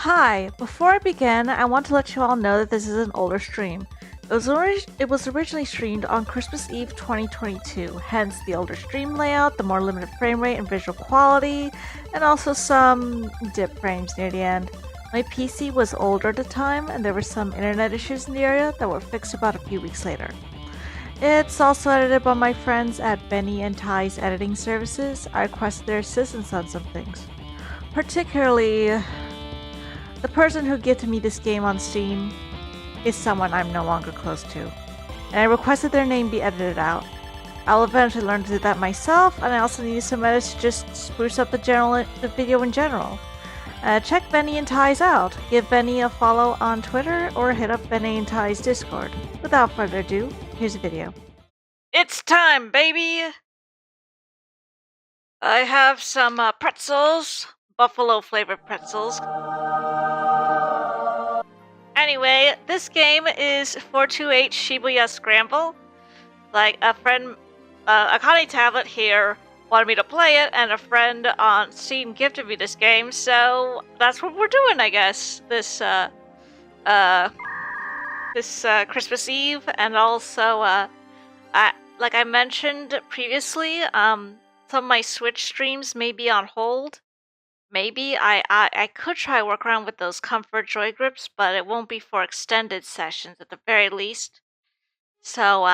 Hi, before I begin, I want to let you all know that this is an older stream. It was originally streamed on Christmas Eve 2022, hence the older stream layout, the more limited frame rate and visual quality, and also some dip frames near the end. My PC was older at the time, and there were some internet issues in the area that were fixed about a few weeks later. It's also edited by my friends at Benny and Ty's editing services. I requested their assistance on some things. Particularly, the person who gifted me this game on Steam is someone I'm no longer close to, and I requested their name be edited out. I'll eventually learn to do that myself, and I also need some edits to just spruce up the video in general. Check Benny and Ty's out. Give Benny a follow on Twitter or hit up Benny and Ty's Discord. Without further ado, here's a video. It's time, baby! I have some pretzels, buffalo flavored pretzels. Anyway, this game is 428 Shibuya Scramble. Like, a friend, Akane Tablet here wanted me to play it, and a friend on Steam gifted me this game, so that's what we're doing, I guess, this Christmas Eve, and also, like I mentioned previously, some of my Switch streams may be on hold. Maybe I could try work around with those comfort joy grips, but it won't be for extended sessions at the very least. So,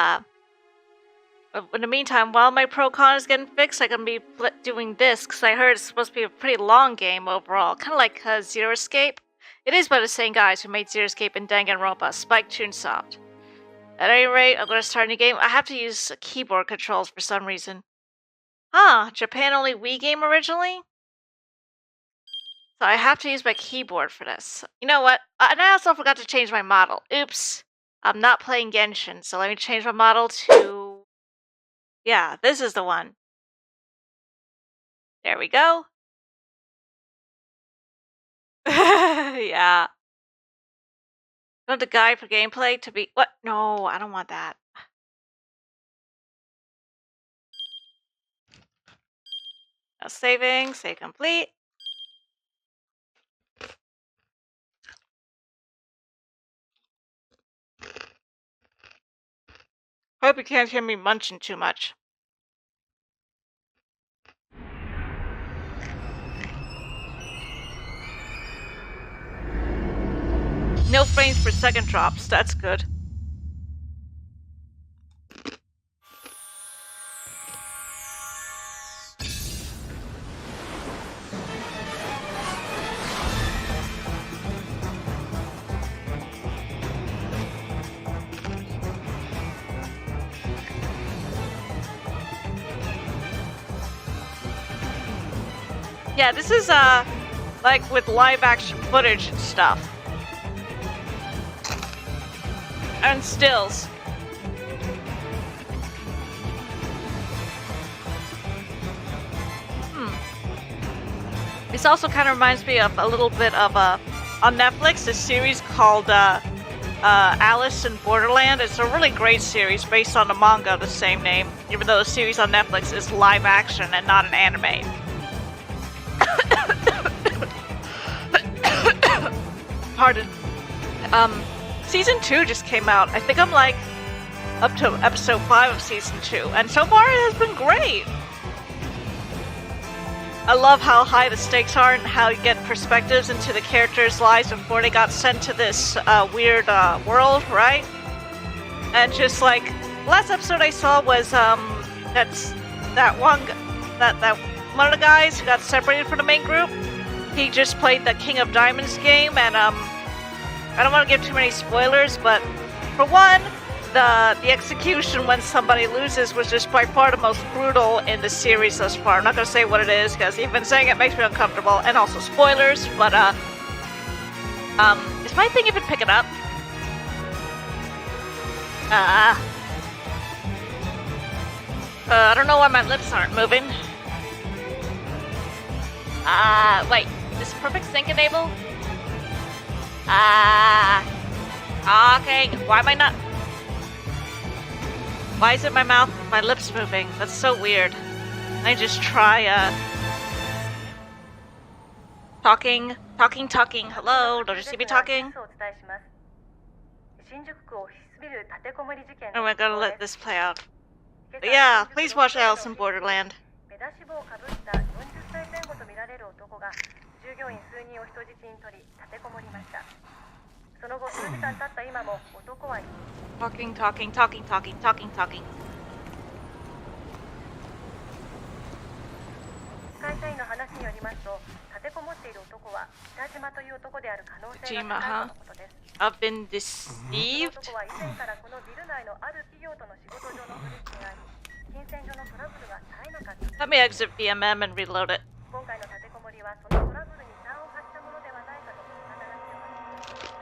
in the meantime, while my Pro-Con is getting fixed, I can be doing this, because I heard it's supposed to be a pretty long game overall, kind of like Zero Escape. It is by the same guys who made Zero Escape and Danganronpa, Spike Chunsoft. At any rate, I'm going to start a new game. I have to use keyboard controls for some reason. Huh, Japan-only Wii game originally? So I have to use my keyboard for this. You know what? And I also forgot to change my model. Oops. I'm not playing Genshin, so let me change my model to... Yeah, this is the one. There we go. Yeah. I want the guide for gameplay to be... What? No, I don't want that. Now saving, save complete. Hope you can't hear me munching too much. No frames per second drops, that's good. Yeah, this is, like with live action footage and stuff. And stills. This also kind of reminds me of a little bit of, on Netflix, a series called, Alice in Borderland. It's a really great series based on the manga of the same name, even though the series on Netflix is live action and not an anime. Pardon. Season 2 just came out. I think I'm like up to episode 5 of season 2, and so far it has been great. I love how high the stakes are and how you get perspectives into the characters' lives before they got sent to this weird world, right? And just like last episode I saw was that one of the guys who got separated from the main group. He just played the King of Diamonds game, and I don't want to give too many spoilers, but for one, the execution when somebody loses was just by far the most brutal in the series thus far. I'm not going to say what it is, because even saying it makes me uncomfortable, and also spoilers, but is my thing even picking up? I don't know why my lips aren't moving. Wait, is perfect sync enable? Okay, why am I not... Why is it my mouth, my lips moving? That's so weird. I just try, Talking. Hello, don't you see me talking? And we're gonna let this play out. But yeah, please watch Alice in Borderland. Talking. 会社員の話によりますと、立てこもっている男は北島という男である可能性が高いとのことです。I've been deceived. 男は以前からこのビル内のある企業との仕事上の取引があり、金銭上のトラブルが絶えなかった。 Let me exit VMM and reload it. 今回の立てこもりはそのトラブルに端を発したものではないかと見方が強まっています。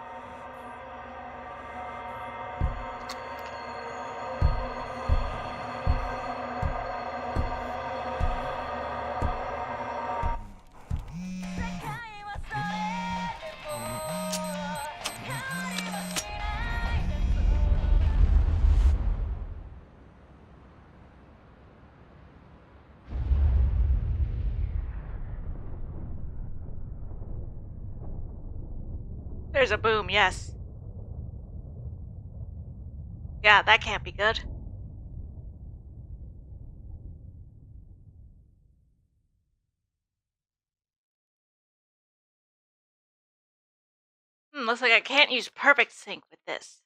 There's a boom, yes. Yeah, that can't be good. Looks like I can't use perfect sync with this.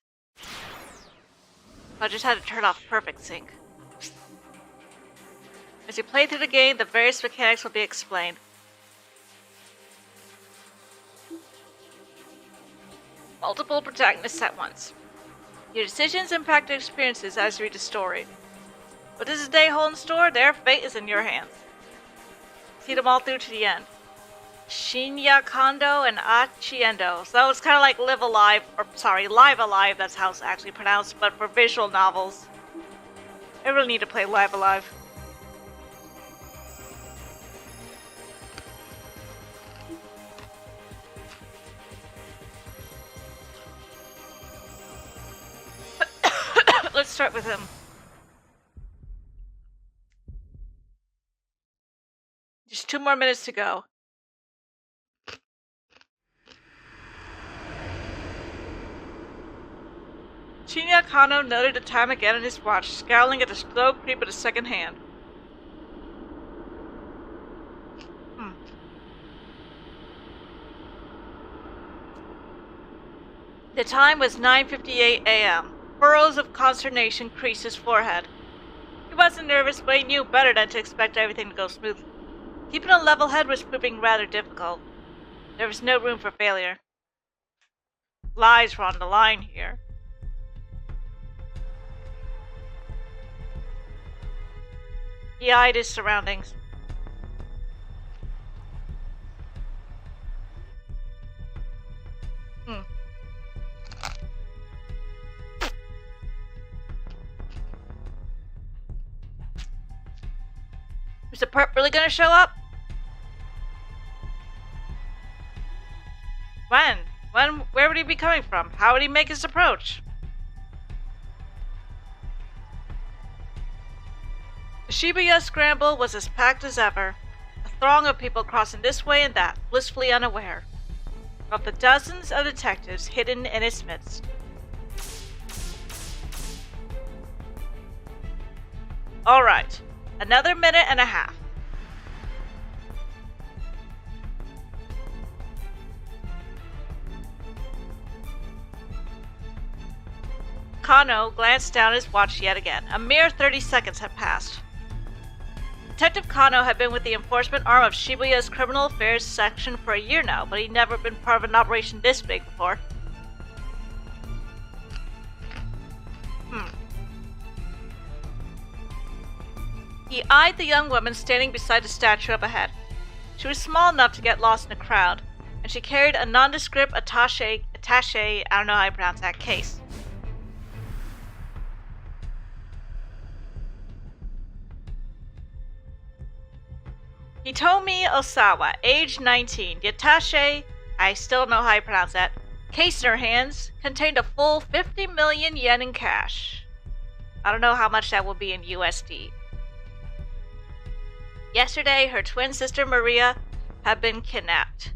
I just had to turn off perfect sync. As you play through the game, the various mechanics will be explained. Multiple protagonists at once. Your decisions impact your experiences as you read the story. What does this day hold in store? Their fate is in your hands. See them all through to the end. Shinya Kondo and Achiendo. So it's kind of like Live Alive, Live Alive, that's how it's actually pronounced, but for visual novels. I really need to play Live Alive. Let's start with him. Just 2 more minutes to go. Shinya Kano noted the time again on his watch, scowling at the slow creep of the second hand. The time was 9:58 a.m. Furrows of consternation creased his forehead. He wasn't nervous, but he knew better than to expect everything to go smoothly. Keeping a level head was proving rather difficult. There was no room for failure. Lives were on the line here. He eyed his surroundings. Is the perp really gonna show up? When? Where would he be coming from? How would he make his approach? The Shibuya Scramble was as packed as ever, a throng of people crossing this way and that, blissfully unaware of the dozens of detectives hidden in its midst. Alright, another minute and a half. Kano glanced down at his watch yet again. A mere 30 seconds had passed. Detective Kano had been with the enforcement arm of Shibuya's criminal affairs section for a year now, but he'd never been part of an operation this big before. He eyed the young woman standing beside the statue up ahead. She was small enough to get lost in the crowd, and she carried a nondescript attaché, I don't know how I pronounce that, case. Hitomi Osawa, age 19, the attaché, I still don't know how I pronounce that, case in her hands contained a full 50 million yen in cash. I don't know how much that will be in USD. Yesterday, her twin sister Maria had been kidnapped.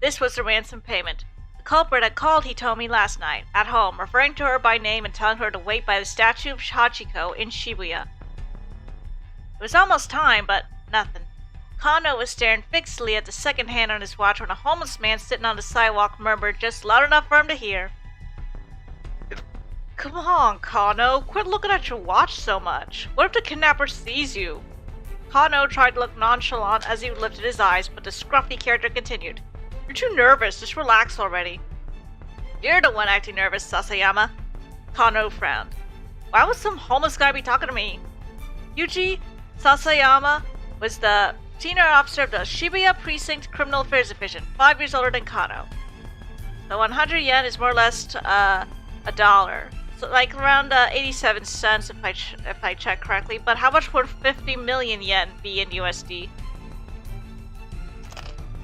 This was the ransom payment. The culprit had called, he told me last night, at home, referring to her by name and telling her to wait by the statue of Hachiko in Shibuya. It was almost time, but nothing. Kano was staring fixedly at the second hand on his watch when a homeless man sitting on the sidewalk murmured just loud enough for him to hear. Come on, Kano, quit looking at your watch so much. What if the kidnapper sees you? Kano tried to look nonchalant as he lifted his eyes, but the scruffy character continued. You're too nervous, just relax already. You're the one acting nervous, Sasayama. Kano frowned. Why would some homeless guy be talking to me? Yuji Sasayama was the senior officer of the Shibuya Precinct Criminal Affairs Division, 5 years older than Kano. The 100 yen is more or less a dollar. So like around 87 cents if I check correctly, but how much would 50 million yen be in USD?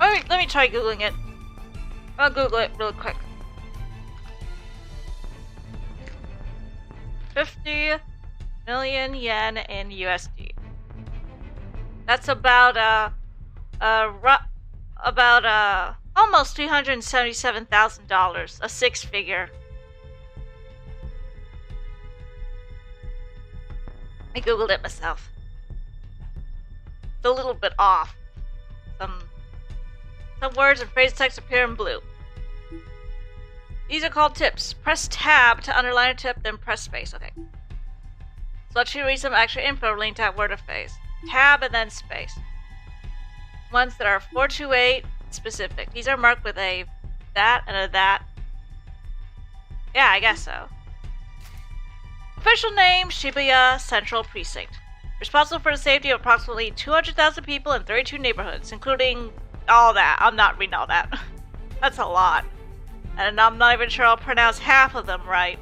Alright, let me try Googling it. I'll Google it real quick. 50 million yen in USD. That's about almost $377,000, a six figure. I googled it myself. It's a little bit off. Some words and phrase text appear in blue. These are called tips. Press tab to underline a tip, then press space. Okay. So let's read some extra info relating to that word or phrase. Tab and then space. Ones that are 428 specific. These are marked with a that and a that. Yeah, I guess so. Official name, Shibuya Central Precinct. Responsible for the safety of approximately 200,000 people in 32 neighborhoods, including all that. I'm not reading all that. That's a lot. And I'm not even sure I'll pronounce half of them right.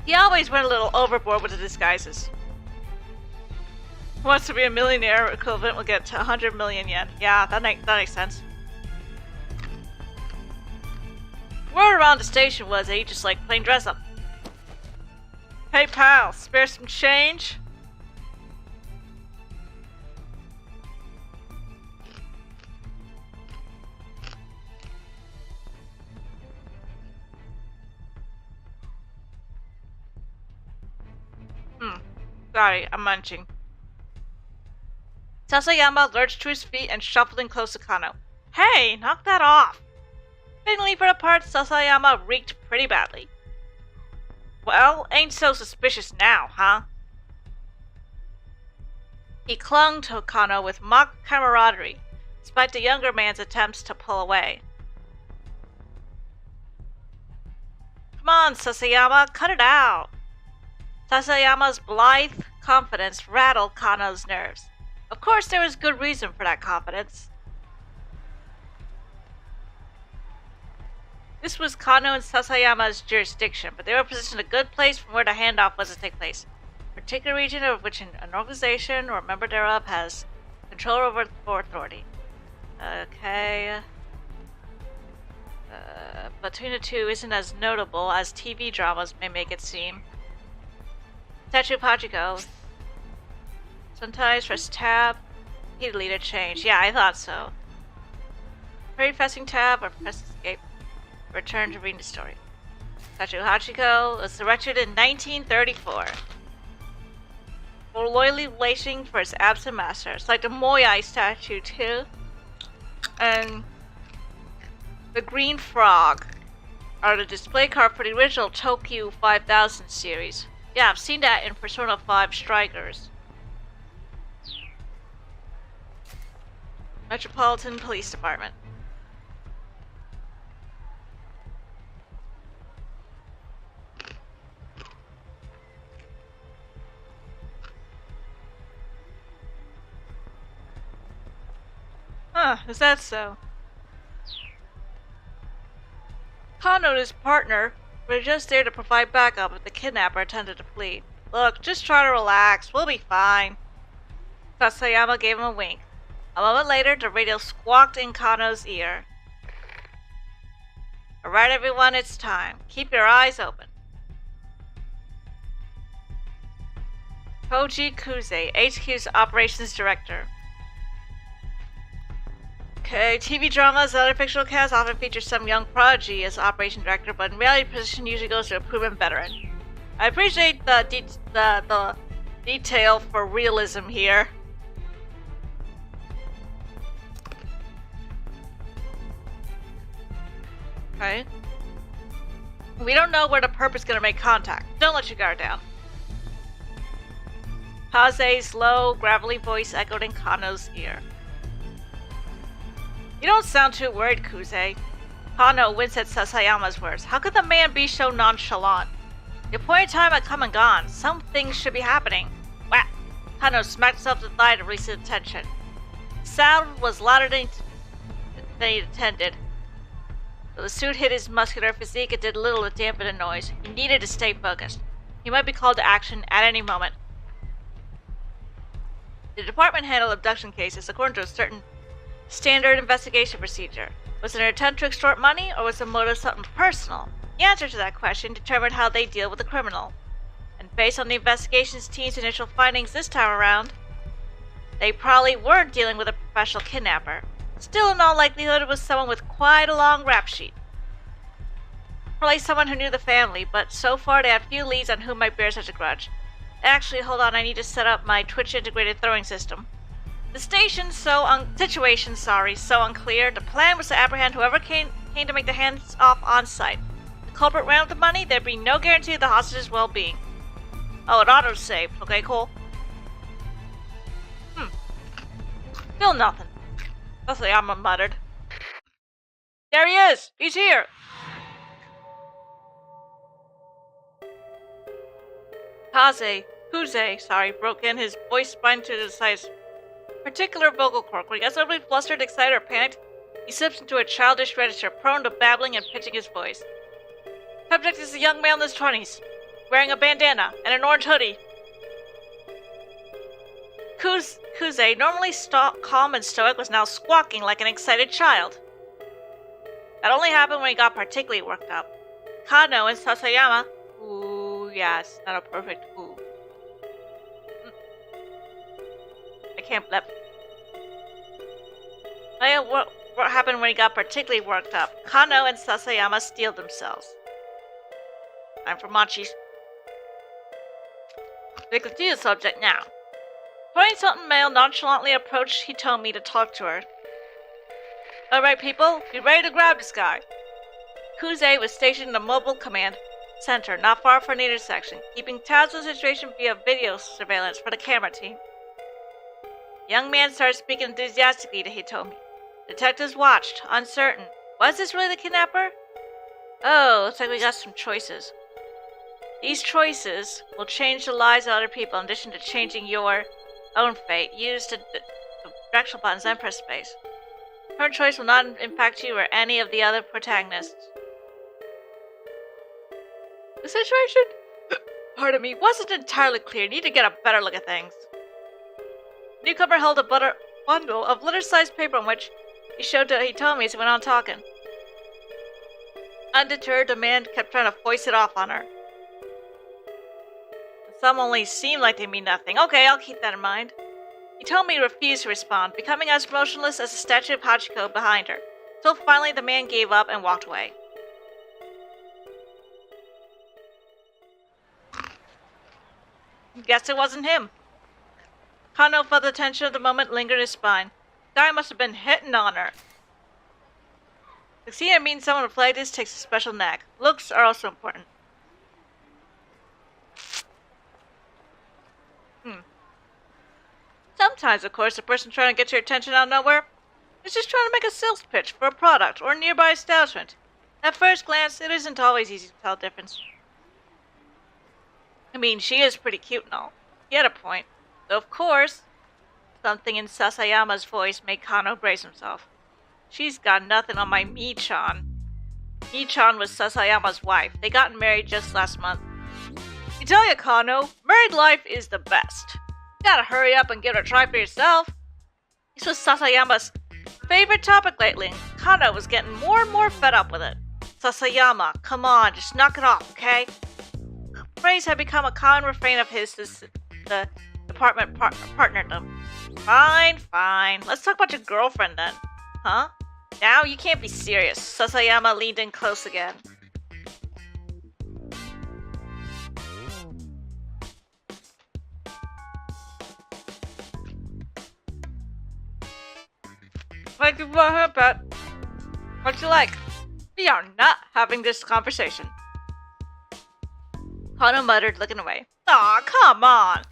He always went a little overboard with the disguises. Who wants to be a millionaire equivalent will get to 100 million yen. Yeah, that makes sense. Word around the station was that he just liked plain dress up. Hey pal, spare some change? Sorry, I'm munching. Sasayama lurched to his feet and shuffled in close to Kano. Hey, knock that off! Fittingly for the part, Sasayama reeked pretty badly. Well, ain't so suspicious now, huh? He clung to Kano with mock camaraderie, despite the younger man's attempts to pull away. Come on, Sasayama, cut it out! Sasayama's blithe confidence rattled Kano's nerves. Of course, there was good reason for that confidence. This was Kano and Sasayama's jurisdiction, but they were positioned in a good place from where the handoff was to take place. A particular region of which an organization or a member thereof has control over or authority. Okay. Between the two isn't as notable as TV dramas may make it seem. Statue of Hachiko. Sometimes press tab. He deleted change. Yeah, I thought so. Hurry pressing tab or press escape. Return to reading the story. Statue of Hachiko was erected in 1934. For loyally waiting for his absent master. It's like the Moyai statue too. And the Green Frog are the display card for the original Tokyo 5000 series. Yeah, I've seen that in Persona 5 Strikers. Metropolitan Police Department. Huh, is that so? Kano and his partner were just there to provide backup if the kidnapper attempted to flee. Look, just try to relax. We'll be fine. Sasayama gave him a wink. A moment later, the radio squawked in Kano's ear. Alright everyone, it's time. Keep your eyes open. Koji Kuze, HQ's Operations Director. Okay, TV dramas and other fictional casts often feature some young prodigy as Operation Director, but in reality, the position usually goes to a proven veteran. I appreciate the detail for realism here. Okay. We don't know where the perp is gonna make contact. Don't let your guard down. Kaze's low, gravelly voice echoed in Kano's ear. You don't sound too worried, Kuze. Kano winced at Sasayama's words. How could the man be so nonchalant? The appointed time had come and gone. Some things should be happening. Whap! Kano smacked himself in the thigh to release his tension. The sound was louder than he intended. Though the suit hit his muscular physique, it did little to dampen the noise. He needed to stay focused. He might be called to action at any moment. The department handled abduction cases according to a certain standard investigation procedure. Was it an attempt to extort money, or was the motive something personal? The answer to that question determined how they deal with the criminal. And based on the investigations team's initial findings this time around, they probably weren't dealing with a professional kidnapper. Still, in all likelihood, it was someone with quite a long rap sheet. Probably someone who knew the family, but so far they had few leads on who might bear such a grudge. Actually, hold on, I need to set up my Twitch-integrated throwing system. The situation so unclear. The plan was to apprehend whoever came to make the hands-off on-site. The culprit ran with the money, there'd be no guarantee of the hostage's well-being. Oh, it auto-saved. Okay, cool. Still nothing. Sasayama muttered. There he is! He's here! Kuze, broke in, his voice spun to the size. Particular vocal cord. When he got suddenly flustered, excited, or panicked, he slips into a childish register, prone to babbling and pitching his voice. Subject is a young male in his 20s, wearing a bandana and an orange hoodie. Kuze, normally calm and stoic, was now squawking like an excited child. That only happened when he got particularly worked up. Kano and Sasayama. Ooh, yes, not a perfect ooh. I can't let. What happened when he got particularly worked up? Kano and Sasayama steeled themselves. Time for munchies. They continue the subject now. 20-something male nonchalantly approached Hitomi to talk to her. Alright, people, be ready to grab this guy. Kuze was stationed in the mobile command center not far from the intersection, keeping tabs on the situation via video surveillance for the camera team. The young man started speaking enthusiastically to Hitomi. Detectives watched, uncertain. Was this really the kidnapper? Oh, looks like we got some choices. These choices will change the lives of other people in addition to changing your own fate. Use the directional buttons and press space. Her choice will not impact you or any of the other protagonists. The situation, pardon me, wasn't entirely clear. Need to get a better look at things. The newcomer held a bundle of letter-sized paper on which he showed to Hitomi as he went on talking. Undeterred, the man kept trying to foist it off on her. Some only seem like they mean nothing. Okay, I'll keep that in mind. Hitomi refused to respond, becoming as motionless as a statue of Hachiko behind her, till finally the man gave up and walked away. Guess it wasn't him. Kano felt the tension of the moment linger in his spine. The guy must have been hitting on her. Succeeding at meeting someone with like this takes a special knack. Looks are also important. Sometimes, of course, the person trying to get your attention out of nowhere is just trying to make a sales pitch for a product or a nearby establishment. At first glance, it isn't always easy to tell the difference. I mean, she is pretty cute and all. He had a point. Though, of course, something in Sasayama's voice made Kano brace himself. She's got nothing on my Mi-chan. Mi-chan was Sasayama's wife. They got married just last month. I tell ya, Kano, married life is the best. You gotta hurry up and give it a try for yourself. This was Sasayama's favorite topic lately, and Kano was getting more and more fed up with it. Sasayama, come on, just knock it off, okay? The phrase had become a common refrain of his the department partnered them. Fine. Let's talk about your girlfriend then. Huh? Now you can't be serious. Sasayama leaned in close again. Thank you for her, pet. What'd you like? We are not having this conversation. Kano muttered, looking away. Aw, come on!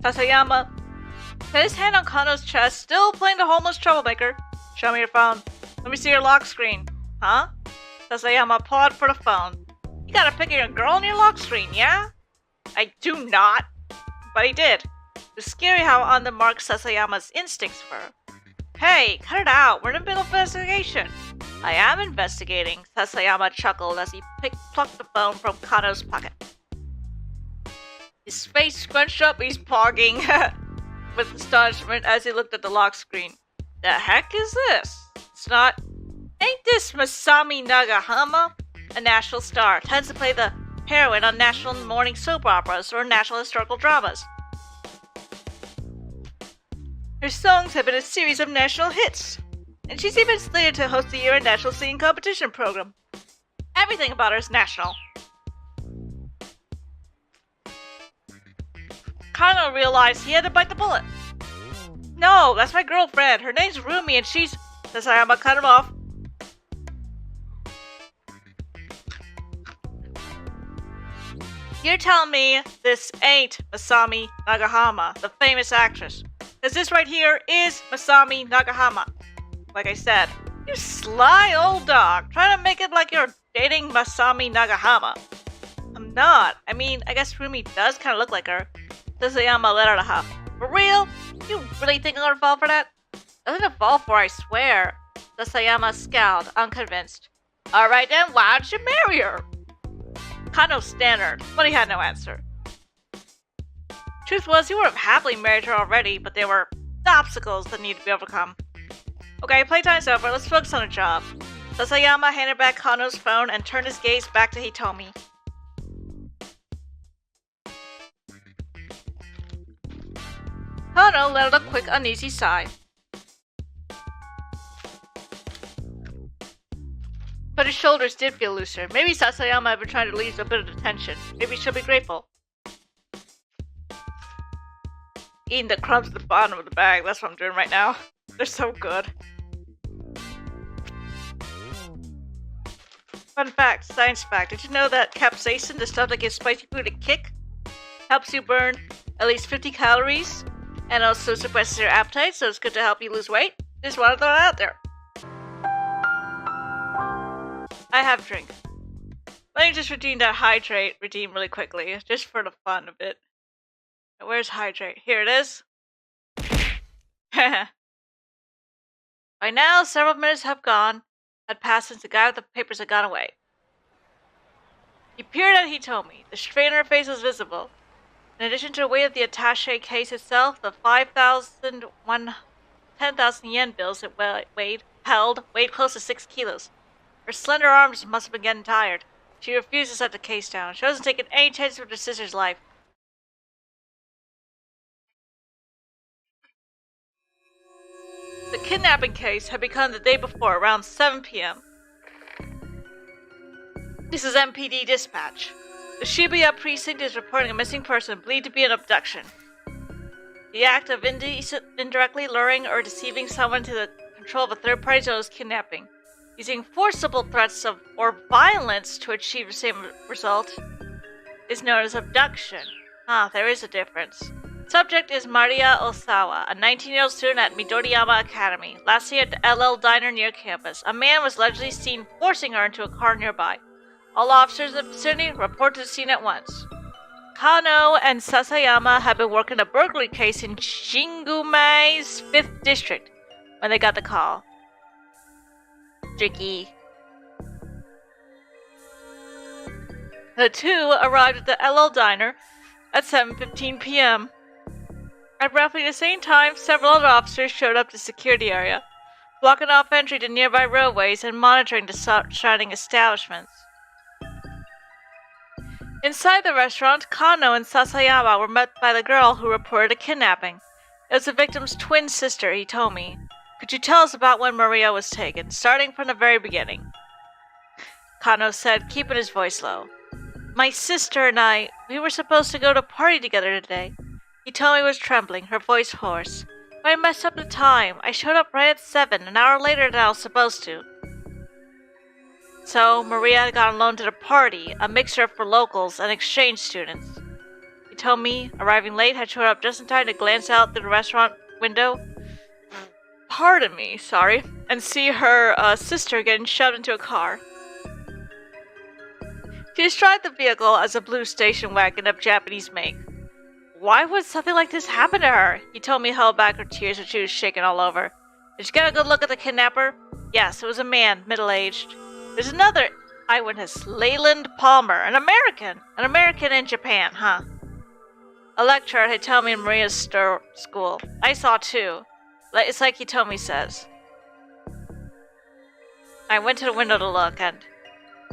Sasayama put his hand on Kano's chest, still playing the homeless troublemaker. Show me your phone. Let me see your lock screen. Huh? Sasayama paused for the phone. You got a pic of your girl on your lock screen, yeah? I do not. But he did. It was scary how on the mark Sasayama's instincts were. Hey, cut it out. We're in the middle of investigation. I am investigating, Sasayama chuckled as he plucked the phone from Kano's pocket. His face scrunched up, he's pogging with astonishment as he looked at the lock screen. The heck is this? It's not... Ain't this Masami Nagahama? A national star. Tends to play the heroine on national morning soap operas or national historical dramas. Her songs have been a series of national hits. And she's even slated to host the year-end national singing competition program. Everything about her is national. Kano realized he had to bite the bullet. No, that's my girlfriend. Her name's Rumi and she's... Sasayama cut him off. You're telling me this ain't Masami Nagahama, the famous actress. Because this right here is Masami Nagahama. Like I said, you sly old dog, trying to make it like you're dating Masami Nagahama. I'm not. I mean, I guess Rumi does kind of look like her. Sasayama let out a huff. For real? You really think I'm gonna fall for that? Nothing to fall for, I swear. Sasayama scowled, unconvinced. Alright then, why don't you marry her? Kano stammered, but he had no answer. Truth was, he would have happily married her already, but there were obstacles that needed to be overcome. Okay, playtime's over. Let's focus on the job. Sasayama handed back Kano's phone and turned his gaze back to Hitomi. Kano let out a quick, uneasy sigh. But his shoulders did feel looser. Maybe Sasayama had been trying to release a bit of attention. Maybe she'll be grateful. Eating the crumbs at the bottom of the bag. That's what I'm doing right now. They're so good. Fun fact, science fact. Did you know that capsaicin, the stuff that gives spicy food a kick, helps you burn at least 50 calories and also suppresses your appetite, so it's good to help you lose weight? Just wanted to throw it out there. I have a drink. Let me just redeem that hydrate really quickly, just for the fun of it. Where's hydrate? Here it is. By now, several minutes had passed since the guy with the papers had gone away. He peered at Hitomi. The strain on her face was visible. In addition to the weight of the attaché case itself, the 10,000 yen bills it weighed close to 6 kilos. Her slender arms must have been getting tired. She refused to set the case down. She wasn't taking any chances with her sister's life. The kidnapping case had begun the day before, around 7 p.m. This is MPD dispatch. The Shibuya precinct is reporting a missing person believed to be an abduction. The act of indirectly luring or deceiving someone to the control of a third party zone is kidnapping. Using forcible threats or violence to achieve the same result is known as abduction. There is a difference. Subject is Maria Osawa, a 19-year-old student at Midoriyama Academy. Last year at the LL Diner near campus, a man was allegedly seen forcing her into a car nearby. All officers in the vicinity reported the scene at once. Kano and Sasayama had been working a burglary case in Shingumei's 5th district when they got the call. Tricky. The two arrived at the LL Diner at 7:15 p.m. At roughly the same time, several other officers showed up to secure the area, blocking off entry to nearby roadways and monitoring the surrounding establishments. Inside the restaurant, Kano and Sasayama were met by the girl who reported a kidnapping. It was the victim's twin sister, Hitomi. Could you tell us about when Maria was taken, starting from the very beginning? Kano said, keeping his voice low. My sister and I, we were supposed to go to a party together today. Hitomi was trembling, her voice hoarse. But I messed up the time. I showed up right at 7, an hour later than I was supposed to. So, Maria had gone alone to the party, a mixture for locals and exchange students. Hitomi, arriving late, had showed up just in time to glance out through the restaurant window. Pardon me, sorry. And see her sister getting shoved into a car. She described the vehicle as a blue station wagon of Japanese make. Why would something like this happen to her? Hitomi held back her tears as she was shaking all over. Did you get a good look at the kidnapper? Yes, it was a man, middle-aged. There's another eyewitness, Leyland Palmer, an American. An American in Japan, huh? A lecturer at Hitomi and Maria's school. I saw too. It's like Hitomi says. I went to the window to look, and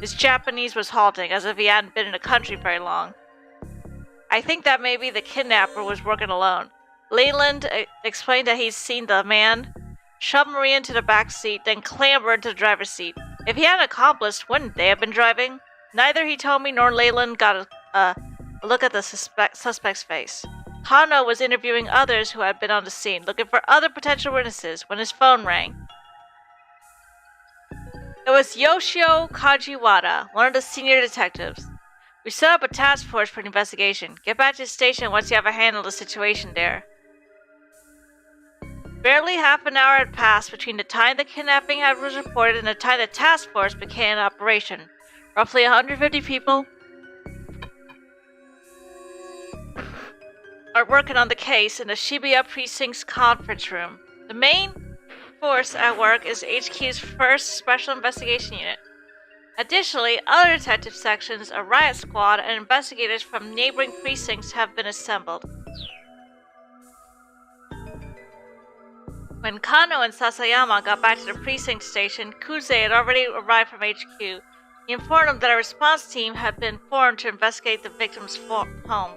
his Japanese was halting, as if he hadn't been in the country very long. I think that maybe the kidnapper was working alone. Leyland explained that he'd seen the man shove Maria into the back seat, then clamber into the driver's seat. If he had an accomplice, wouldn't they have been driving? Neither Hitomi nor Leyland got a look at the suspect's face. Kano was interviewing others who had been on the scene, looking for other potential witnesses, when his phone rang. It was Yoshio Kajiwara, one of the senior detectives. We set up a task force for an investigation. Get back to the station once you have a handle on the situation there. Barely half an hour had passed between the time the kidnapping was reported and the time the task force began operation. Roughly 150 people are working on the case in the Shibuya Precinct's conference room. The main force at work is HQ's first Special Investigation Unit. Additionally, other detective sections, a riot squad, and investigators from neighboring precincts have been assembled. When Kano and Sasayama got back to the precinct station, Kuze had already arrived from HQ. He informed them that a response team had been formed to investigate the victim's home.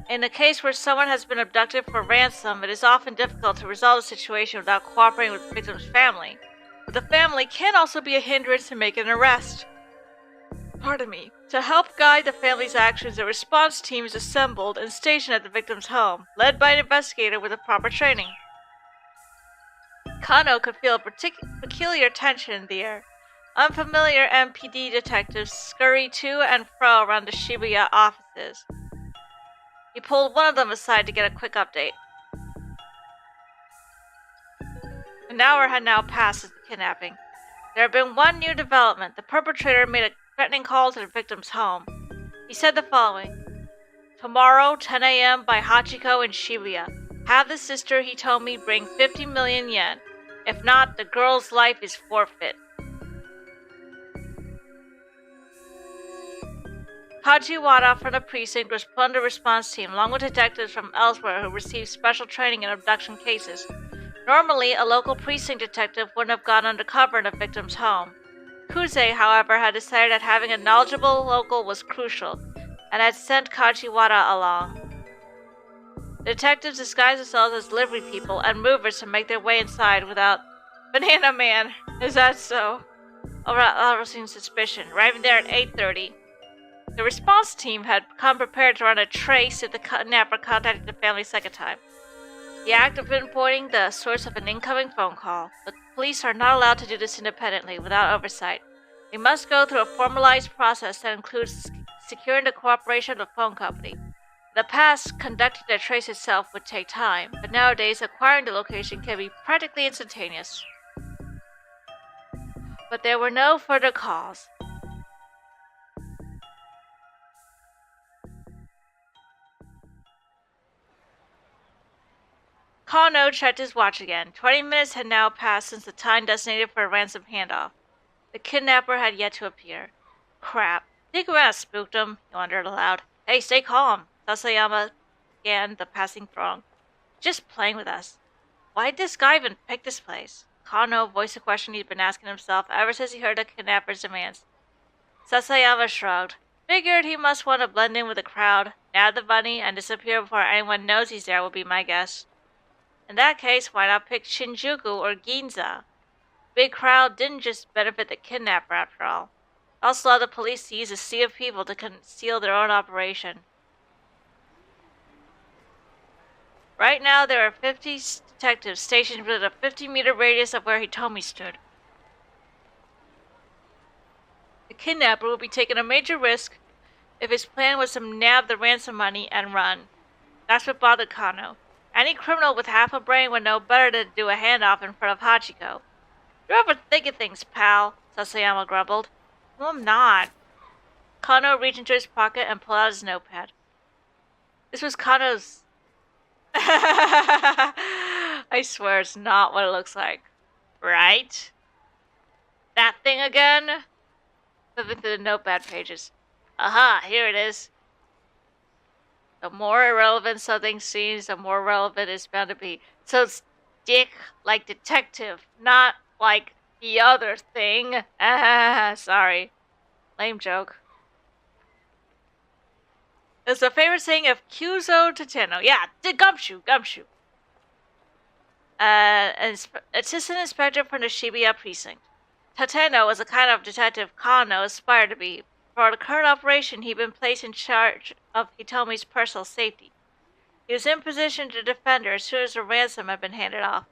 In a case where someone has been abducted for ransom, it is often difficult to resolve the situation without cooperating with the victim's family. But the family can also be a hindrance to making an arrest. Pardon me. To help guide the family's actions, a response team is assembled and stationed at the victim's home, led by an investigator with the proper training. Kano could feel a peculiar tension in the air. Unfamiliar MPD detectives scurry to and fro around the Shibuya offices. He pulled one of them aside to get a quick update. An hour had now passed since the kidnapping. There had been one new development. The perpetrator made a threatening call to the victim's home. He said the following: Tomorrow, 10 a.m. by Hachiko in Shibuya. Have the sister Hitomi bring 50 million yen. If not, the girl's life is forfeit. Kajiwara from the precinct was put on the response team, along with detectives from elsewhere who received special training in abduction cases. Normally, a local precinct detective wouldn't have gone undercover in a victim's home. Kuze, however, had decided that having a knowledgeable local was crucial, and had sent Kajiwara along. The detectives disguised themselves as delivery people and movers to make their way inside without... Banana Man! Is that so? Arousing suspicion. Arriving there at 8:30. The response team had come prepared to run a trace if the kidnapper contacted the family a second time. The act of pinpointing the source of an incoming phone call. The police are not allowed to do this independently, without oversight. They must go through a formalized process that includes securing the cooperation of the phone company. In the past, conducting the trace itself would take time, but nowadays acquiring the location can be practically instantaneous. But there were no further calls. Kano checked his watch again. 20 minutes had now passed since the time designated for a ransom handoff. The kidnapper had yet to appear. Crap. Think we might have spooked him, he wondered aloud. Hey, stay calm. Sasayama scanned the passing throng. Just playing with us. Why did this guy even pick this place? Kano voiced a question he'd been asking himself ever since he heard the kidnapper's demands. Sasayama shrugged. Figured he must want to blend in with the crowd, nab the bunny, and disappear before anyone knows he's there would be my guess. In that case, why not pick Shinjuku or Ginza? Big crowd didn't just benefit the kidnapper after all. It also allowed the police to use a sea of people to conceal their own operation. Right now, there are 50 detectives stationed within a 50-meter radius of where Hitomi stood. The kidnapper would be taking a major risk if his plan was to nab the ransom money and run. That's what bothered Kano. Any criminal with half a brain would know better than to do a handoff in front of Hachiko. You're overthinking things, pal, Sasayama grumbled. No, I'm not. Kano reached into his pocket and pulled out his notepad. This was Kano's... I swear it's not what it looks like. Right? That thing again? Flipping through the notepad pages. Aha, here it is. The more irrelevant something seems, the more relevant it's bound to be. So it's dick like detective, not like the other thing. Sorry. Lame joke. It's a favorite saying of Kyuzo Tateno. Yeah, gumshoe. Assistant inspector from the Shibuya precinct. Tateno was the kind of detective Kano aspired to be. For the current operation, he'd been placed in charge of Hitomi's personal safety. He was in position to defend her as soon as the ransom had been handed off.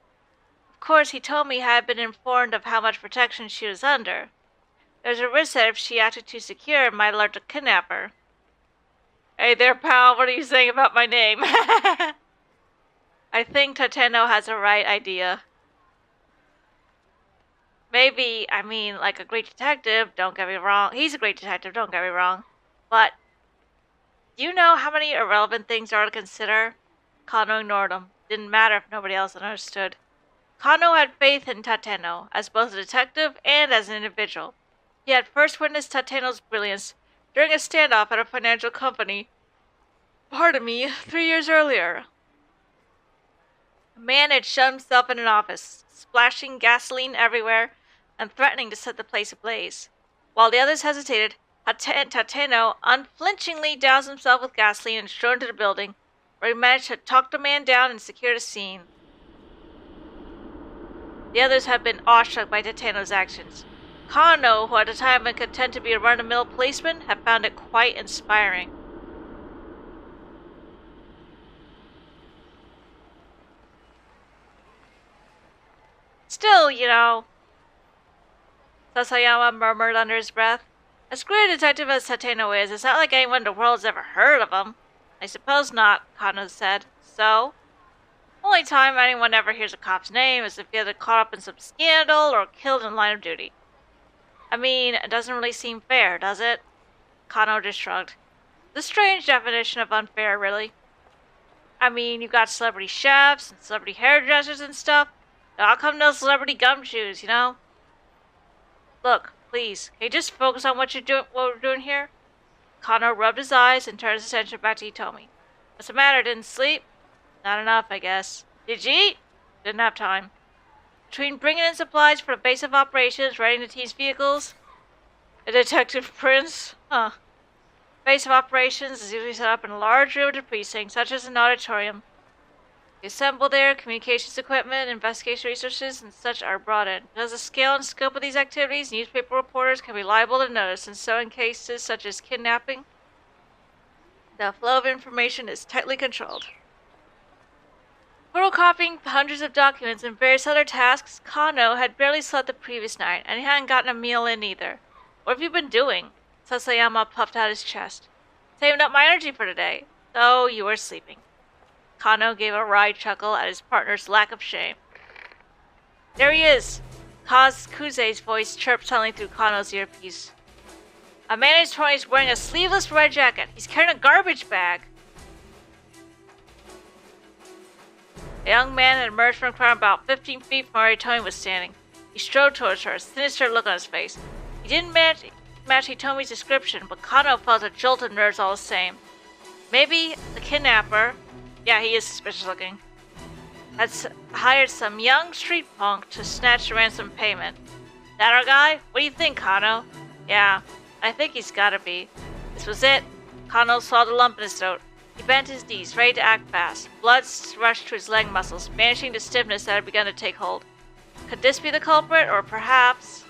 Of course, Hitomi had been informed of how much protection she was under. There was a risk that if she acted too secure, it might alert the kidnapper. Hey there, pal, what are you saying about my name? I think Tateno has the right idea. Maybe, like a great detective, don't get me wrong. He's a great detective, don't get me wrong. But, do you know how many irrelevant things there are to consider? Kano ignored them. Didn't matter if nobody else understood. Kano had faith in Tateno, as both a detective and as an individual. He had first witnessed Tateno's brilliance during a standoff at a financial company. 3 years earlier. A man had shown himself in an office, splashing gasoline everywhere and threatening to set the place ablaze. While the others hesitated, Tateno unflinchingly doused himself with gasoline and strode into the building, where he managed to talk the man down and secure the scene. The others had been awestruck by Tateno's actions. Kano, who at the time had been content to be a run-of-the-mill policeman, had found it quite inspiring. Still, Sasayama murmured under his breath. As great a detective as Tateno is, it's not like anyone in the world has ever heard of him. I suppose not, Kano said. So? Only time anyone ever hears a cop's name is if he either caught up in some scandal or killed in line of duty. It doesn't really seem fair, does it? Kano just shrugged. It's a strange definition of unfair, really. You've got celebrity chefs and celebrity hairdressers and stuff. How come no celebrity gumshoes, Look, please, can you just focus on what we're doing here? Kano rubbed his eyes and turned his attention back to Hitomi. What's the matter, didn't sleep? Not enough, I guess. Did you eat? Didn't have time. Between bringing in supplies for the base of operations, readying the team's vehicles, a detective prince? Base of operations is usually set up in a large room of the precinct, such as an auditorium. You assemble there, communications equipment, investigation resources, and such are brought in. Because the scale and scope of these activities, newspaper reporters can be liable to notice, and so in cases such as kidnapping, the flow of information is tightly controlled. Photocopying hundreds of documents and various other tasks, Kano had barely slept the previous night, and he hadn't gotten a meal in either. What have you been doing? Sasayama puffed out his chest. Saving up my energy for today. So you were sleeping. Kano gave a wry chuckle at his partner's lack of shame. There he is! Kuze's voice chirped suddenly through Kano's earpiece. A man in his 20s wearing a sleeveless red jacket. He's carrying a garbage bag. A young man had emerged from the crowd about 15 feet from where Hitomi was standing. He strode towards her, a sinister look on his face. He didn't match Hitomi's description, but Kano felt a jolt of nerves all the same. Maybe the kidnapper, yeah, he is suspicious looking, had hired some young street punk to snatch the ransom payment. That our guy? What do you think, Kano? Yeah, I think he's gotta be. This was it. Kano saw the lump in his throat. He bent his knees, ready to act fast. Blood rushed to his leg muscles, banishing the stiffness that had begun to take hold. Could this be the culprit, or perhaps...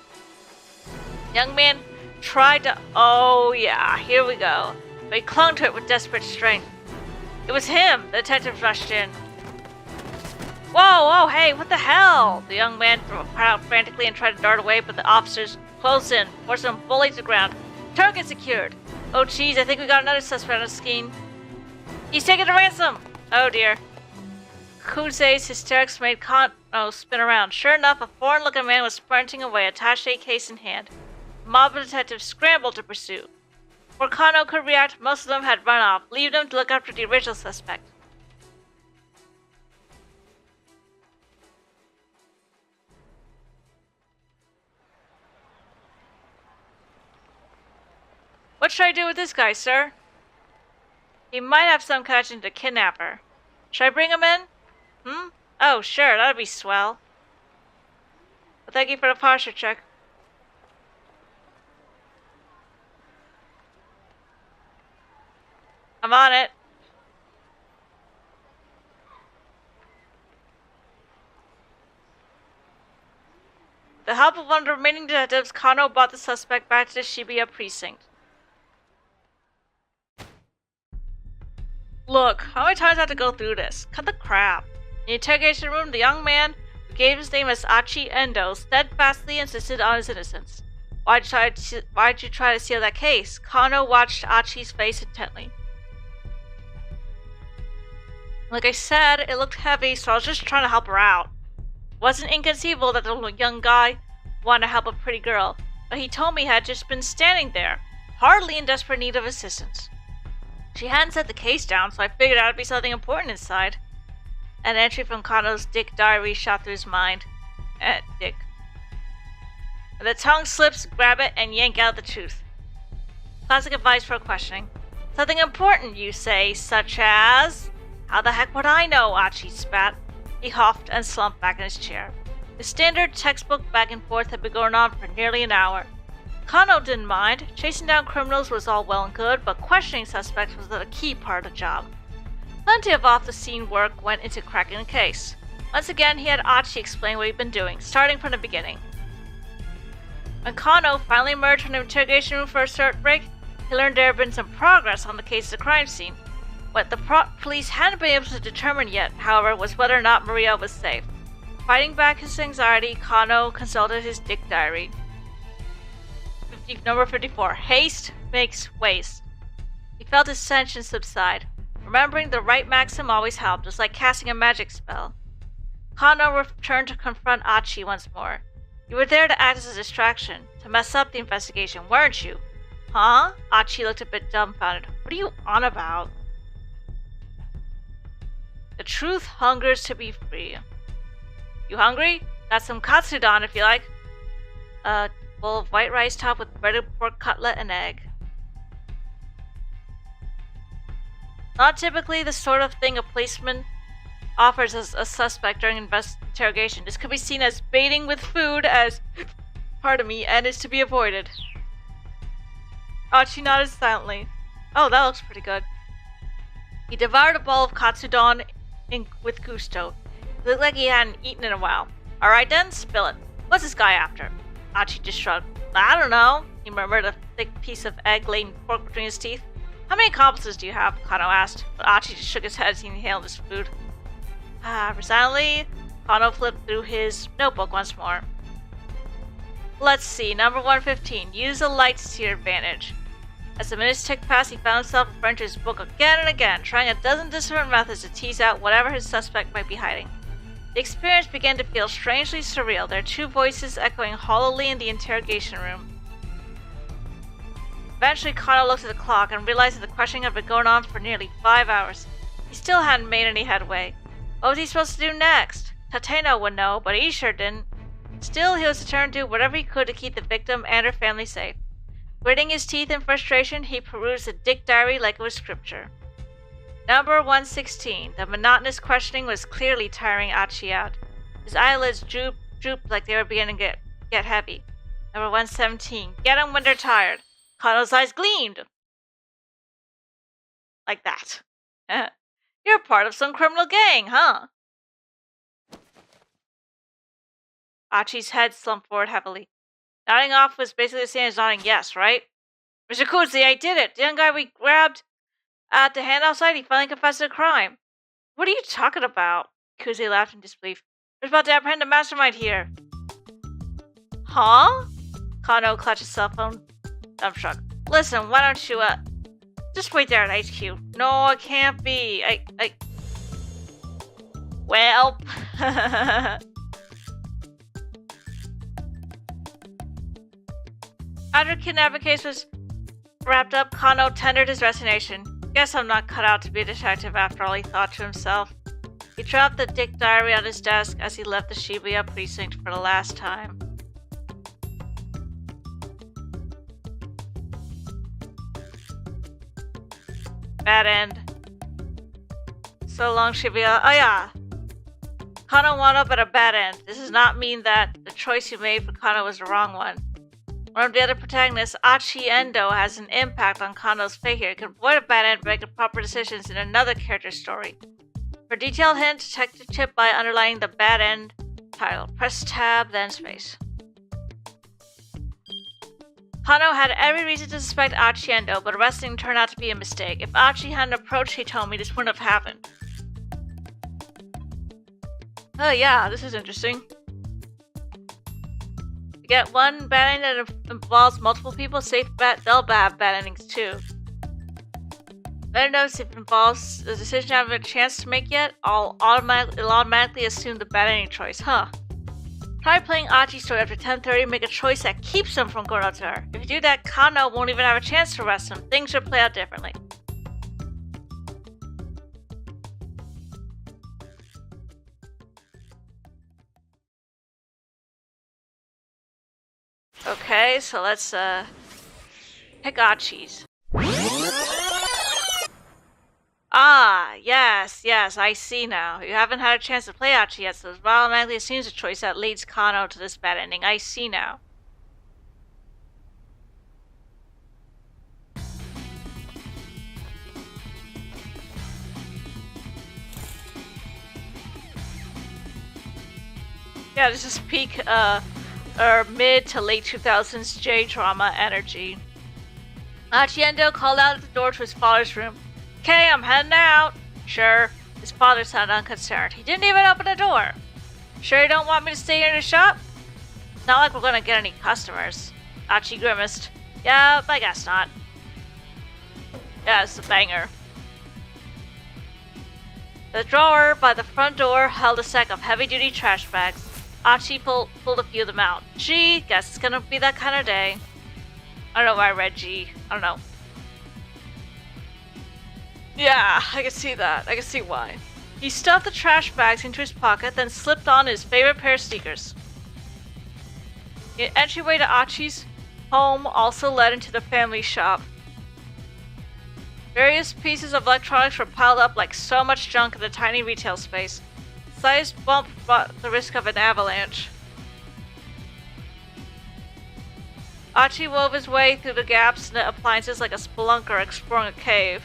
The young man tried to... Oh yeah, here we go. But he clung to it with desperate strength. It was him! The detective rushed in. Whoa, hey, what the hell? The young man threw out frantically and tried to dart away, but the officers closed in, forced him fully to the ground. Target secured! Oh geez, I think we got another suspect on the scheme. He's taken a ransom! Oh dear. Kuze's hysterics made Kano spin around. Sure enough, a foreign-looking man was sprinting away, attaché case in hand. The mob of detectives scrambled to pursue. Before Kano could react, most of them had run off, leaving them to look after the original suspect. What should I do with this guy, sir? He might have some connection to the kidnapper. Should I bring him in? Oh, sure, that'd be swell. Well, thank you for the posture check. I'm on it. With the help of one of the remaining detectives, Kano brought the suspect back to the Shibuya precinct. Look, how many times I have to go through this? Cut the crap. In the interrogation room, the young man, who gave his name as Achi Endo, steadfastly insisted on his innocence. Why'd you try to seal that case? Kano watched Achi's face intently. Like I said, it looked heavy, so I was just trying to help her out. It wasn't inconceivable that the young guy wanted to help a pretty girl, but he told me he had just been standing there, hardly in desperate need of assistance. She hadn't set the case down, so I figured out it'd be something important inside. An entry from Kano's Dick diary shot through his mind. Dick. When the tongue slips, grab it and yank out the truth. Classic advice for questioning. Something important, you say, such as... How the heck would I know? Achi spat. He huffed and slumped back in his chair. The standard textbook back and forth had been going on for nearly an hour. Kano didn't mind. Chasing down criminals was all well and good, but questioning suspects was a key part of the job. Plenty of off-the-scene work went into cracking the case. Once again, he had Achi explain what he'd been doing, starting from the beginning. When Kano finally emerged from the interrogation room for a short break, he learned there had been some progress on the case of the crime scene. What the police hadn't been able to determine yet, however, was whether or not Maria was safe. Fighting back his anxiety, Kano consulted his Dick diary. Number 54. Haste makes waste. He felt his tension subside. Remembering the right maxim always helped. It was like casting a magic spell. Kano returned to confront Achi once more. You were there to act as a distraction, to mess up the investigation, weren't you? Huh? Achi looked a bit dumbfounded. What are you on about? The truth hungers to be free. You hungry? Got some katsudon if you like. Bowl of white rice topped with breaded pork cutlet and egg. Not typically the sort of thing a policeman offers as a suspect during interrogation. This could be seen as baiting with food and is to be avoided. Achi nodded silently. Oh, that looks pretty good. He devoured a bowl of katsudon with gusto. It looked like he hadn't eaten in a while. Alright then, spill it. What's this guy after? Achi just shrugged. I don't know, he murmured, a thick piece of egg-laden pork between his teeth. How many accomplices do you have? Kano asked, but Achi just shook his head as he inhaled his food. Resignedly, Kano flipped through his notebook once more. Let's see, number 115. Use the lights to your advantage. As the minutes ticked past, he found himself referring to his book again and again, trying a dozen different methods to tease out whatever his suspect might be hiding. The experience began to feel strangely surreal, their two voices echoing hollowly in the interrogation room. Eventually, Kano looked at the clock and realized that the questioning had been going on for nearly 5 hours. He still hadn't made any headway. What was he supposed to do next? Tateno would know, but he sure didn't. Still, he was determined to do whatever he could to keep the victim and her family safe. Gritting his teeth in frustration, he perused the Dick diary like it was scripture. Number 116. The monotonous questioning was clearly tiring Achi out. His eyelids drooped like they were beginning to get heavy. Number 117. Get 'em when they're tired. Kano's eyes gleamed. Like that. You're part of some criminal gang, huh? Achi's head slumped forward heavily. Nodding off was basically the same as nodding yes, right? Mr. Kuzi, I did it! The young guy we grabbed at the handout site, he finally confessed to the crime. What are you talking about? Kuzi laughed in disbelief. We're about to apprehend the mastermind here. Huh? Kano clutched his cell phone. Dumbstruck. Listen, why don't you, just wait there at HQ. No, it can't be. Well. After kidnapping case was wrapped up, Kano tendered his resignation. Guess I'm not cut out to be a detective after all, he thought to himself. He dropped the Dick diary on his desk as he left the Shibuya precinct for the last time. Bad end. So long, Shibuya. Oh yeah! Kano wound up at a bad end. This does not mean that the choice you made for Kano was the wrong one. One of the other protagonists, Achi Endo, has an impact on Kano's fate here. He can avoid a bad end by making proper decisions in another character's story. For a detailed hint, check the tip by underlining the bad end title. Press tab, then space. Kano had every reason to suspect Achi Endo, but arresting turned out to be a mistake. If Achi hadn't approached Hitomi, this wouldn't have happened. Oh yeah, this is interesting. You get one bad ending that involves multiple people, safe bet they'll have bad endings too. Better notice if it involves a decision I haven't had a chance to make yet, it'll automatically assume the bad ending choice, huh? Try playing Achi's story after 10:30 and make a choice that keeps him from going out to her. If you do that, Kano won't even have a chance to arrest him. Things should play out differently. Okay, so let's pick Achi's. Ah, yes, I see now. You haven't had a chance to play Achi yet, so it automatically assumes a choice that leads Kano to this bad ending. I see now. Yeah, this is peak, or mid to late 2000s J-drama energy. Achi Endo called out at the door to his father's room. Okay, I'm heading out. Sure. His father sounded unconcerned. He didn't even open the door. Sure you don't want me to stay here in the shop? Not like we're gonna get any customers. Achi grimaced. Yeah, I guess not. Yeah, it's a banger. The drawer by the front door held a stack of heavy-duty trash bags. Achi pulled a few of them out. Gee, guess it's gonna be that kind of day. I don't know why I read G. I don't know. Yeah, I can see that. I can see why. He stuffed the trash bags into his pocket, then slipped on his favorite pair of sneakers. The entryway to Achi's home also led into the family shop. Various pieces of electronics were piled up like so much junk in the tiny retail space. The slightest bump brought the risk of an avalanche. Achi wove his way through the gaps in the appliances like a spelunker exploring a cave.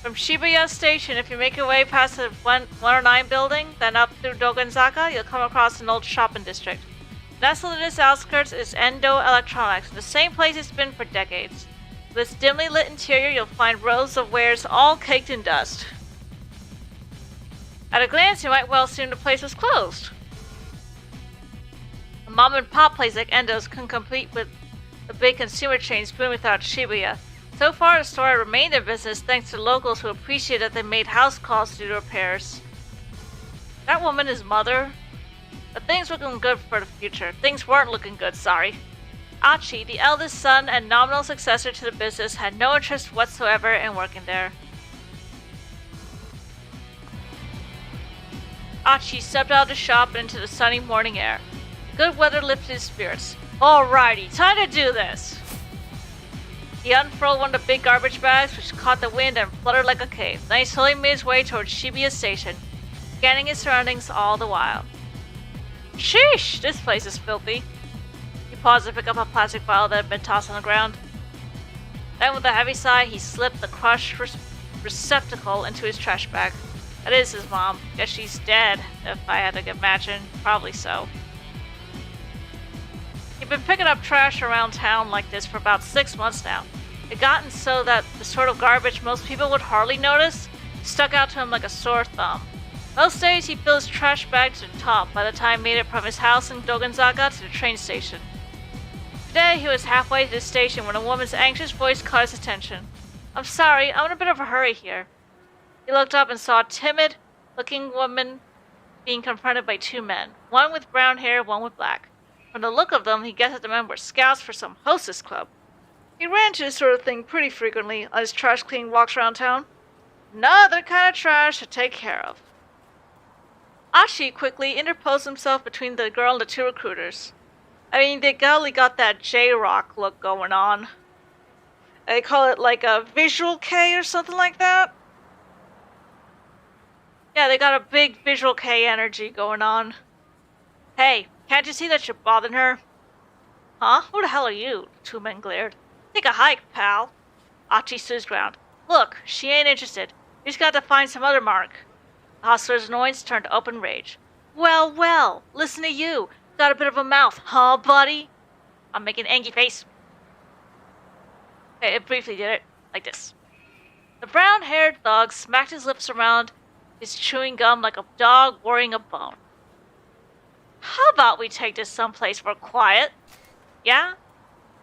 From Shibuya Station, if you make your way past the 109 building, then up through Dogenzaka, you'll come across an old shopping district. Nestled in its outskirts is Endo Electronics, the same place it's been for decades. With its dimly lit interior, you'll find rows of wares all caked in dust. At a glance, you might well assume the place was closed. A mom-and-pop place like Endo's couldn't compete with the big consumer chains booming without Shibuya. So far, the store had remained in business thanks to locals who appreciated that they made house calls to do repairs. That woman is mother. But things were looking good for the future. Things weren't looking good, sorry. Achi, the eldest son and nominal successor to the business, had no interest whatsoever in working there. Achi stepped out of the shop and into the sunny morning air. The good weather lifted his spirits. Alrighty, time to do this! He unfurled one of the big garbage bags, which caught the wind and fluttered like a cape. Then he slowly made his way towards Shibuya Station, scanning his surroundings all the while. Sheesh! This place is filthy. He paused to pick up a plastic bottle that had been tossed on the ground. Then with a heavy sigh, he slipped the crushed receptacle into his trash bag. That is his mom. Guess she's dead, if I had to imagine. Probably so. He'd been picking up trash around town like this for about 6 months now. It gotten so that the sort of garbage most people would hardly notice stuck out to him like a sore thumb. Most days he filled his trash bag to the top by the time he made it from his house in Dogonzaga to the train station. Today he was halfway to the station when a woman's anxious voice caught his attention. "I'm sorry, I'm in a bit of a hurry here." He looked up and saw a timid-looking woman being confronted by 2 men, one with brown hair, one with black. From the look of them, he guessed that the men were scouts for some hostess club. He ran into this sort of thing pretty frequently on his trash cleaning walks around town. Another kind of trash to take care of. Ashi quickly interposed himself between the girl and the 2 recruiters. I mean, they totally got that J-Rock look going on. They call it like a visual K or something like that. Yeah, they got a big visual K energy going on. "Hey, can't you see that you're bothering her?" "Huh? Who the hell are you?" The 2 men glared. "Take a hike, pal." Achi stood his ground. "Look, she ain't interested. You just got to find some other mark." The hustler's annoyance turned to open rage. Well, well, listen to you. Got a bit of a mouth, huh, buddy?" I'm making an angry face. Okay, it briefly did it. Like this. The brown-haired thug smacked his lips around his chewing gum like a dog worrying a bone. "How about we take this someplace more quiet?" "Yeah?"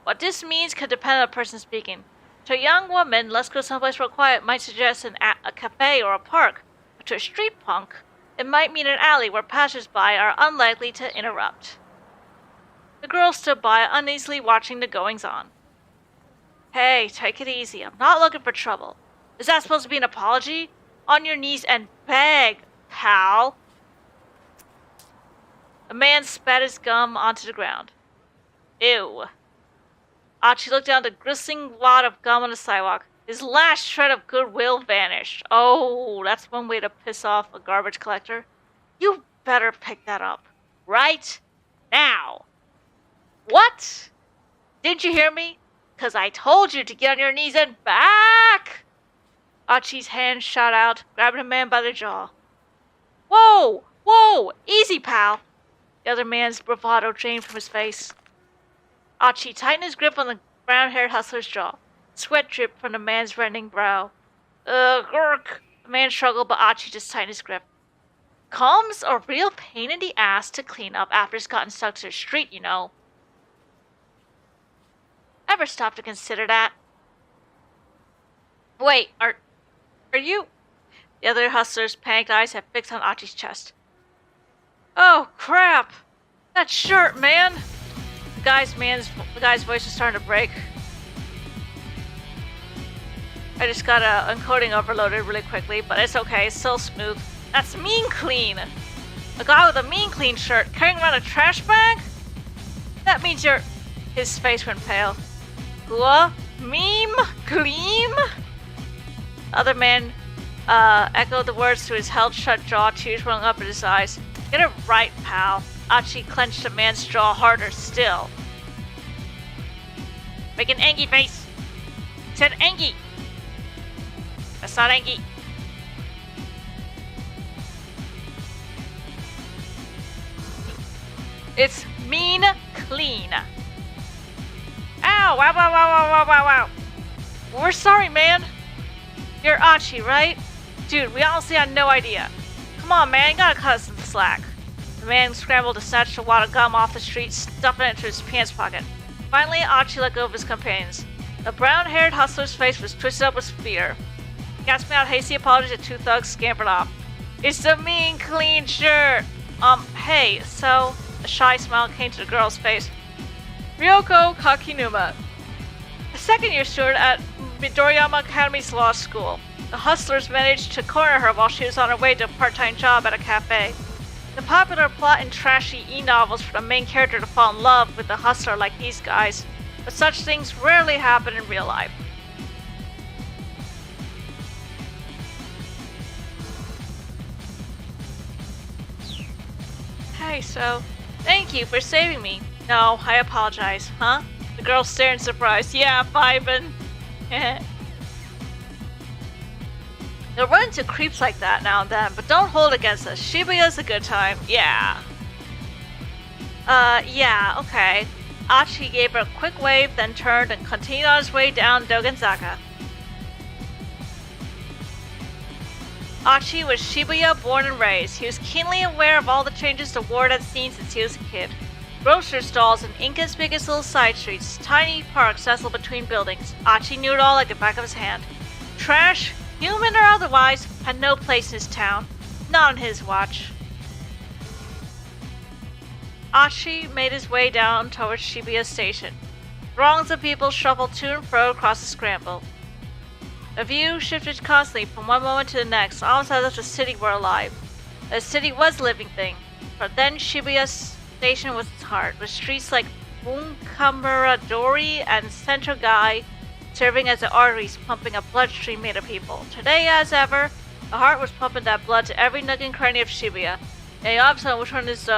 What this means could depend on the person speaking. To a young woman, let's go someplace more quiet might suggest a cafe or a park. But to a street punk, it might mean an alley where passers-by are unlikely to interrupt. The girl stood by, uneasily watching the goings-on. "Hey, take it easy. I'm not looking for trouble. Is that supposed to be an apology? On your knees and beg, pal." The man spat his gum onto the ground. Ew. Achi looked down at the gristling wad of gum on the sidewalk. His last shred of goodwill vanished. Oh, that's one way to piss off a garbage collector. You better pick that up. Right now. What? Didn't you hear me? 'Cause I told you to get on your knees and back. Achi's hand shot out, grabbing the man by the jaw. Whoa! Whoa! Easy, pal! The other man's bravado drained from his face. Achi tightened his grip on the brown-haired hustler's jaw. Sweat dripped from the man's reddening brow. Gurk! The man struggled, but Achi just tightened his grip. Calm's a real pain in the ass to clean up after it's gotten stuck to the street, you know. Ever stop to consider that? Wait, are you... The other hustler's panicked eyes had fixed on Achi's chest. Oh, crap! That shirt, man! The guy's voice was starting to break. I just got encoding overloaded really quickly, but it's okay, it's still smooth. That's mean clean! A guy with a mean clean shirt carrying around a trash bag? That means you're... His face went pale. Gua? Meme? Gleam? The other man echoed the words through his held-shut jaw, tears welling up in his eyes. Get it right, pal. Achi clenched the man's jaw harder still. Make an Angie face. He said Angie. That's not Angie. It's mean clean. Ow! Wow, wow, wow, wow, wow, wow, wow. We're sorry, man. You're Achi, right? Dude, we honestly had no idea. Come on, man, you gotta cut us some slack. The man scrambled to snatch a wad of gum off the street, stuffing it into his pants pocket. Finally, Achi let go of his companions. The brown-haired hustler's face was twisted up with fear. Gasping out hasty apologies, the two thugs scampered off. It's the mean, clean shirt. Hey, so... A shy smile came to the girl's face. Ryoko Kakinuma, a second-year student at Midoriyama Academy's law school. The hustlers managed to corner her while she was on her way to a part-time job at a cafe. The popular plot in trashy e-novels for the main character to fall in love with a hustler like these guys, but such things rarely happen in real life. Hey, so, thank you for saving me. No, I apologize, huh? The girl stared in surprise. Yeah, vibin'. You'll run into creeps like that now and then, but don't hold against us. Shibuya's a good time. Yeah. Yeah, okay. Achi gave her a quick wave, then turned and continued on his way down Dogenzaka. Achi was Shibuya born and raised. He was keenly aware of all the changes the ward had seen since he was a kid. Grocery stalls and Inca's biggest little side streets, tiny parks nestled between buildings. Achi knew it all like the back of his hand. Trash, human or otherwise, had no place in his town. Not on his watch. Achi made his way down towards Shibuya Station. Throngs of people shuffled to and fro across the Scramble. The view shifted constantly from one moment to the next, almost as if the city were alive. The city was a living thing, but then Shibuya Station was its heart, with streets like Bunkamuradori and Sentogai serving as the arteries pumping a bloodstream made of people. Today, as ever, the heart was pumping that blood to every nook and cranny of Shibuya. Hey, Obson, which one is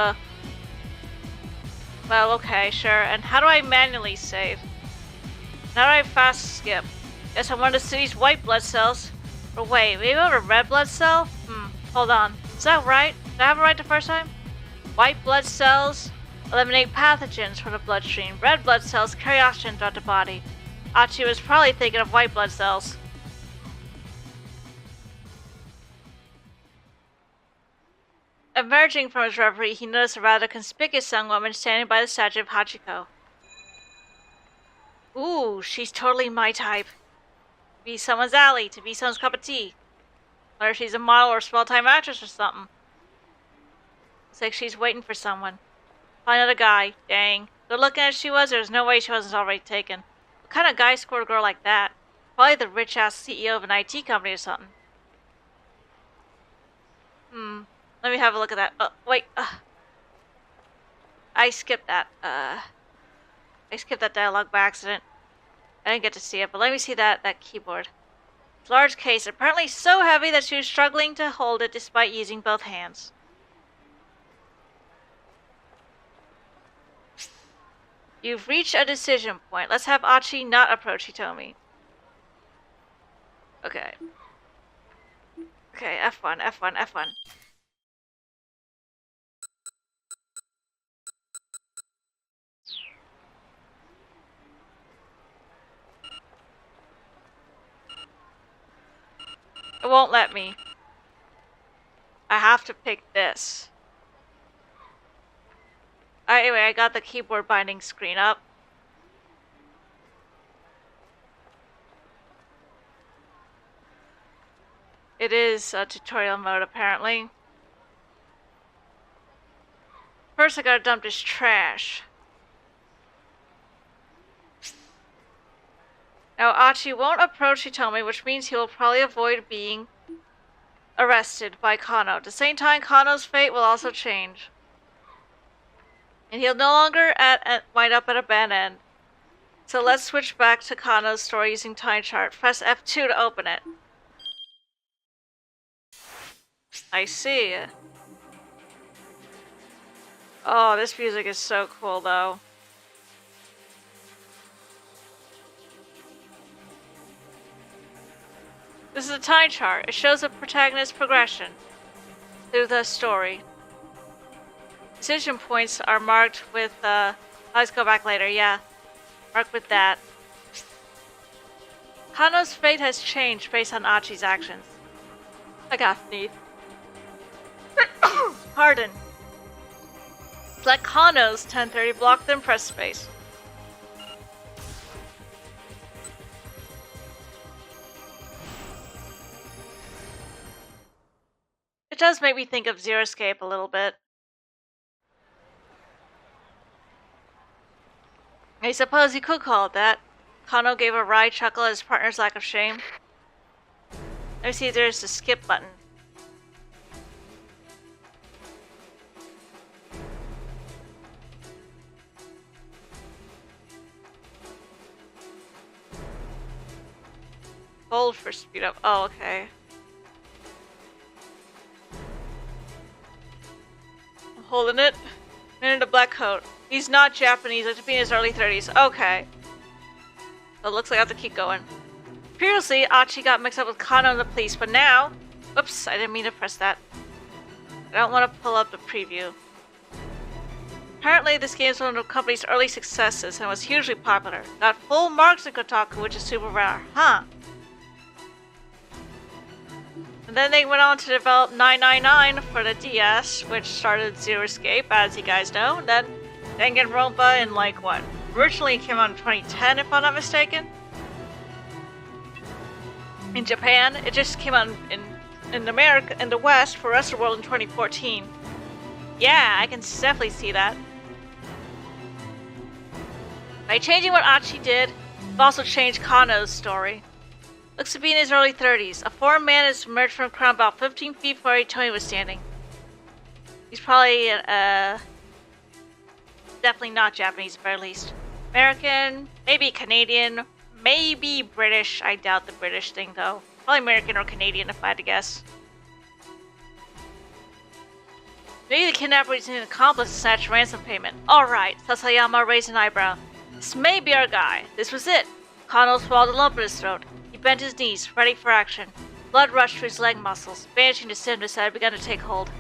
well, okay, sure. And how do I manually save? How do I fast skip? Guess I'm one of the city's white blood cells. Or wait, maybe I'm a red blood cell? Hold on. Is that right? Did I have it right the first time? White blood cells eliminate pathogens from the bloodstream. Red blood cells carry oxygen throughout the body. Achi was probably thinking of white blood cells. Emerging from his reverie, he noticed a rather conspicuous young woman standing by the statue of Hachiko. Ooh, she's totally my type. To be someone's alley, to be someone's cup of tea. Whether she's a model or a small-time actress or something. Looks like she's waiting for someone. Find another guy. Dang. Good looking as she was, there's no way she wasn't already taken. What kind of guy scored a girl like that? Probably the rich-ass CEO of an IT company or something. Let me have a look at that. Oh, wait. I skipped that. I skipped that dialogue by accident. I didn't get to see it, but let me see that keyboard. It's a large case, apparently so heavy that she was struggling to hold it despite using both hands. You've reached a decision point. Let's have Achi not approach Hitomi. Okay. Okay, F1, F1, F1. It won't let me. I have to pick this. Anyway, I got the keyboard binding screen up. It is a tutorial mode, apparently. First, I gotta dump this trash. Now, Achi won't approach Hitomi, which means he will probably avoid being arrested by Kano. At the same time, Kano's fate will also change. And he'll no longer wind up at a bad end. So let's switch back to Kano's story using Time Chart. Press F2 to open it. I see. Oh, this music is so cool, though. This is a time chart. It shows the protagonist's progression through the story. Decision points are marked with, let's go back later, yeah. Marked with that. Kano's fate has changed based on Achi's actions. I got sneeze. Pardon. Select Kano's 1030 block, then press space. It does make me think of Zero Escape a little bit. I suppose you could call it that. Kano gave a wry chuckle at his partner's lack of shame. Let me see if there's the skip button. Hold for speed up. Oh, okay. I'm holding it. Man in a black coat. He's not Japanese, like to be in his early 30s. Okay. So it looks like I have to keep going. Previously, Achi got mixed up with Kano and the police, but now... Whoops, I didn't mean to press that. I don't want to pull up the preview. Apparently, this game is one of the company's early successes and was hugely popular. Got full marks in Kotaku, which is super rare. Huh. And then they went on to develop 999 for the DS, which started Zero Escape, as you guys know. And then Danganronpa in, like, what? Originally it came out in 2010, if I'm not mistaken. In Japan, it just came out in America, in the West, for the rest of the world in 2014. Yeah, I can definitely see that. By changing what Achi did, we've also changed Kano's story. Looks to be in his early 30s. A foreign man has emerged from the crowd about 15 feet from where Tony was standing. He's probably, definitely not Japanese, at the very least. American, maybe Canadian, maybe British. I doubt the British thing, though. Probably American or Canadian, if I had to guess. Maybe the kidnapper is an accomplice to snatch ransom payment. Alright, Sasayama raised an eyebrow. This may be our guy. This was it. Kano swallowed a lump in his throat. He bent his knees, ready for action. Blood rushed to his leg muscles, banishing the stiffness that had begun to take hold.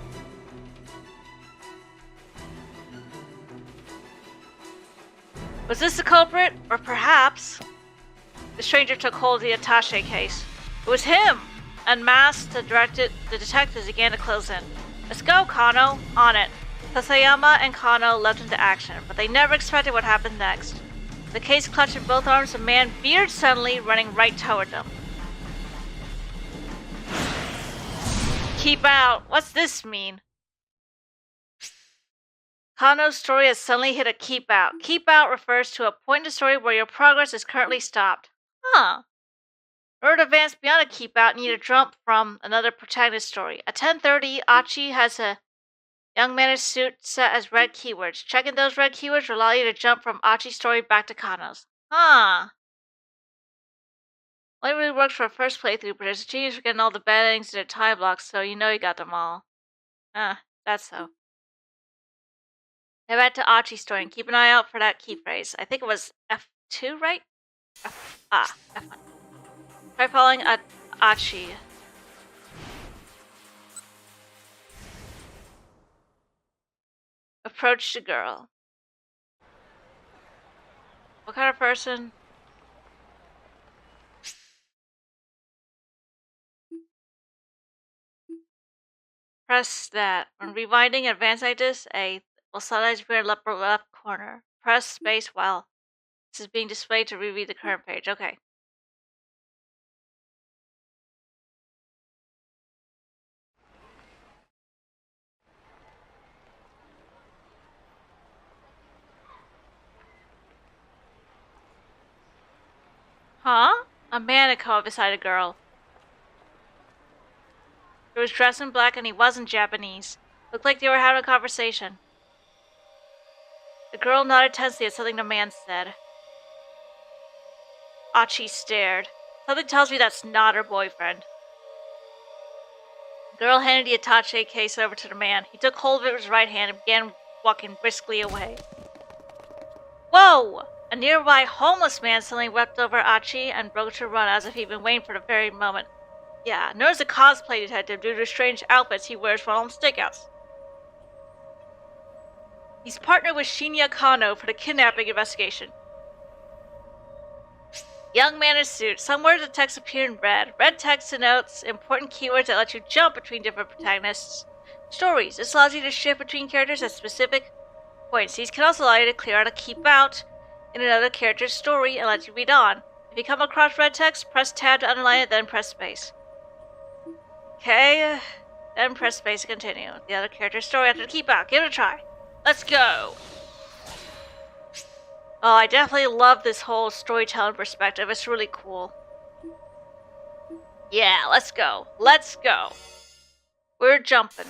Was this the culprit? Or perhaps... The stranger took hold of the attaché case. It was him! Unmasked, the detectives began to close in. Let's go, Kano! On it. Sasayama and Kano leapt into action, but they never expected what happened next. The case clutched in both arms, a man veered suddenly, running right toward them. Keep out! What's this mean? Kano's story has suddenly hit a keep out. Keep out refers to a point in the story where your progress is currently stopped. Huh. In order to advance beyond a keep out, you need to jump from another protagonist story. At 10:30, Achi has a young man in suit set as red keywords. Checking those red keywords will allow you to jump from Achi's story back to Kano's. Huh. Only really works for a first playthrough, but there's a genius for getting all the bad endings into time blocks, so you know you got them all. That's so. Head back to Achi's story and keep an eye out for that key phrase. I think it was F2, right? F1. Try following Achi. Approach the girl. What kind of person? Press that. When rewinding advanced like this, A will sometimes appear in the upper left corner. Press space while this is being displayed to reread the current page. Okay. Huh? A man had come up beside a girl. He was dressed in black and he wasn't Japanese. Looked like they were having a conversation. The girl nodded tensely at something the man said. Achi stared. Something tells me that's not her boyfriend. The girl handed the attaché case over to the man. He took hold of it with his right hand and began walking briskly away. Whoa! A nearby homeless man suddenly wept over Achi and broke to run as if he'd been waiting for the very moment. Yeah, there's a cosplay detective due to the strange outfits he wears for all stakeouts. He's partnered with Shinya Kano for the kidnapping investigation. Young man in suit. Somewhere the text appeared in red. Red text denotes important keywords that let you jump between different protagonists' stories. This allows you to shift between characters at specific points. These can also allow you to clear out a keep out in another character's story and let you read on. If you come across red text, press tab to underline it, then press space. Okay, then press space to continue. The other character's story after the keep out. Give it a try. Let's go! Oh, I definitely love this whole storytelling perspective. It's really cool. Yeah, let's go. Let's go. We're jumping.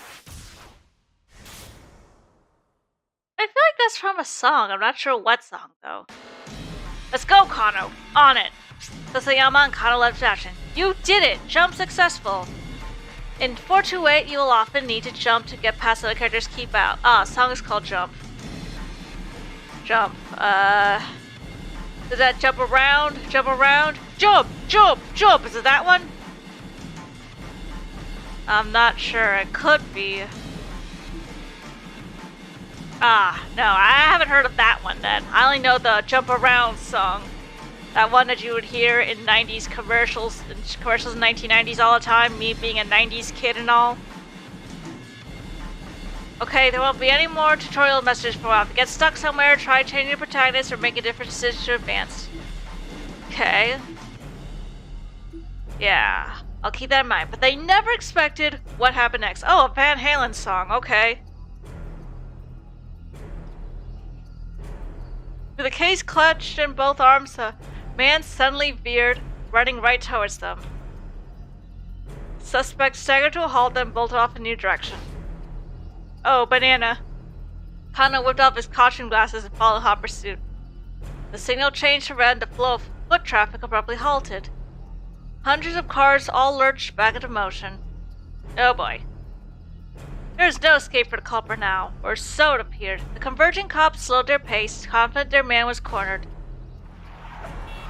I feel like that's from a song. I'm not sure what song, though. Let's go, Kano. On it. Sasayama and Kano left action. You did it! Jump successful. In 428, you will often need to jump to get past other characters' keep out. Ah, song is called Jump. Jump. Does that jump around? Jump around? Jump! Jump! Jump! Is it that one? I'm not sure. It could be. Ah, no, I haven't heard of that one then. I only know the Jump Around song. That one that you would hear in 90s commercials in 1990s all the time, me being a 90s kid and all. Okay, there won't be any more tutorial messages for a while. If you get stuck somewhere, try changing your protagonist or make a different decision to advance. Okay. Yeah, I'll keep that in mind. But they never expected what happened next. Oh, a Van Halen song, okay. With the case clutched in both arms, the man suddenly veered, running right towards them. Suspect staggered to a halt, then bolted off in a new direction. Oh, banana. Kano whipped off his caution glasses and followed hot pursuit. The signal changed to red and the flow of foot traffic abruptly halted. Hundreds of cars all lurched back into motion. Oh boy. There was no escape for the culprit now, or so it appeared. The converging cops slowed their pace, confident their man was cornered.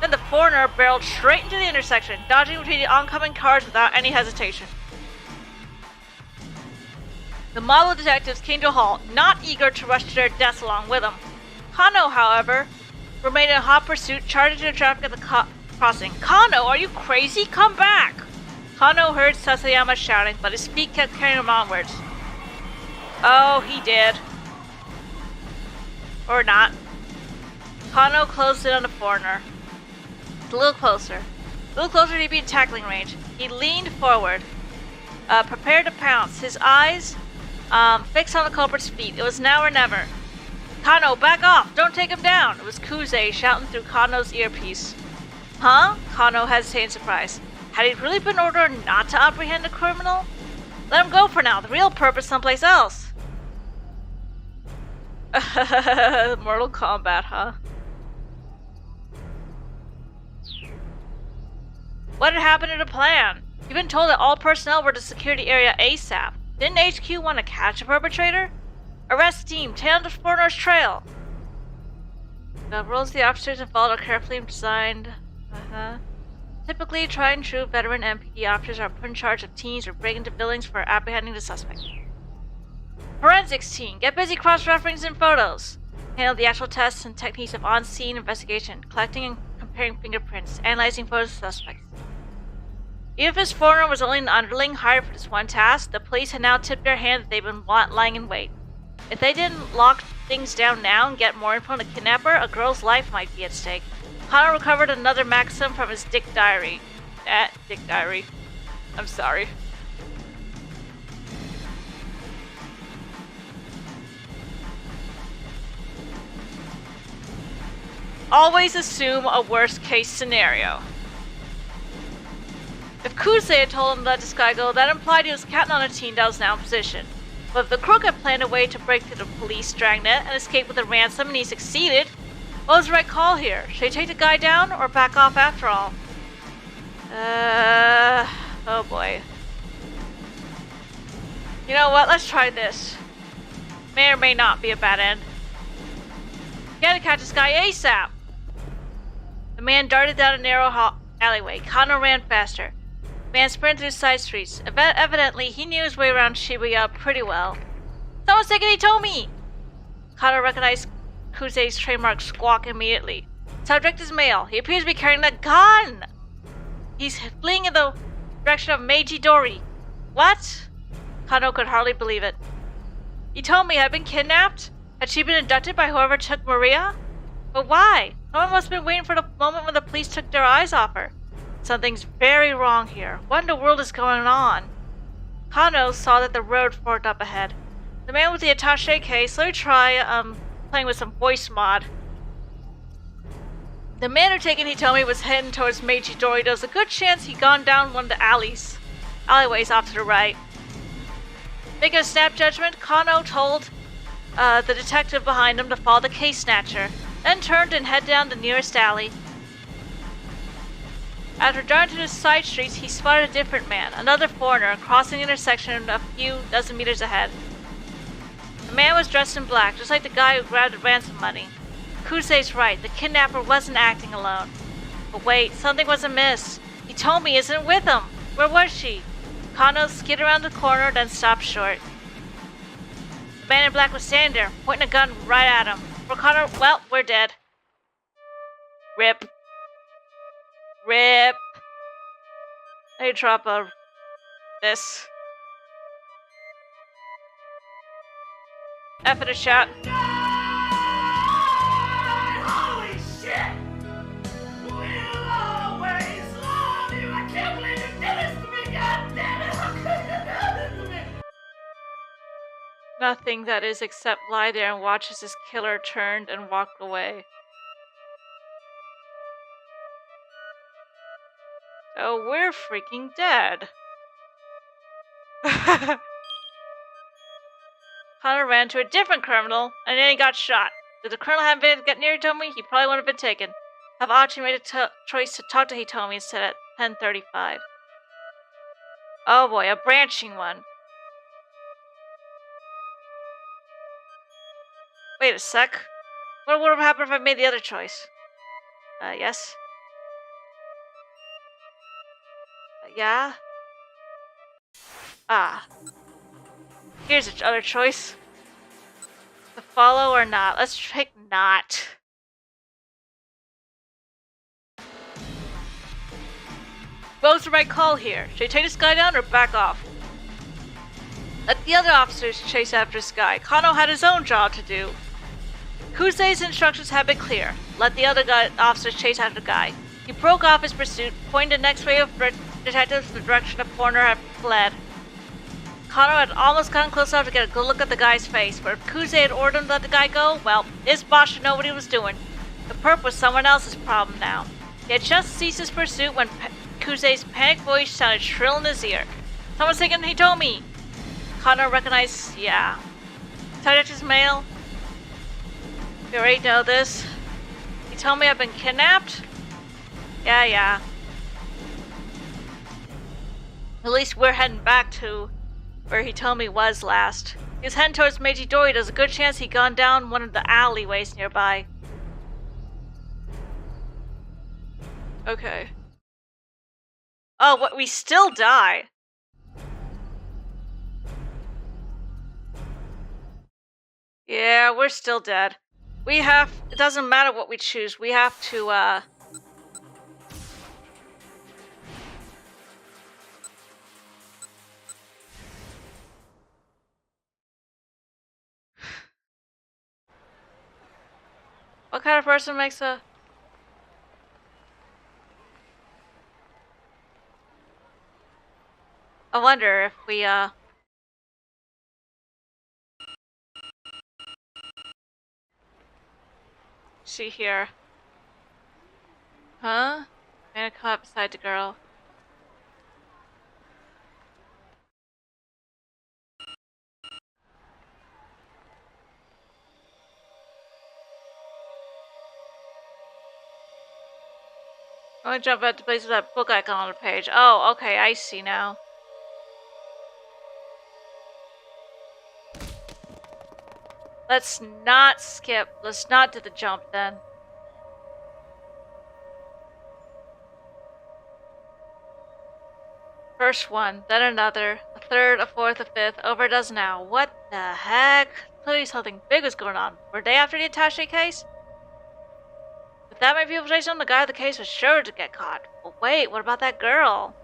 Then the foreigner barreled straight into the intersection, dodging between the oncoming cars without any hesitation. The mob of detectives came to a halt, not eager to rush to their deaths along with them. Kano, however, remained in hot pursuit, charging through the traffic at the crossing. Kano, are you crazy? Come back! Kano heard Sasayama shouting, but his feet kept carrying him onwards. Oh, he did. Or not. Kano closed in on the foreigner. A little closer. A little closer to be in tackling range. He leaned forward, prepared to pounce. His eyes fixed on the culprit's feet. It was now or never. Kano, back off! Don't take him down! It was Kuze shouting through Kano's earpiece. Huh? Kano hesitated in surprise. Had he really been ordered not to apprehend the criminal? Let him go for now. The real purpose someplace else. Mortal Kombat, huh? What had happened to the plan? You've been told that all personnel were to secure the area ASAP. Didn't HQ want to catch a perpetrator? Arrest team, tail the foreigner's trail. The rules the officers involved are carefully designed. Typically, tried and true veteran MPD officers are put in charge of teams or break into buildings for apprehending the suspect. Forensics team, get busy cross-referencing photos. Handle the actual tests and techniques of on-scene investigation, collecting and comparing fingerprints, analyzing photos of suspects. Even if this foreigner was only an underling hired for this one task, the police had now tipped their hand that they've been lying in wait. If they didn't lock things down now and get more info on the kidnapper, a girl's life might be at stake. Kano recovered another maxim from his Dick Diary. Dick Diary. I'm sorry. Always assume a worst-case scenario. If Kuze had told him to let this guy go, that implied he was captain on a team that was now in position. But if the crook had planned a way to break through the police dragnet and escape with a ransom and he succeeded, what was the right call here? Should he take the guy down or back off after all? Oh boy. You know what? Let's try this. May or may not be a bad end. Gotta catch this guy ASAP! The man darted down a narrow alleyway. Kano ran faster. The man sprinted through side streets. Evidently, he knew his way around Shibuya pretty well. Someone's taking Hitomi! Kano recognized Kuze's trademark squawk immediately. Subject is male. He appears to be carrying a gun! He's fleeing in the direction of Meiji Dori. What? Kano could hardly believe it. Hitomi had been kidnapped? Had she been abducted by whoever took Maria? But why? Someone must have been waiting for the moment when the police took their eyes off her. Something's very wrong here. What in the world is going on? Kano saw that the road forked up ahead. The man with the attaché case, let me try, playing with some voice mod. The man who taken Hitomi was heading towards Meiji Dori. There's a good chance he'd gone down one of the alleyways off to the right. Making a snap judgment, Kano told the detective behind him to follow the case snatcher, then turned and headed down the nearest alley. After driving to the side streets, he spotted a different man, another foreigner, crossing the intersection a few dozen meters ahead. The man was dressed in black, just like the guy who grabbed the ransom money. Kuse's right, the kidnapper wasn't acting alone. But wait, something was amiss. He told me he isn't with him. Where was she? Kano skidded around the corner, then stopped short. The man in black was standing there, pointing a gun right at him. For Kano, well, we're dead. Rip. Rip. I drop this. F it a shot. Holy shit! We'll always love you! I can't believe you did this to me! God damn it! How could you do this to me? Nothing, that is, except lie there and watch as his killer turned and walked away. So we're freaking dead. Connor ran to a different criminal, and then he got shot. If the colonel hadn't been get near Hitomi, he probably wouldn't have been taken. Have Achi made a choice to talk to Hitomi instead at 10:35. Oh boy, a branching one. Wait a sec. What would have happened if I made the other choice? Yes? Yeah? Ah. Here's the other choice. To follow or not. Let's pick not. What was the right call here? Should I take this guy down or back off? Let the other officers chase after this guy. Kano had his own job to do. Kusei's instructions had been clear. Let the other officers chase after the guy. He broke off his pursuit, pointing the next wave of detectives in the direction the foreigner had fled. Kano had almost gotten close enough to get a good look at the guy's face, but if Kusei had ordered him to let the guy go, well, his boss should know what he was doing. The perp was someone else's problem now. He had just ceased his pursuit when Kusei's panicked voice sounded shrill in his ear. Someone's taking Hitomi! Kano recognized, yeah. Detective's mail? You already know this. You told me I've been kidnapped? Yeah. At least we're heading back to where Hitomi was last. He was heading towards Meiji Dori. There's a good chance he'd gone down one of the alleyways nearby. Okay. Oh, what? We still die? Yeah, we're still dead. We have... It doesn't matter what we choose. We have to, What kind of person makes a... I wonder if we, see here. Huh? Man caught beside the girl. I'm gonna jump out to places with that book icon on the page. Oh, okay, I see now. Let's not skip. Let's not do the jump then. First one, then another, a third, a fourth, a fifth, over a dozen now. What the heck? Clearly something big was going on. Were they after the attaché case? With that many people chasing him, the guy with the case was sure to get caught. But wait, what about that girl?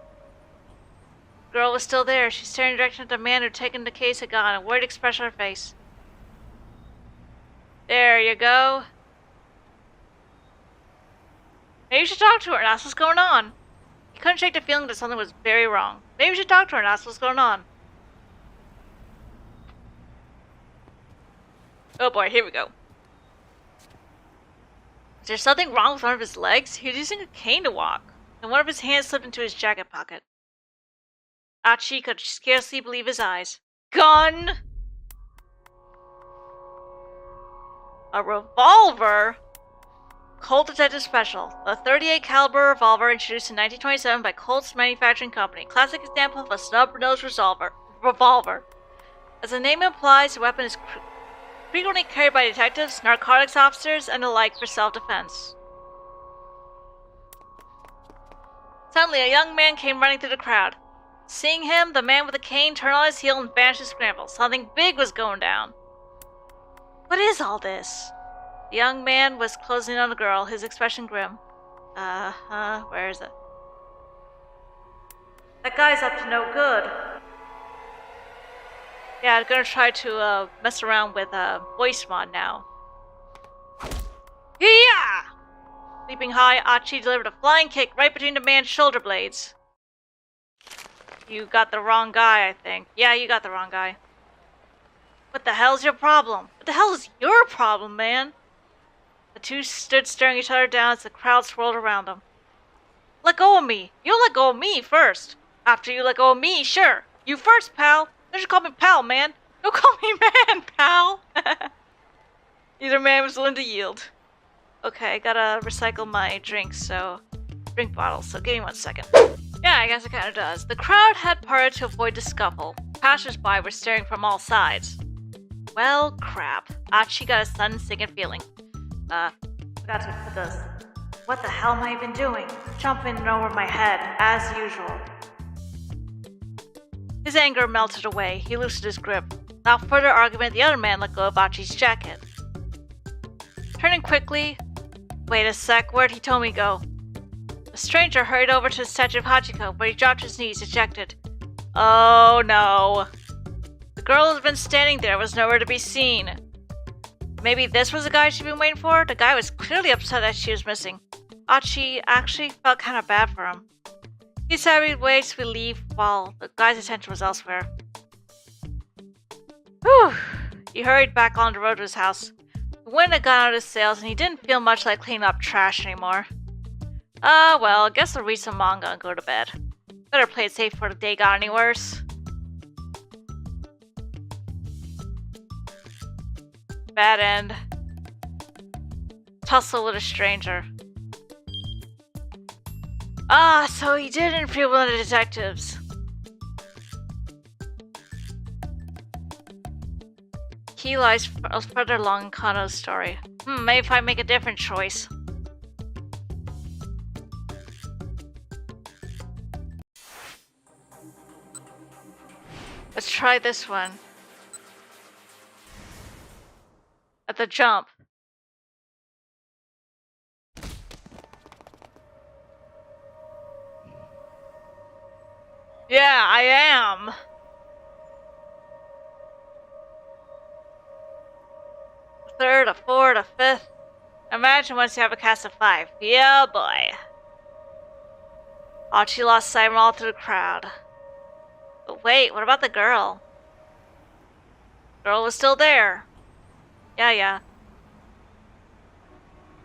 The girl was still there. She's staring in the direction of the man who'd taken the case had gone, a worried expression on her face. There you go. Maybe you should talk to her and ask what's going on. He couldn't shake the feeling that something was very wrong. Maybe we should talk to her and ask what's going on. Oh boy, here we go. Is there something wrong with one of his legs? He was using a cane to walk, and one of his hands slipped into his jacket pocket. Achi could scarcely believe his eyes. Gun! A revolver? Colt Detective Special. A .38 caliber revolver introduced in 1927 by Colt's Manufacturing Company. Classic example of a snub-nosed revolver. As the name implies, the weapon is frequently carried by detectives, narcotics officers, and the like for self-defense. Suddenly, a young man came running through the crowd. Seeing him, the man with the cane turned on his heel and vanished to Scramble. Something big was going down. What is all this? The young man was closing in on the girl, his expression grim. Where is it? That guy's up to no good. Yeah, I'm gonna try to mess around with voice mod now. Yeah! Leaping high, Achi delivered a flying kick right between the man's shoulder blades. You got the wrong guy, I think. Yeah, you got the wrong guy. What the hell's your problem? What the hell is your problem, man? The two stood staring each other down as the crowd swirled around them. Let go of me! You let go of me first! After you let go of me, sure! You first, pal! Don't you call me pal, man! Don't call me man, pal! Either man was willing to yield. Okay, I gotta recycle my drinks, drink bottles, so give me 1 second. Yeah, I guess it kinda does. The crowd had parted to avoid the scuffle. Passers-by were staring from all sides. Well, crap. Achi got a sudden sinking feeling. Forgot to put this. What the hell am I even doing? Jumping over my head, as usual. His anger melted away. He loosened his grip. Without further argument, the other man let go of Achi's jacket. Turning quickly... Wait a sec, where'd Hitomi go? The stranger hurried over to the statue of Hachiko, where he dropped to his knees, dejected. Oh no. The girl who had been standing there was nowhere to be seen. Maybe this was the guy she'd been waiting for? The guy was clearly upset that she was missing. Achi actually felt kind of bad for him. He decided he'd wait till we leave while the guy's attention was elsewhere. Whew! He hurried back on the road to his house. The wind had gone out of his sails and he didn't feel much like cleaning up trash anymore. Well, I guess I'll read some manga and go to bed. Better play it safe before the day got any worse. Bad end. Tussle with a stranger. So he did interview one of the detectives. Key lies further along in Kano's story. Maybe if I make a different choice. Let's try this one. At the jump. Yeah, I am. A third, a fourth, a fifth. Imagine once you have a cast of 5. Yeah, boy. Achi lost sight of all through the crowd. But wait, what about the girl? The girl was still there. Yeah.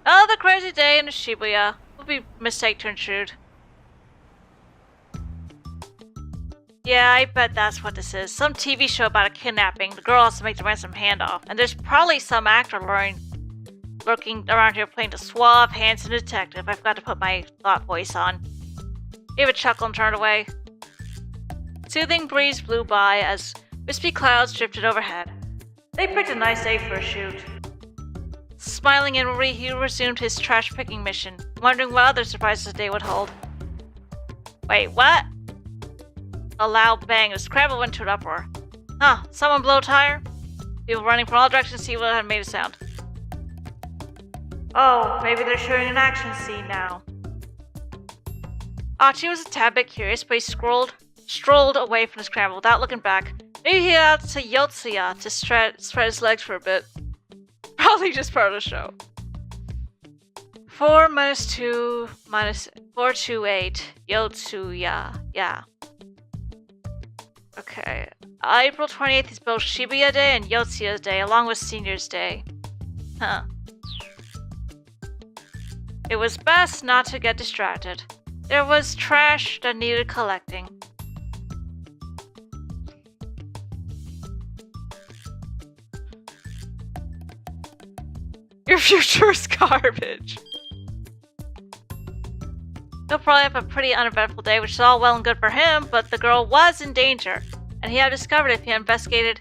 Another crazy day in Shibuya. Would be a mistake to intrude. Yeah, I bet that's what this is. Some TV show about a kidnapping. The girl has to make the ransom handoff. And there's probably some actor lurking around here playing the suave, handsome detective. I forgot to put my thought voice on. Gave a chuckle and turned away. Soothing breeze blew by as wispy clouds drifted overhead. They picked a nice day for a shoot. Smiling inwardly, he resumed his trash-picking mission, wondering what other surprises the day would hold. Wait, what? A loud bang, the Scramble went to an uproar. Huh, someone blow a tire? People running from all directions to see what had made a sound. Oh, maybe they're showing an action scene now. Achi was a tad bit curious, but he strolled away from the Scramble without looking back. Maybe he had to Yotsuya to spread his legs for a bit. Probably just part of the show. 4 minus 2 minus 428. Yotsuya. Yeah. Okay. April 28th is both Shibuya Day and Yotsuya Day, along with Senior's Day. Huh. It was best not to get distracted. There was trash that needed collecting. Your future is garbage. He'll probably have a pretty uneventful day, which is all well and good for him, but the girl was in danger, and he had discovered if he investigated,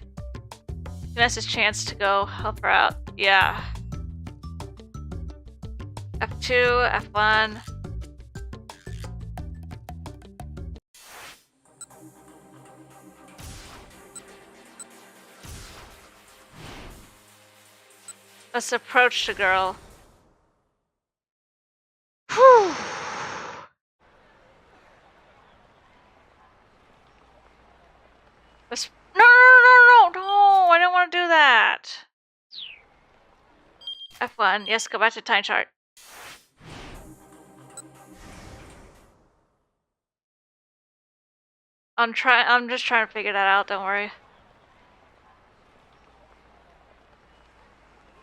he missed his chance to go help her out. Yeah. F2, F1. Let's approach the girl. Whew. Let's... No, I don't want to do that. F1. Yes, go back to time chart. I'm just trying to figure that out, don't worry.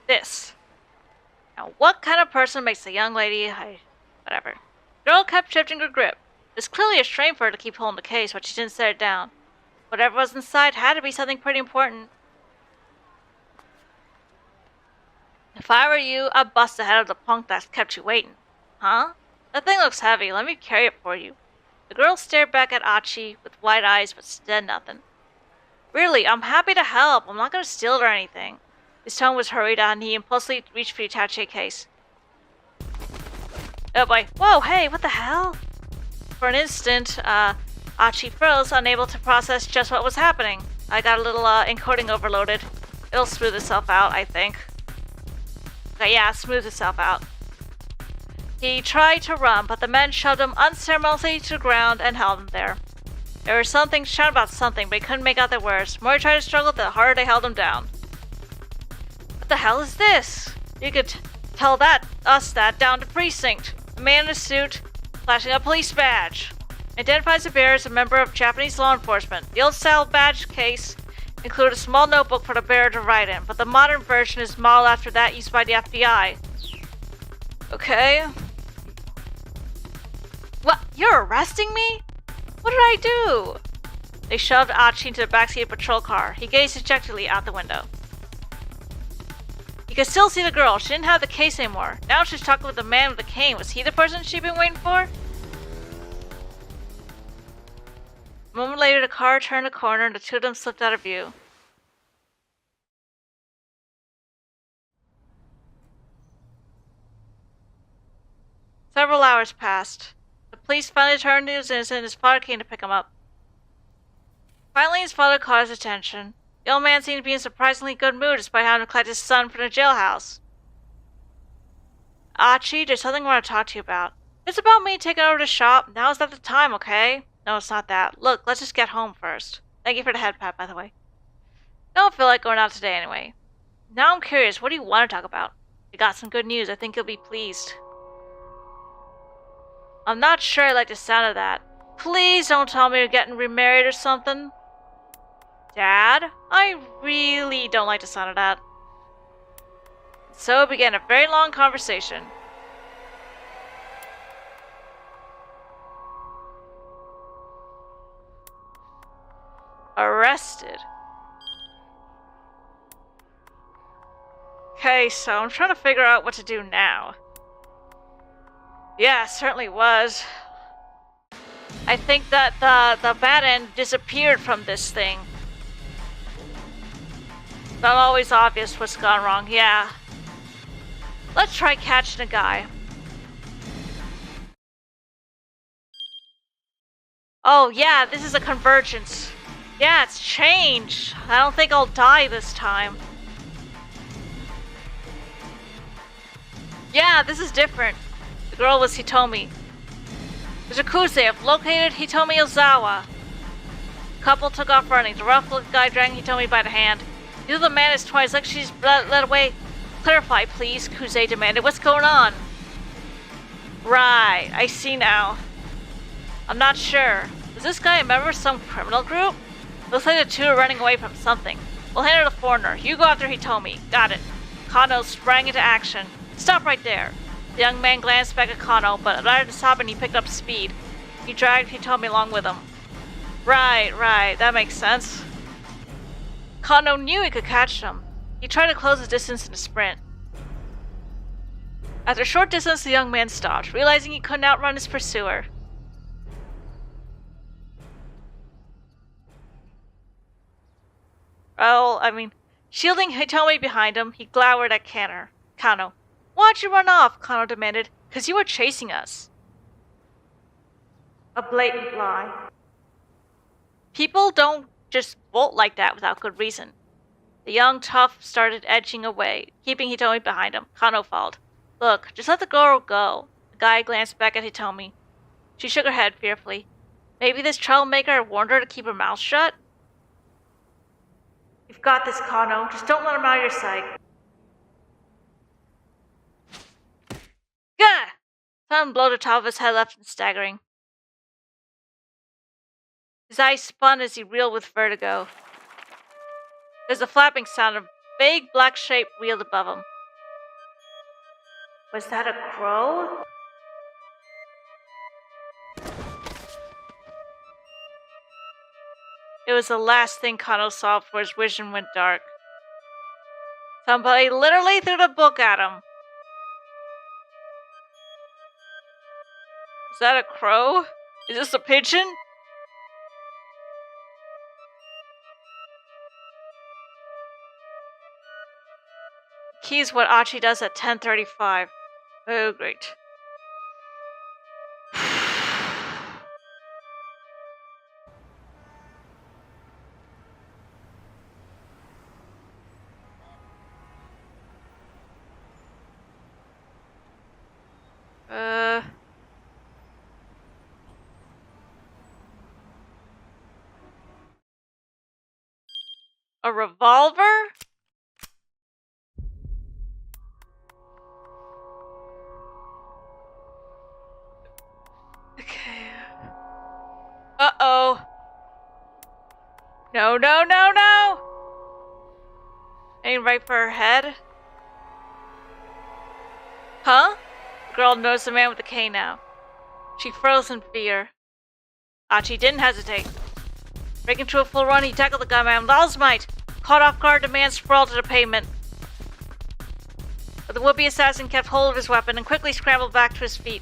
This. Now, what kind of person makes a young lady... whatever. The girl kept shifting her grip. It's clearly a strain for her to keep holding the case, but she didn't set it down. Whatever was inside had to be something pretty important. If I were you, I'd bust the head of the punk that's kept you waiting. Huh? That thing looks heavy. Let me carry it for you. The girl stared back at Achi with wide eyes but said nothing. Really, I'm happy to help. I'm not going to steal it or anything. His tone was hurried and he impulsively reached for the attaché case. Oh boy. Whoa, hey, what the hell? For an instant, Achi froze, unable to process just what was happening. I got a little encoding overloaded. It'll smooth itself out, I think. Okay, yeah, smooth itself out. He tried to run, but the men shoved him unceremoniously to the ground and held him there. There was something shouting about something, but he couldn't make out the words. The more he tried to struggle, the harder they held him down. What the hell is this? You could tell us that down to precinct. A man in a suit, flashing a police badge. Identifies the bearer as a member of Japanese law enforcement. The old-style badge case included a small notebook for the bearer to write in, but the modern version is modeled after that used by the FBI. Okay. What? You're arresting me? What did I do? They shoved Achi into the backseat of a patrol car. He gazed dejectedly out the window. You could still see the girl. She didn't have the case anymore. Now she's talking with the man with the cane. Was he the person she'd been waiting for? A moment later, the car turned a corner and the two of them slipped out of view. Several hours passed. The police finally turned to his innocent and his father came to pick him up. Finally, his father caught his attention. The old man seemed to be in surprisingly good mood despite having to collect his son from the jailhouse. Achi, there's something I want to talk to you about. It's about me taking over the shop. Now is not the time, okay? No, it's not that. Look, let's just get home first. Thank you for the head pat, by the way. I don't feel like going out today anyway. Now I'm curious, what do you want to talk about? You got some good news. I think you'll be pleased. I'm not sure I like the sound of that. Please don't tell me you're getting remarried or something. Dad, I really don't like the sound of that. So began a very long conversation. Arrested. Okay, so I'm trying to figure out what to do now. Yeah, it certainly was. I think that the bad end disappeared from this thing. Not always obvious what's gone wrong, yeah. Let's try catching a guy. Oh yeah, this is a convergence. Yeah, it's changed. I don't think I'll die this time. Yeah, this is different. The girl was Hitomi. Mr. Kuze, I've located Hitomi Ozawa. The couple took off running. The rough-looking guy dragging Hitomi by the hand. Neither the man is twice like she's led away. Clarify, please, Kuze demanded. What's going on? Right, I see now. I'm not sure. Is this guy a member of some criminal group? Looks like the two are running away from something. We'll handle the foreigner. You go after Hitomi. Got it. Kano sprang into action. Stop right there. The young man glanced back at Kano, but right at stop and he picked up speed. He dragged Hitomi along with him. Right, that makes sense. Kano knew he could catch them. He tried to close the distance in a sprint. After a short distance, the young man stopped, realizing he couldn't outrun his pursuer. Well, shielding Hitomi behind him, he glowered at Kano. Why'd you run off? Kano demanded. 'Cause you were chasing us. A blatant lie. People don't just bolt like that without good reason. The young tough started edging away, keeping Hitomi behind him. Kano followed. Look, just let the girl go. The guy glanced back at Hitomi. She shook her head fearfully. Maybe this troublemaker had warned her to keep her mouth shut? You've got this, Kano. Just don't let him out of your sight. Gah! Sun blow the top of his head left him staggering. His eyes spun as he reeled with vertigo. There's a flapping sound, a vague black shape wheeled above him. Was that a crow? It was the last thing Kano saw before his vision went dark. Somebody literally threw the book at him. Is that a crow? Is this a pigeon? Key's what Achi does at 10:35. Oh, great. A revolver? Okay. Uh-oh. No, no, no, no! Aim right for her head. Huh? The girl noticed the man with the cane now. She froze in fear. Achi didn't hesitate. Breaking to a full run, he tackled the gunman with all his might. Caught off guard, the man sprawled to the pavement. But the would-be assassin kept hold of his weapon and quickly scrambled back to his feet.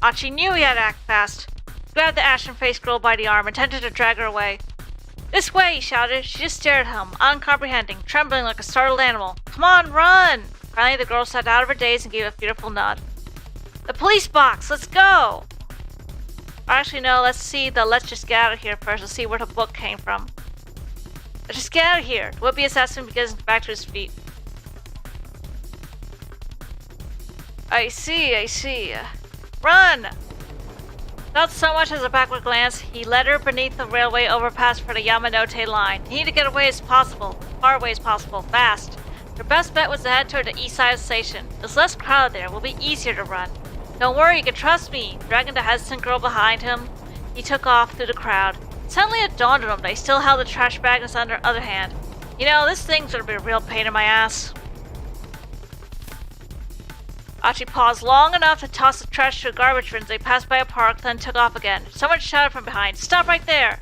Achi knew he had to act fast. He grabbed the ashen-faced girl by the arm, intended to drag her away. This way, he shouted. She just stared at him, uncomprehending, trembling like a startled animal. Come on, run! Finally, the girl sat out of her daze and gave a fearful nod. The police box! Let's go! Actually, no, let's just get out of here first and see where the book came from. Let's just get out of here. The would-be assassin begins back to his feet. I see. Run! Without so much as a backward glance, he led her beneath the railway overpass for the Yamanote line. He needed to get away as possible, far away as possible, fast. Her best bet was to head toward the east side of the station. There's less crowd there, it will be easier to run. Don't worry, you can trust me. Dragging the hesitant girl behind him, he took off through the crowd. Suddenly it dawned on him that he still held the trash bag in his other hand. You know, this thing's gonna be a real pain in my ass. Achi paused long enough to toss the trash to a garbage bin as they passed by a park, then took off again. Someone shouted from behind, "Stop right there!"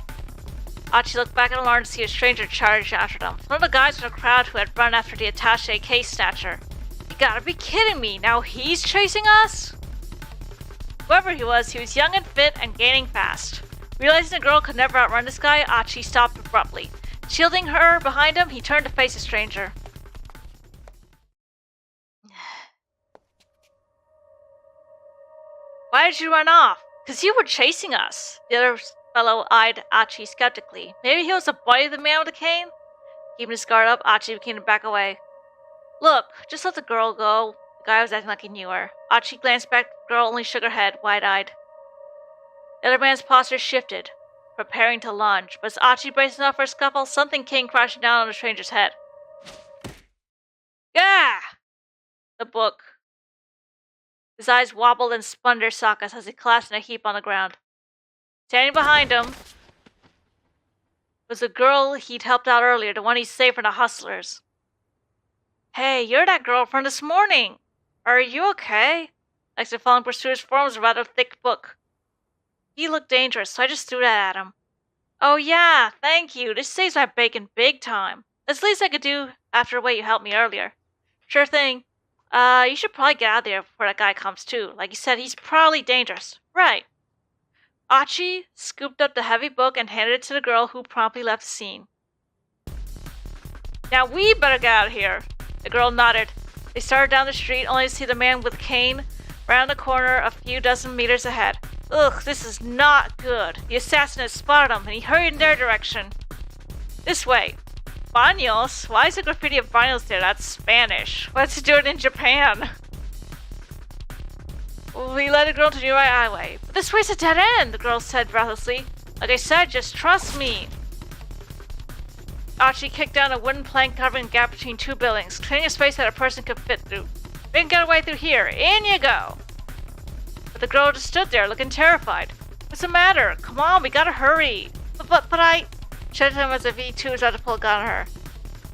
Achi looked back in alarm to see a stranger charge after them. One of the guys in the crowd who had run after the attaché case snatcher. You gotta be kidding me, now he's chasing us? Whoever he was young and fit and gaining fast. Realizing the girl could never outrun this guy, Achi stopped abruptly. Shielding her behind him, he turned to face the stranger. Why did you run off? 'Cause you were chasing us. The other fellow eyed Achi skeptically. Maybe he was the buddy of the man with the cane? Keeping his guard up, Achi began to back away. Look, just let the girl go. The guy was acting like he knew her. Achi glanced back, the girl only shook her head, wide-eyed. The other man's posture shifted, preparing to lunge, but as Achi braced himself for a scuffle, something came crashing down on the stranger's head. Gah! The book. His eyes wobbled and spun their sockets as he collapsed in a heap on the ground. Standing behind him was the girl he'd helped out earlier, the one he saved from the hustlers. Hey, you're that girl from this morning! Are you okay? Next to falling pursuer's form was a rather thick book. He looked dangerous, so I just threw that at him. Oh yeah, thank you. This saves my bacon big time. That's the least I could do after the way you helped me earlier. Sure thing. You should probably get out of there before that guy comes too. Like you said, he's probably dangerous. Right. Achi scooped up the heavy book and handed it to the girl, who promptly left the scene. Now we better get out of here. The girl nodded. They started down the street, only to see the man with the cane round the corner a few dozen meters ahead. Ugh, this is not good. The assassin had spotted him, and he hurried in their direction. This way. baños? Why is there graffiti of baños there? That's Spanish. Let's do it in Japan. We led a girl to the nearby highway. But this way's a dead end, the girl said breathlessly. Like I said, just trust me. Archie kicked down a wooden plank covering a gap between two buildings, clearing a space that a person could fit through. We can get away through here. In you go. But the girl just stood there, looking terrified. What's the matter? Come on, we gotta hurry. But I... Shut him as if Vtuber was about to pull a gun on her.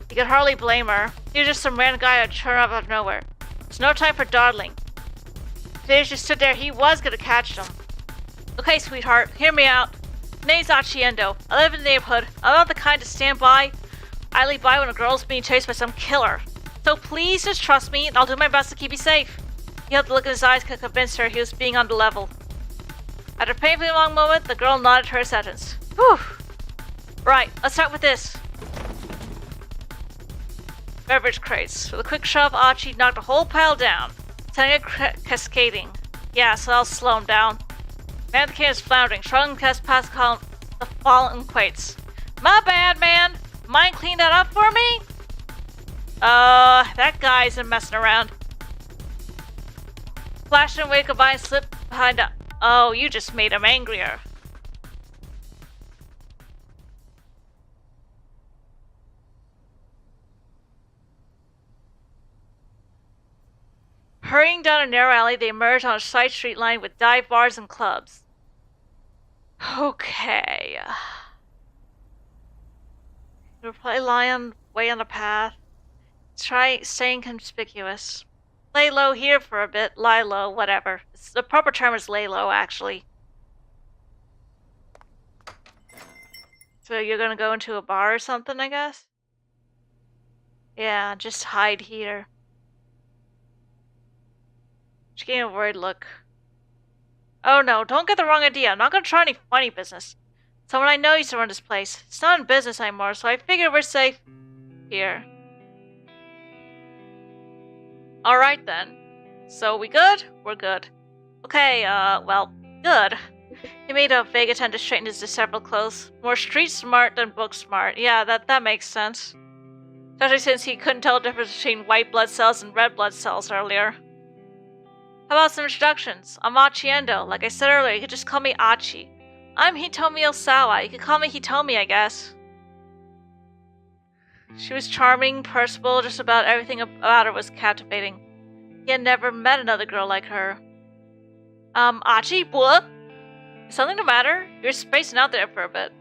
You could hardly blame her. He was just some random guy who'd turn up out of nowhere. There's no time for dawdling. If they just stood there, he was gonna catch them. Okay, sweetheart, hear me out. My name's Achiendo. I live in the neighborhood. I'm not the kind to stand idly by when a girl's being chased by some killer. So please just trust me, and I'll do my best to keep you safe. He held the look in his eyes could convince her he was being on the level. After a painfully long moment, the girl nodded her sentence. Whew. Right, let's start with this. Beverage crates. With a quick shove, Archie knocked a whole pile down, sending it cascading. Yeah, so I'll slow him down. Man, the can is floundering, struggling past the fallen crates. My bad, man. Mind clean that up for me? That guy isn't messing around. Flashed and waved goodbye and slipped behind up. Oh, you just made him angrier. Hurrying down a narrow alley, they emerged on a side street lined with dive bars and clubs. Okay. You'll probably lie way on the path. Try staying conspicuous. Lay low here for a bit. Lie low, whatever. The proper term is lay low, actually. So you're gonna go into a bar or something, I guess? Yeah, just hide here. She gave a worried look. Oh no, don't get the wrong idea. I'm not gonna try any funny business. Someone I know used to run this place. It's not in business anymore, so I figure we're safe here. Alright then. So we good? We're good. Okay, well, good. He made a vague attempt to straighten his disheveled clothes. More street smart than book smart. Yeah, that makes sense. Especially since he couldn't tell the difference between white blood cells and red blood cells earlier. How about some introductions? I'm Achiendo. Like I said earlier, you could just call me Achi. I'm Hitomi Osawa. You could call me Hitomi, I guess. She was charming, personable, just about everything about her was captivating. He had never met another girl like her. Achi, what? Is something the matter? You're spacing out there for a bit.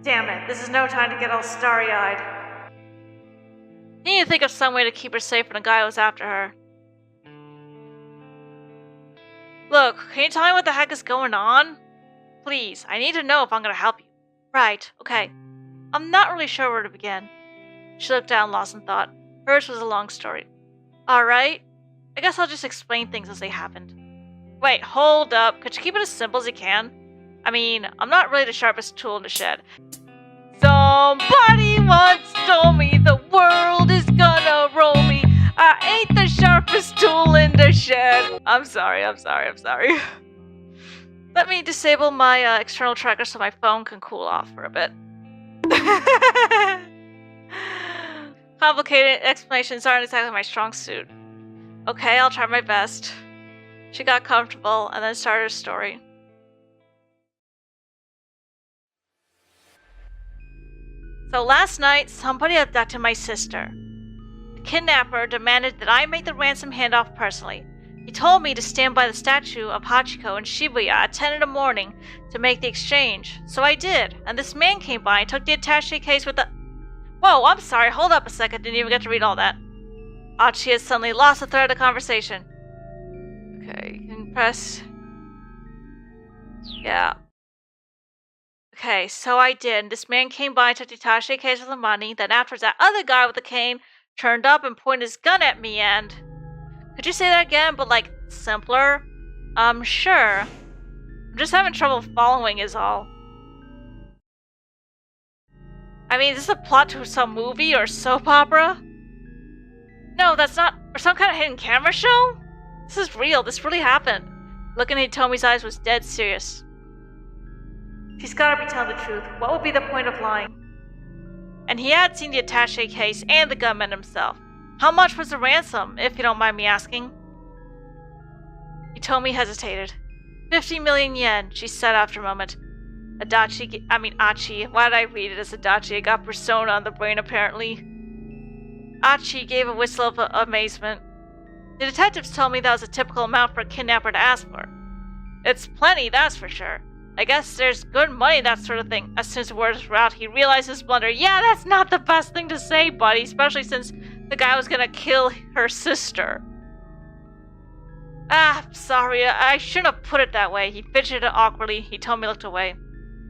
Damn it, this is no time to get all starry-eyed. You need to think of some way to keep her safe from the guy who was after her. Look, can you tell me what the heck is going on? Please, I need to know if I'm gonna help you. Right, okay. I'm not really sure where to begin. She looked down, lost in thought. Hers was a long story. Alright, I guess I'll just explain things as they happened. Wait, hold up. Could you keep it as simple as you can? I mean, I'm not really the sharpest tool in the shed. Somebody once told me the world is gonna roll me. I ain't the sharpest tool in the shed. I'm sorry. Let me disable my external tracker so my phone can cool off for a bit. Complicated explanations aren't exactly my strong suit. Okay, I'll try my best. She got comfortable and then started her story. So last night, somebody abducted my sister. The kidnapper demanded that I make the ransom handoff personally. He told me to stand by the statue of Hachiko in Shibuya at 10 in the morning to make the exchange. So I did, and this man came by and took the attaché case with the... Whoa, I'm sorry, hold up a second, didn't even get to read all that. Achi had suddenly lost the thread of the conversation. Okay, you can press... Yeah. Okay, so I did, and this man came by and took the attaché case with the money, then afterwards that other guy with the cane turned up and pointed his gun at me and... Could you say that again, but like, simpler? Sure. I'm just having trouble following is all. I mean, is this a plot to some movie or soap opera? No, that's not... Or some kind of hidden camera show? This is real, this really happened. Looking at Tomi's eyes was dead serious. She's gotta be telling the truth. What would be the point of lying? And he had seen the attaché case and the gunman himself. How much was the ransom, if you don't mind me asking? Hitomi hesitated. 50 million yen, she said after a moment. Achi. Why did I read it as Adachi? I got persona on the brain, apparently. Achi gave a whistle of amazement. The detectives told me that was a typical amount for a kidnapper to ask for. It's plenty, that's for sure. I guess there's good money, that sort of thing. As soon as the words were out, he realized his blunder. Yeah, that's not the best thing to say, buddy, especially since the guy was gonna kill her sister. Sorry, I shouldn't have put it that way. He fidgeted awkwardly. He told me looked away.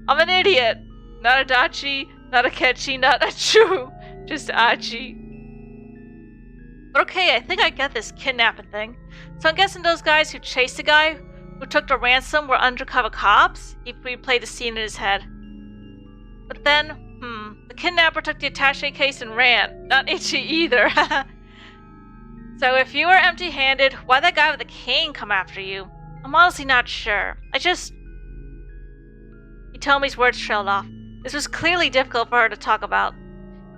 I'm an idiot. Not Adachi, not Akechi, not Achu. Just Achi. But okay, I think I get this kidnapping thing. So I'm guessing those guys who chased the guy who took the ransom were undercover cops? He replayed the scene in his head. But then, the kidnapper took the attaché case and ran. Not Ichi either. So if you were empty-handed, why'd that guy with the cane come after you? I'm honestly not sure. Hitomi's words trailed off. This was clearly difficult for her to talk about.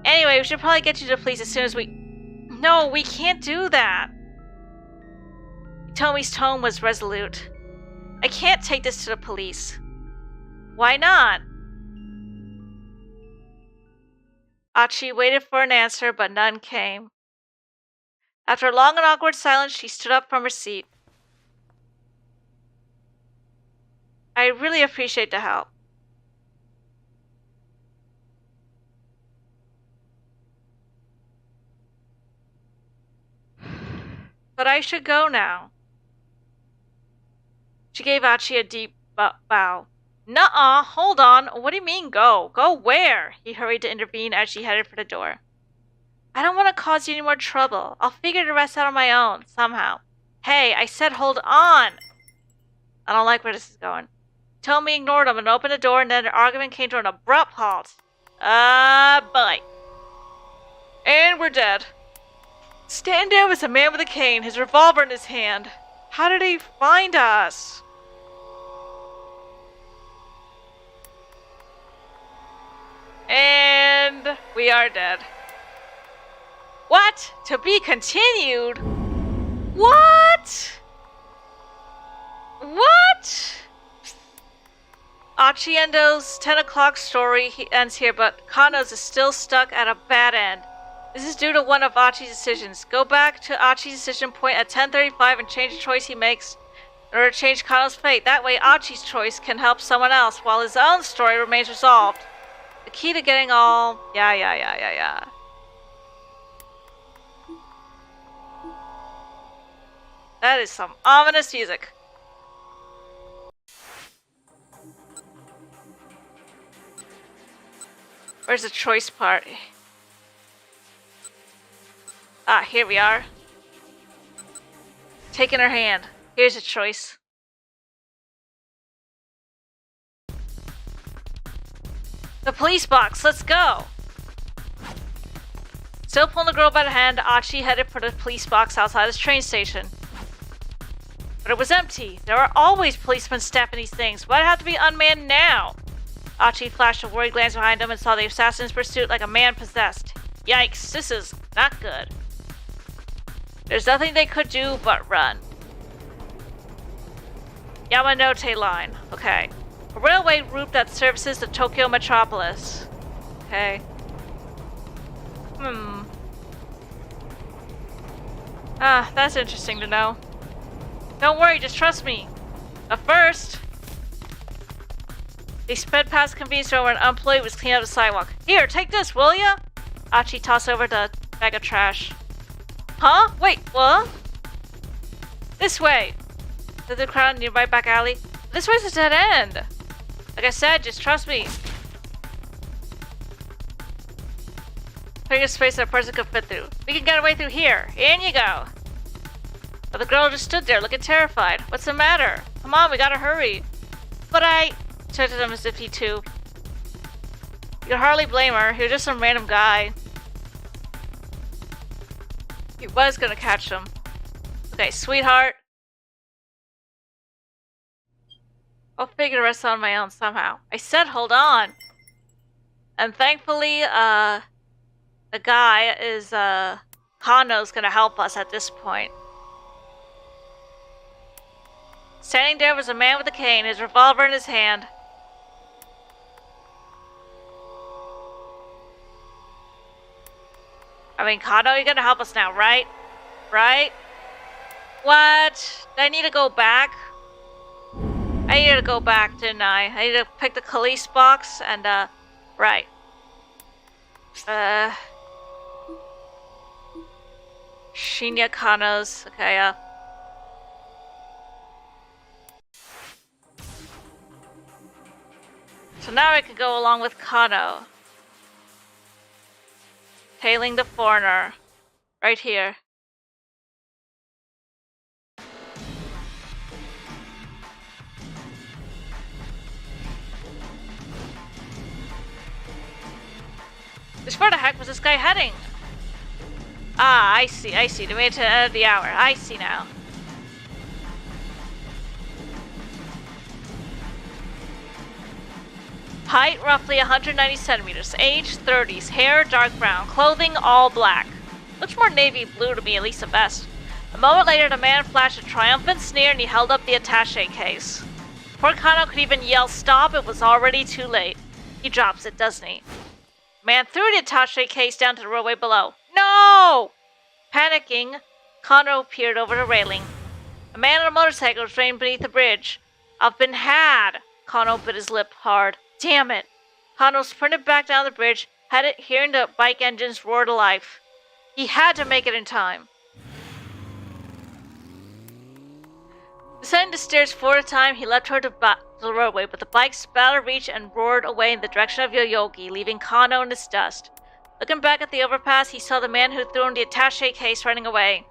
Anyway, we should probably get you to the police as soon as we... No, we can't do that. Hitomi's tone was resolute. I can't take this to the police. Why not? Achi waited for an answer, but none came. After a long and awkward silence, she stood up from her seat. I really appreciate the help. But I should go now. She gave Achi a deep bow. Nuh-uh, hold on. What do you mean go? Go where? He hurried to intervene as she headed for the door. I don't want to cause you any more trouble. I'll figure the rest out on my own, somehow. Hey, I said hold on. I don't like where this is going. Tomi ignored him and opened the door, and then the argument came to an abrupt halt. Bye. And we're dead. Standing there was a man with a cane, his revolver in his hand. How did he find us? And we are dead. What? To be continued? What? Achi Endo's 10 o'clock story ends here, but Kano's is still stuck at a bad end. This is due to one of Achi's decisions. Go back to Achi's decision point at 10:35 and change the choice he makes in order to change Kano's fate. That way Achi's choice can help someone else while his own story remains resolved. The key to getting all... Yeah. That is some ominous music. Where's the choice part? Ah, here we are. Taking her hand. Here's a choice. The police box, let's go! Still pulling the girl by the hand, Achi headed for the police box outside his train station. But it was empty. There are always policemen staffing these things. Why'd it have to be unmanned now? Achi flashed a worried glance behind him and saw the assassin's pursuit like a man possessed. Yikes, this is not good. There's nothing they could do but run. Yamanote Line. Okay. A railway route that services the Tokyo metropolis. Okay. That's interesting to know. Don't worry, just trust me. But first... They sped past the convenience store where an employee was cleaning up the sidewalk. Here, take this, will ya? Achi tossed over the bag of trash. Huh? Wait, what? This way. Through the crowd in the nearby back alley. This way's a dead end. Like I said, just trust me. Putting a space that a person could fit through. We can get our way through here. In you go. But the girl just stood there looking terrified. What's the matter? Come on, we gotta hurry. But I... Said to him as if he too. You could hardly blame her. He was just some random guy. He was gonna catch him. Okay, sweetheart. I'll figure the rest out on my own somehow. I said hold on! And thankfully, the guy is, Kano's gonna help us at this point. Standing there was a man with a cane, his revolver in his hand. I mean, Kano, you're gonna help us now, right? Right? What? Do I need to go back? I needed to go back, didn't I? I need to pick the Khalees box and, right. Shinya Kano's, okay, So now we can go along with Kano. Tailing the foreigner. Right here. Just where the heck was this guy heading? Ah, I see. They made it to the end of the hour. I see now. Height, roughly 190 centimeters. Age, 30s. Hair, dark brown. Clothing, all black. Looks more navy blue to me, at least the best. A moment later, the man flashed a triumphant sneer and he held up the attaché case. Before Kano could even yell stop, it was already too late. He drops it, doesn't he? The man threw the attaché case down to the roadway below. No! Panicking, Kano peered over the railing. A man on a motorcycle was drained beneath the bridge. I've been had! Kano bit his lip hard. Damn it! Kano sprinted back down the bridge, hearing the bike engines roar to life. He had to make it in time. Descending the stairs 4 at a time, he leapt toward the roadway, but the bike spattered reach and roared away in the direction of Yoyogi, leaving Kano in its dust. Looking back at the overpass, he saw the man who threw him the attaché case running away.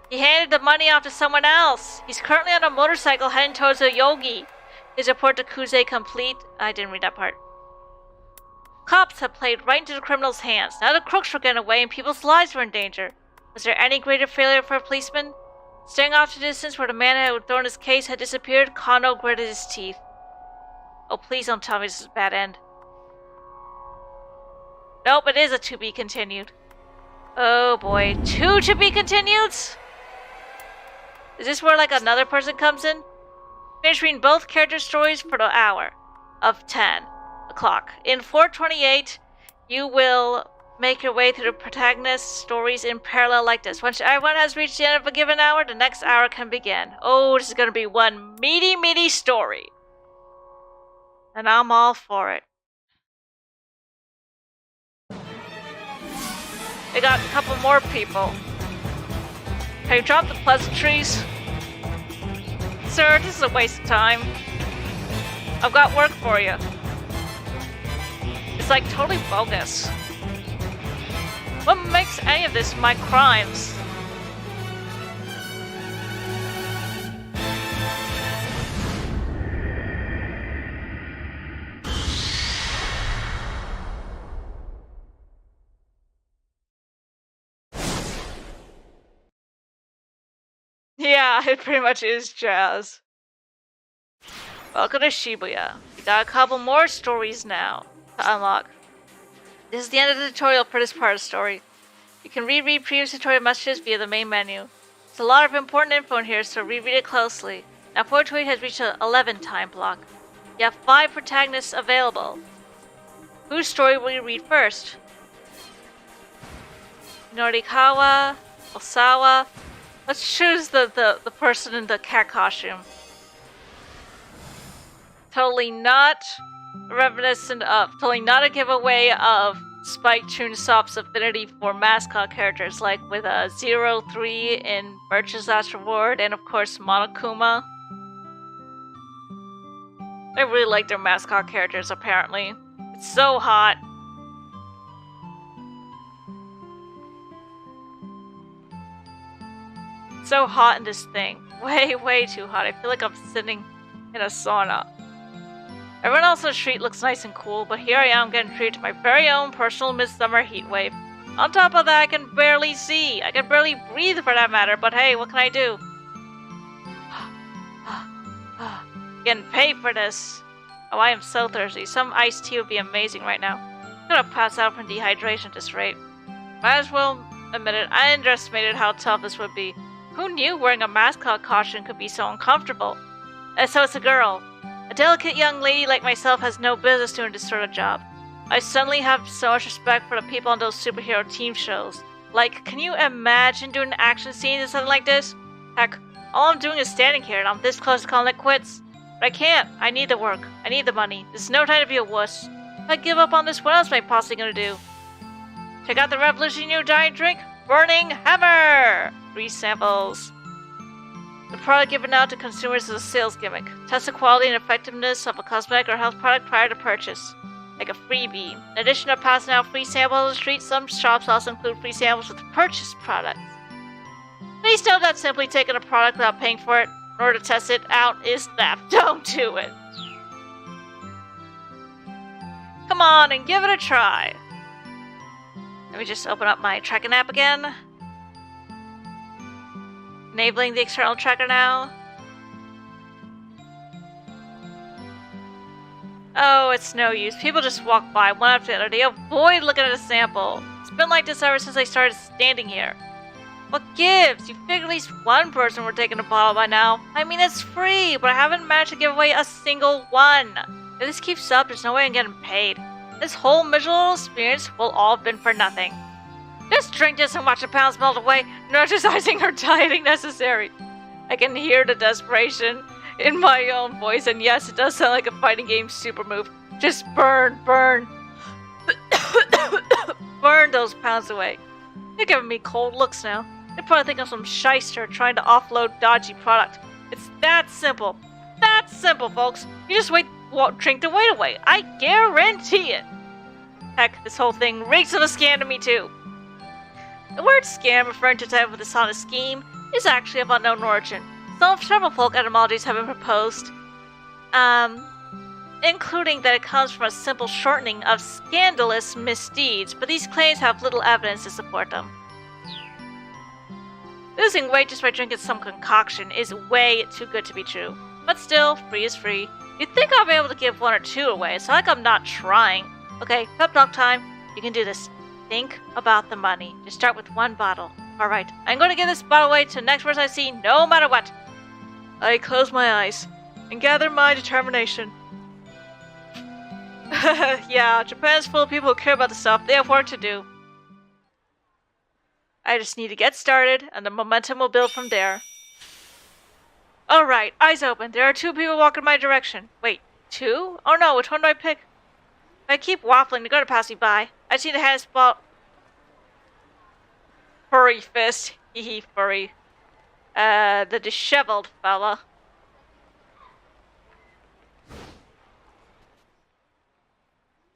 He handed the money off to someone else. He's currently on a motorcycle heading towards Yoyogi. His report to Kuze complete. I didn't read that part. Cops had played right into the criminal's hands. Now the crooks were getting away and people's lives were in danger. Was there any greater failure for a policeman? Staring off to the distance where the man who had thrown his case had disappeared, Kano gritted his teeth. Oh, please don't tell me this is a bad end. Nope, it is a to be continued. Oh boy, 2 to be continued? Is this where like another person comes in? Finish reading both character stories for the hour of 10 o'clock. In 428, you will make your way through the protagonist's stories in parallel like this. Once everyone has reached the end of a given hour, the next hour can begin. Oh, this is going to be one meaty story. And I'm all for it. They got a couple more people. Have you dropped the pleasantries? Sir, this is a waste of time. I've got work for you. It's like totally bogus. What makes any of this my crimes? Yeah, it pretty much is jazz. Welcome to Shibuya. We got a couple more stories now to unlock. This is the end of the tutorial for this part of the story. You can reread previous tutorial messages via the main menu. There's a lot of important info in here, so reread it closely. Now 428 has reached an 11 time block. You have 5 protagonists available. Whose story will you read first? Norikawa, Osawa. Let's choose the person in the cat costume. Totally not reminiscent of, totally not a giveaway of Spike Chunsoft's affinity for mascot characters, like with 03 in Birch's Last Reward, and of course Monokuma. I really like their mascot characters, apparently. It's so hot. So hot in this thing. Way too hot. I feel like I'm sitting in a sauna. Everyone else on the street looks nice and cool, but here I am getting treated to my very own personal midsummer heat wave. On top of that, I can barely see. I can barely breathe for that matter, but hey, what can I do? getting paid for this. Oh, I am so thirsty. Some iced tea would be amazing right now. I'm gonna pass out from dehydration at this rate. Might as well admit it, I underestimated how tough this would be. Who knew wearing a mascot costume could be so uncomfortable? And so it's a girl. A delicate young lady like myself has no business doing this sort of job. I suddenly have so much respect for the people on those superhero team shows. Like, can you imagine doing an action scene or something like this? Heck, all I'm doing is standing here and I'm this close to calling it quits. But I can't. I need the work. I need the money. This is no time to be a wuss. If I give up on this, what else am I possibly gonna do? Check out the revolutionary new diet drink, Burning Hammer! 3 samples. The product given out to consumers is a sales gimmick. Test the quality and effectiveness of a cosmetic or health product prior to purchase. Like a freebie. In addition to passing out free samples on the street, some shops also include free samples with purchased products. Please note that simply taking a product without paying for it in order to test it out is theft. Don't do it! Come on and give it a try. Let me just open up my tracking app again. Enabling the external tracker now. Oh, it's no use. People just walk by one after the other. They avoid looking at a sample. It's been like this ever since I started standing here. What gives? You figure at least one person were taking a bottle by now. I mean, it's free, but I haven't managed to give away a single one. If this keeps up, there's no way I'm getting paid. This whole miserable experience will all have been for nothing. Just drink this and watch the pounds melt away. No exercising or dieting necessary. I can hear the desperation in my own voice, and yes, it does sound like a fighting game super move. Just burn, burn. Burn those pounds away. You're giving me cold looks now. They probably think I'm some shyster trying to offload dodgy product. It's that simple. That simple, folks. You just drink the weight away. I guarantee it. Heck, this whole thing reeks of a scam to me too. The word scam, referring to a type of dishonest scheme, is actually of unknown origin. Several folk etymologies have been proposed, including that it comes from a simple shortening of scandalous misdeeds, but these claims have little evidence to support them. Losing weight just by drinking some concoction is way too good to be true. But still, free is free. You'd think I'll be able to give 1 or 2 away. It's not like I'm not trying. Okay, pep talk time. You can do this. Think about the money. Just start with 1 bottle. Alright, I'm going to give this bottle away to the next person I see, no matter what. I close my eyes and gather my determination. Yeah, Japan's full of people who care about the stuff. They have work to do. I just need to get started, and the momentum will build from there. Alright, eyes open. There are 2 people walking my direction. Wait, 2? Oh no, which one do I pick? If I keep waffling, they're gonna pass me by. I just need to hand this ball. Furry fist. Hee furry. The disheveled fella.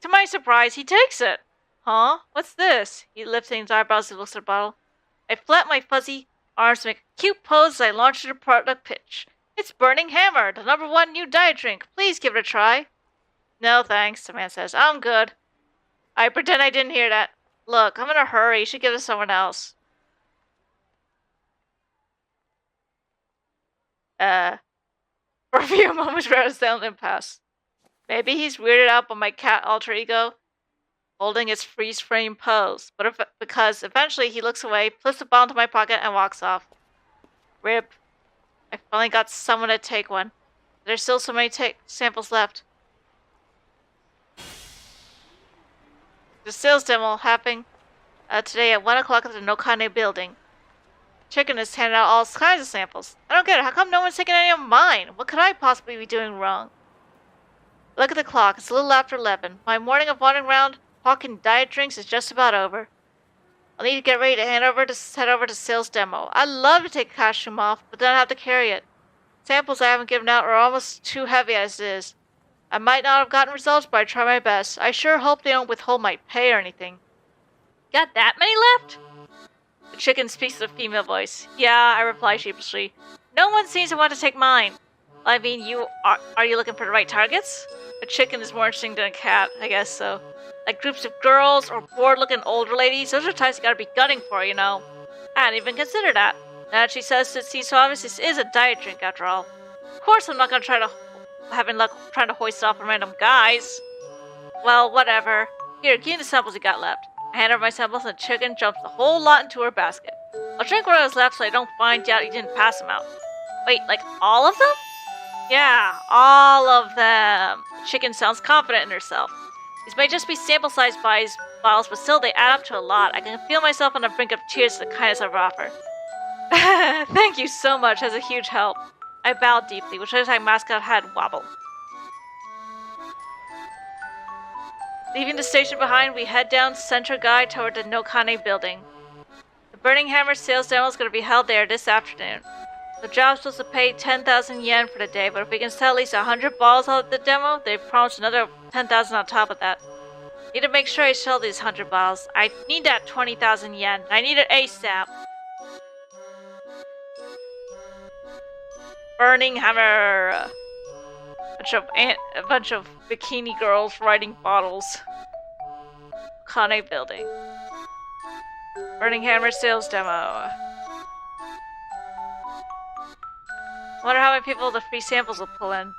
To my surprise, he takes it. Huh? What's this? He lifts his eyebrows and looks at the bottle. I flap my fuzzy arms to make a cute pose as I launch the product pitch. It's Burning Hammer, the #1 new diet drink. Please give it a try. No thanks, the man says. I'm good. I pretend I didn't hear that. Look, I'm in a hurry. You should give it to someone else. For a few moments, we're at a silent impasse. Maybe he's weirded out by my cat alter ego holding its freeze frame pose, but because eventually he looks away, flips the bottle into my pocket, and walks off. Rip. I finally got someone to take one. There's still so many samples left. The sales demo happening today at 1 o'clock at the Nokane building. Chicken is handing out all kinds of samples. I don't get it. How come no one's taking any of mine? What could I possibly be doing wrong? Look at the clock. It's a little after 11. My morning of wandering around hawking diet drinks is just about over. I'll need to get ready to head over to sales demo. I'd love to take a costume off, but then I have to carry it. Samples I haven't given out are almost too heavy as it is. I might not have gotten results, but I try my best. I sure hope they don't withhold my pay or anything. Got that many left? The chicken speaks with a female voice. Yeah, I reply sheepishly. No one seems to want to take mine. I mean, are you looking for the right targets? A chicken is more interesting than a cat, I guess so. Like groups of girls or bored-looking older ladies, those are types you gotta be gunning for, you know. I hadn't even considered that. Now that she says it seems so obvious, this is a diet drink after all. Of course I'm not gonna try to having luck trying to hoist it off on random guys. Well, whatever. Here, give me the samples you got left. I hand her my samples and the chicken jumps the whole lot into her basket. I'll drink what was left so I don't find out you didn't pass them out. Wait, like all of them? Yeah, all of them. The chicken sounds confident in herself. These may just be sample-sized bottles, but still they add up to a lot. I can feel myself on the brink of tears to the kindness of her offer. Thank you so much, that's a huge help. I bowed deeply, which looks like mascot had wobble. Leaving the station behind, we head down Central Guide toward the Nokane building. The Burning Hammer sales demo is going to be held there this afternoon. The job's supposed to pay 10,000 yen for the day, but if we can sell at least 100 balls out of the demo, they promised another 10,000 on top of that. Need to make sure I sell these 100 bottles. I need that 20,000 yen. I need it ASAP. Burning Hammer. A bunch of bikini girls riding bottles. Kane building. Burning Hammer sales demo. Wonder how many people the free samples will pull in.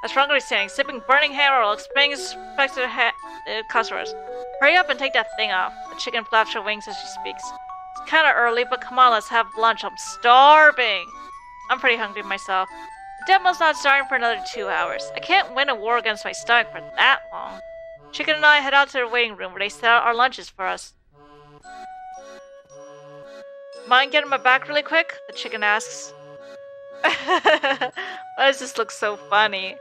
As Franco is saying, sipping Burning Hammer will explain his expected customers. Hurry up and take that thing off. The chicken flaps her wings as she speaks. It's kinda early, but come on, let's have lunch. I'm starving. I'm pretty hungry myself. The demo's not starting for another 2 hours. I can't win a war against my stomach for that long. Chicken and I head out to the waiting room where they set out our lunches for us. Mind getting my back really quick? The chicken asks. Why does this look so funny?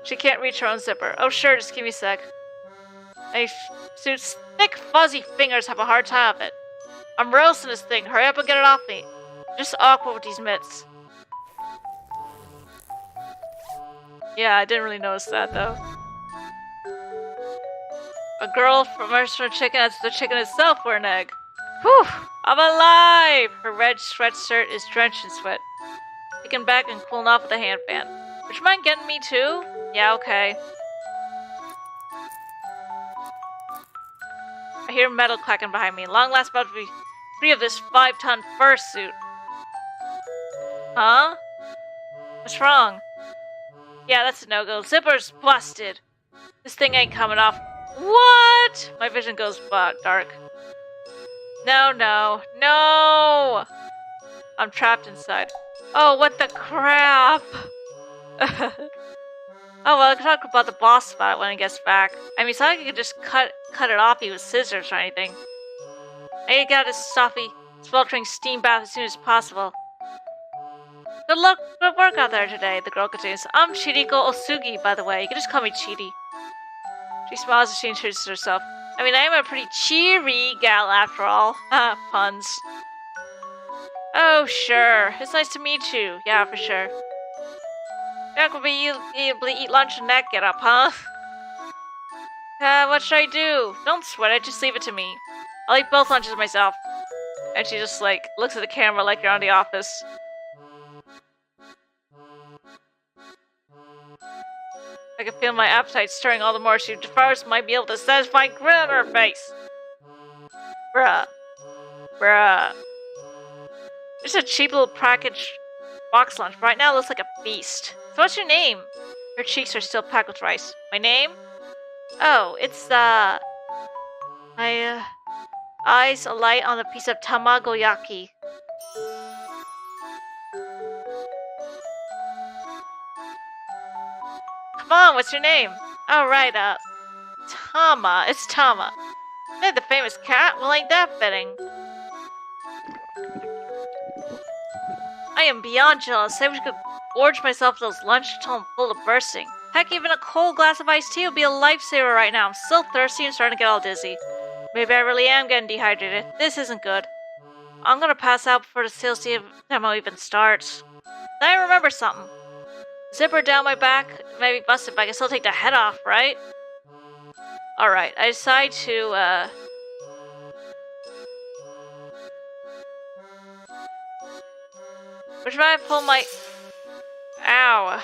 She can't reach her own zipper. Oh sure, just give me a sec. My suit's thick, fuzzy fingers have a hard time of it. I'm roasting this thing. Hurry up and get it off me. Just awkward with these mitts. Yeah, I didn't really notice that though. A girl from Mercer Chicken asks the chicken itself for an egg. Whew! I'm alive! Her red sweatshirt is drenched in sweat. Kicking back and cooling off with a hand fan. Would you mind getting me too? Yeah, okay. I hear metal clacking behind me. Long last about to be free of this 5-ton fursuit. Huh? What's wrong? Yeah, that's a no-go. Zipper's busted. This thing ain't coming off. What? My vision goes dark. No, no, no! I'm trapped inside. Oh, what the crap! Oh, well, I can talk about the boss about it when he gets back. I mean, it's not like you could just cut it off with scissors or anything. I need to get out of this stuffy, sweltering steam bath as soon as possible. Good work out there today, the girl continues. I'm Chiriko Osugi, by the way. You can just call me Chiri. She smiles as she introduces herself. I mean, I am a pretty cheery gal after all. Puns. Oh, sure. It's nice to meet you. Yeah, for sure. You're not gonna be able to eat lunch in that get up, huh? What should I do? Don't sweat it, just leave it to me. I'll eat both lunches myself. And she just, like, looks at the camera like you're on The Office. I can feel my appetite stirring all the more. She first might be able to satisfy grin on her face. Bruh. Bruh. Just a cheap little package box lunch. Right now it looks like a feast. So what's your name? Her cheeks are still packed with rice. My name? Oh, it's, my, eyes alight on a piece of tamagoyaki. Come on, what's your name? Oh, right, Tama. It's Tama. Hey, the famous cat? Well, ain't that fitting? I am beyond jealous. I wish I could gorge myself those lunch until I'm full of bursting. Heck, even a cold glass of iced tea would be a lifesaver right now. I'm so thirsty and starting to get all dizzy. Maybe I really am getting dehydrated. This isn't good. I'm gonna pass out before the sales demo even starts. Then I remember something. Zipper down my back may be busted, but I can still take the head off, right? Alright, I decide to, which way I pull my... Ow.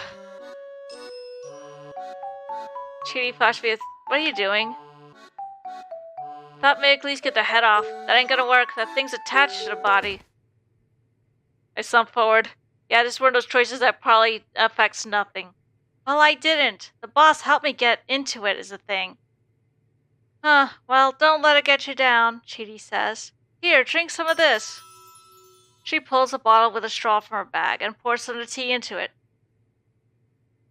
Chiri flashed me with, what are you doing? Thought maybe I could at least get the head off. That ain't gonna work. That thing's attached to the body. I slump forward. Yeah, this is one of those choices that probably affects nothing. Well, I didn't. The boss helped me get into it, is the thing. Huh, well, don't let it get you down, Chidi says. Here, drink some of this. She pulls a bottle with a straw from her bag and pours some of the tea into it.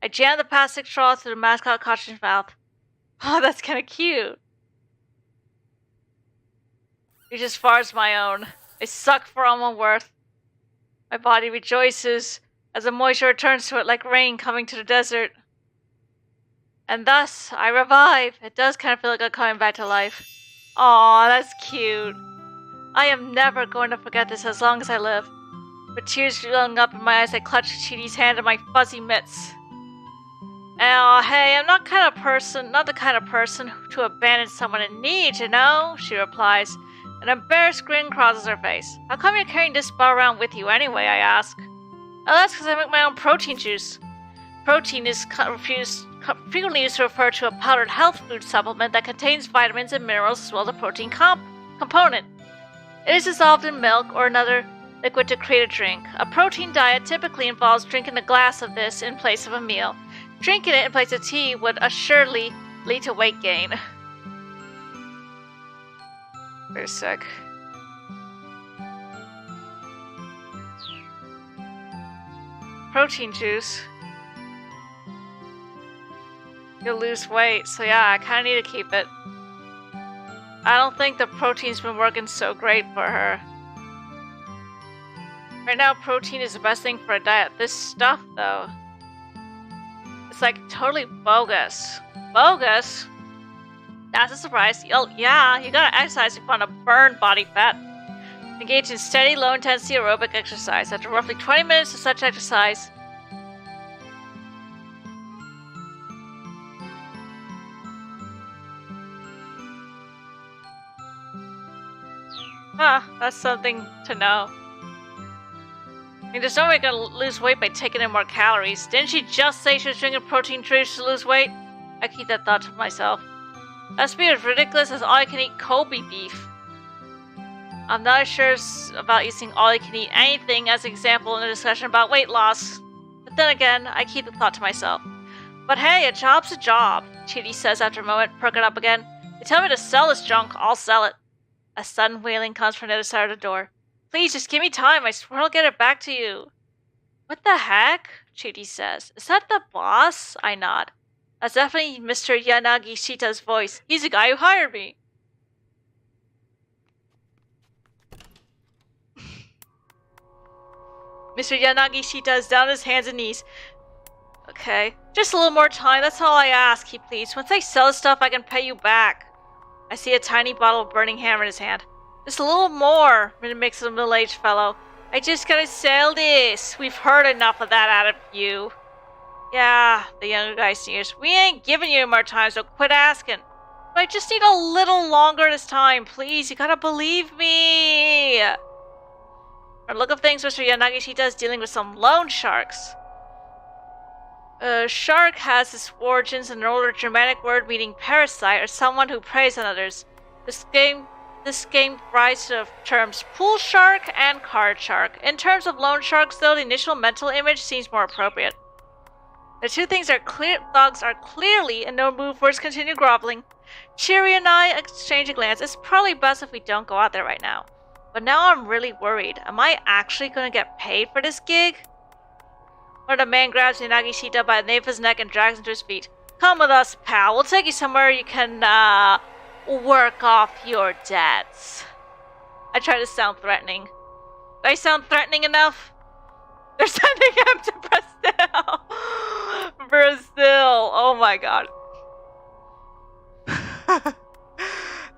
I jam the plastic straw through the mascot costume's mouth. Oh, that's kind of cute. It's as far as my own. I suck for all my worth. My body rejoices as the moisture returns to it like rain coming to the desert. And thus, I revive. It does kind of feel like I'm coming back to life. Aw, that's cute. I am never going to forget this as long as I live. With tears welling up in my eyes, I clutch Chidi's hand in my fuzzy mitts. Oh, hey, I'm not the kind of person to abandon someone in need, you know, she replies. An embarrassed grin crosses her face. How come you're carrying this bar around with you anyway, I ask. Oh, that's because I make my own protein juice. Protein is frequently used to refer to a powdered health food supplement that contains vitamins and minerals as well as a protein component. It is dissolved in milk or another liquid to create a drink. A protein diet typically involves drinking a glass of this in place of a meal. Drinking it in place of tea would assuredly lead to weight gain. Very sick. Protein juice. You'll lose weight, so yeah, I kinda need to keep it. I don't think the protein's been working so great for her. Right now, protein is the best thing for a diet. This stuff, though, it's like totally bogus. Bogus? That's a surprise. Oh, yeah, you gotta exercise if you want to burn body fat. Engage in steady, low-intensity aerobic exercise. After roughly 20 minutes of such exercise, that's something to know. I mean, there's no way gonna lose weight by taking in more calories. Didn't she just say she was drinking protein juice to lose weight? I keep that thought to myself. That's be as ridiculous as all-you-can-eat Kobe beef. I'm not as sure about using all-you-can-eat anything as an example in a discussion about weight loss. But then again, I keep the thought to myself. But hey, a job's a job, Chidi says after a moment, perking up again. They tell me to sell this junk, I'll sell it. A sudden wailing comes from the other side of the door. Please, just give me time. I swear I'll get it back to you. What the heck? Chidi says. Is that the boss? I nod. That's definitely Mr. Yanagishita's voice. He's the guy who hired me. Mr. Yanagishita is down on his hands and knees. Okay. Just a little more time. That's all I ask, he pleads. Once I sell the stuff, I can pay you back. I see a tiny bottle of burning hammer in his hand. Just a little more, mimics a middle-aged fellow. I just gotta sell this. We've heard enough of that out of you. Yeah, the younger guy sneers. We ain't giving you more time, so quit asking. But I just need a little longer this time, please. You gotta believe me. From the look of things, Mr. Yanagishita is dealing with some loan sharks. Shark has its origins in an older Germanic word meaning parasite or someone who preys on others. This game rise to the terms pool shark and card shark. In terms of loan sharks, though, the initial mental image seems more appropriate. The two things dogs are clearly in no mood for his continued groveling. Cheery and I exchange a glance. It's probably best if we don't go out there right now. But now I'm really worried. Am I actually going to get paid for this gig? One of the man grabs Yanagishita by the nape of his neck and drags him to his feet. Come with us, pal. We'll take you somewhere you can, work off your debts. I try to sound threatening. Do I sound threatening enough? They're sending him to Brazil! Brazil! Oh my god.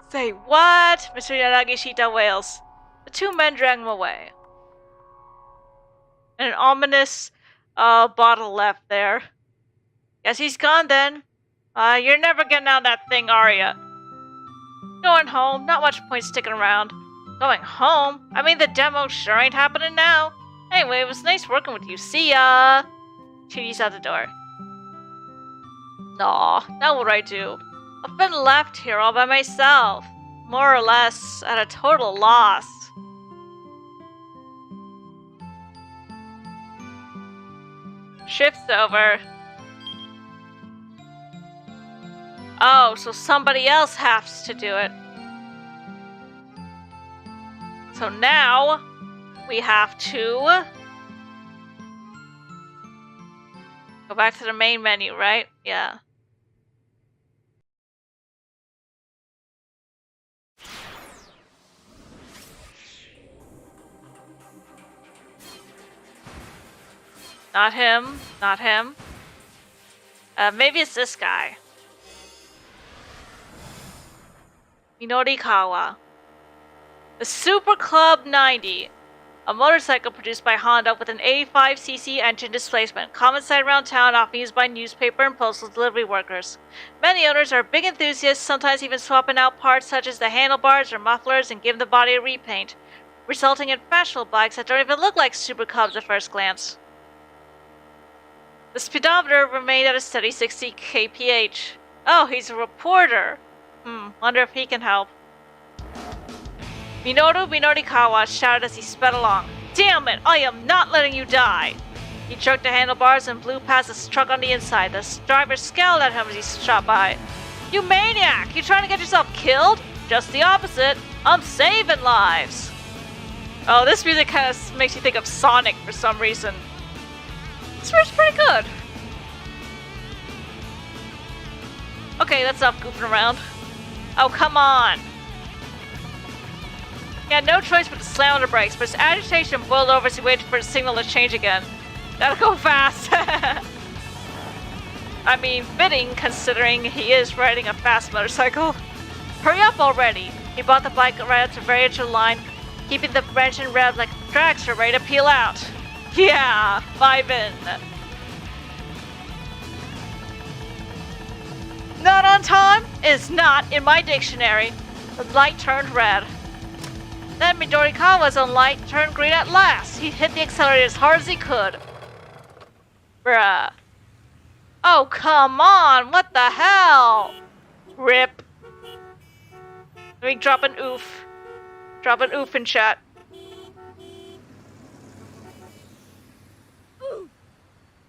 Say what? Mr. Yanagishita wails. The two men drag him away. And an ominous bottle left there. Guess he's gone then. You're never getting out of that thing, are ya? Going home. Not much point sticking around. Going home? I mean, the demo sure ain't happening now. Anyway, it was nice working with you. See ya! Chidi's out the door. Aw, now what do I do? I've been left here all by myself. More or less at a total loss. Shift's over. Oh, so somebody else has to do it. So now we have to go back to the main menu, right? Yeah. Not him. Not him. Maybe it's this guy. Minorikawa. The Super Club 90. A motorcycle produced by Honda with an 85cc engine displacement, common sight around town, often used by newspaper and postal delivery workers. Many owners are big enthusiasts, sometimes even swapping out parts such as the handlebars or mufflers and giving the body a repaint, resulting in fashionable bikes that don't even look like Super Cubs at first glance. The speedometer remained at a steady 60 kph. Oh, he's a reporter. Wonder if he can help. Minoru Minorikawa shouted as he sped along. Damn it, I am not letting you die! He jerked the handlebars and blew past the truck on the inside. The driver scowled at him as he shot by. You maniac! You trying to get yourself killed? Just the opposite. I'm saving lives. Oh, this music kind of makes you think of Sonic for some reason. This was pretty good. Okay, that's enough goofing around. Oh, come on. He had no choice but to slam on the brakes, but his agitation boiled over as he waited for the signal to change again. That'll go fast. I mean, fitting considering he is riding a fast motorcycle. Hurry up already. He brought the bike right up to the very edge of the line, keeping the engine revved like the tracks are ready to peel out. Yeah, vibin'. Not on time is not in my dictionary. The light turned red. Then Midorikawa's own light turned green at last. He hit the accelerator as hard as he could. Bruh. Oh, come on! What the hell? Rip. Let me drop an oof. Drop an oof in chat.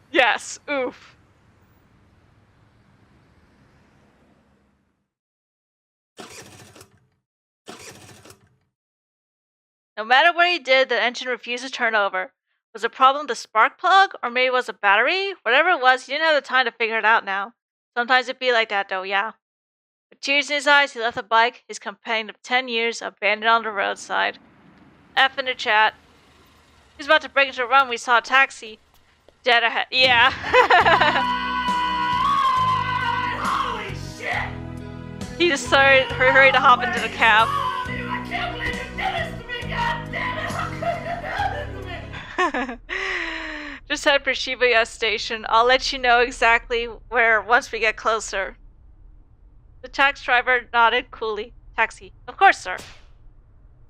Yes, oof. No matter what he did, the engine refused to turn over. Was the problem the spark plug? Or maybe it was a battery? Whatever it was, he didn't have the time to figure it out now. Sometimes it'd be like that though, yeah. With tears in his eyes, he left the bike, his companion of 10 years, abandoned on the roadside. F in the chat. He was about to break into a run when we saw a taxi. Dead ahead. Yeah. Holy shit! He just hurried to hop into the cab. I can't believe you did this to me, God damn it! How could you do this to me? Just head for Shibuya station. I'll let you know exactly where once we get closer. The taxi driver nodded coolly. Taxi. Of course, sir.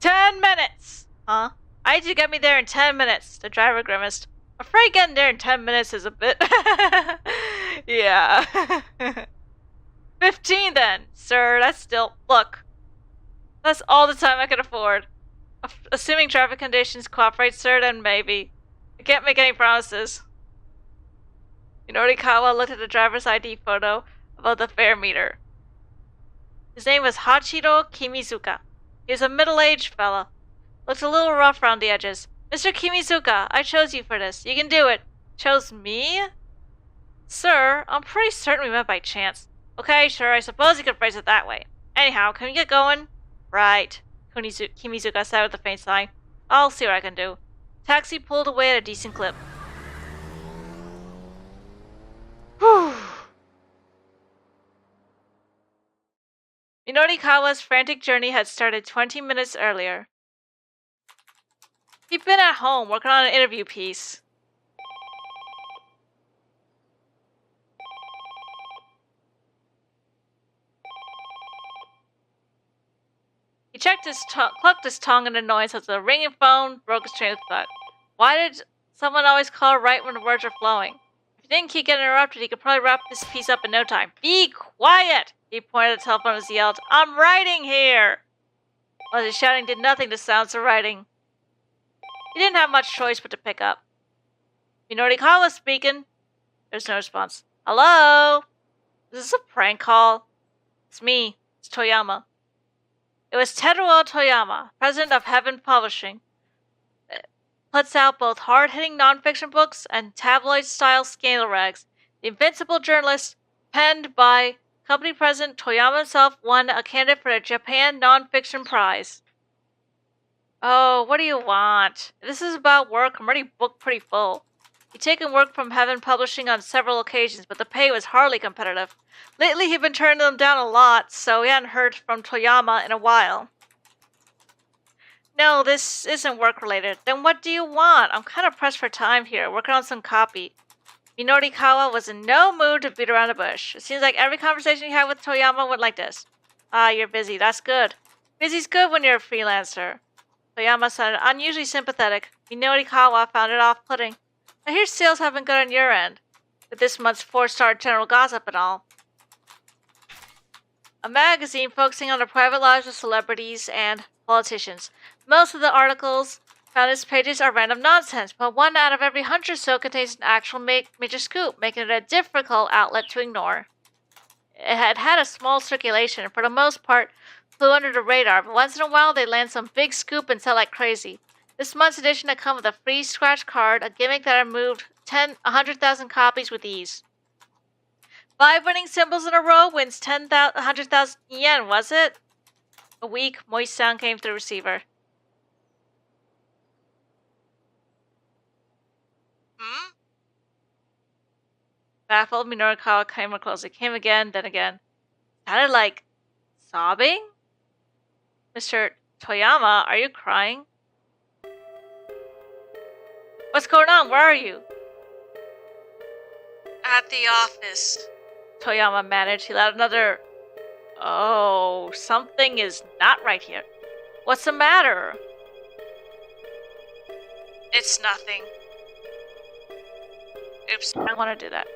10 minutes! Huh? I need you to get me there in 10 minutes. The driver grimaced. I'm afraid getting there in 10 minutes is a bit... yeah. 15 then, sir. That's still... Look. That's all the time I can afford. Assuming traffic conditions cooperate, sir, then maybe. I can't make any promises. Minorikawa looked at the driver's ID photo above the fare meter. His name was Hachiro Kimizuka. He was a middle-aged fella. Looked a little rough around the edges. Mr. Kimizuka, I chose you for this. You can do it. Chose me? Sir, I'm pretty certain we met by chance. Okay, sure, I suppose you could phrase it that way. Anyhow, can we get going? Right. Kimizuka said with a faint sigh. I'll see what I can do. Taxi pulled away at a decent clip. Whew. Minorikawa's frantic journey had started 20 minutes earlier. He'd been at home working on an interview piece. He clucked his tongue in annoyance as the ringing phone broke his train of thought. Why did someone always call right when the words were flowing? If he didn't keep getting interrupted, he could probably wrap this piece up in no time. Be quiet! He pointed at the telephone as he yelled, I'm writing here! While his shouting did nothing to sounds of writing. He didn't have much choice but to pick up. Minorikawa speaking. There's no response. Hello? Is this a prank call? It's me. It's Toyama. It was Teruo Toyama, president of Heaven Publishing. It puts out both hard-hitting nonfiction books and tabloid-style scandal rags. The invincible journalist, penned by company president Toyama himself, won a candidate for the Japan Nonfiction Prize. Oh, what do you want? If this is about work, I'm already booked pretty full. He'd taken work from Heaven Publishing on several occasions, but the pay was hardly competitive. Lately, he'd been turning them down a lot, so he hadn't heard from Toyama in a while. No, this isn't work-related. Then what do you want? I'm kind of pressed for time here, working on some copy. Minorikawa was in no mood to beat around the bush. It seems like every conversation you had with Toyama went like this. Ah, you're busy. That's good. Busy's good when you're a freelancer. Toyama sounded unusually sympathetic. Minorikawa found it off-putting. I hear sales have been good on your end, with this month's 4-star general gossip and all. A magazine focusing on the private lives of celebrities and politicians. Most of the articles found its pages are random nonsense, but 1 out of every 100 or so contains an actual major scoop, making it a difficult outlet to ignore. It had a small circulation, and for the most part flew under the radar, but once in a while they land some big scoop and sell like crazy. This month's edition had come with a free scratch card, a gimmick that had moved 100,000 copies with ease. 5 winning symbols in a row wins 100,000 yen, was it? A weak, moist sound came through the receiver. Baffled, Minorikawa came more closely. Came again, then again. Sounded like sobbing? Mr. Toyama, are you crying? What's going on? Where are you? At the office. Toyama managed. He let another... Oh, something is not right here. What's the matter? It's nothing. Oops, I don't want to do that.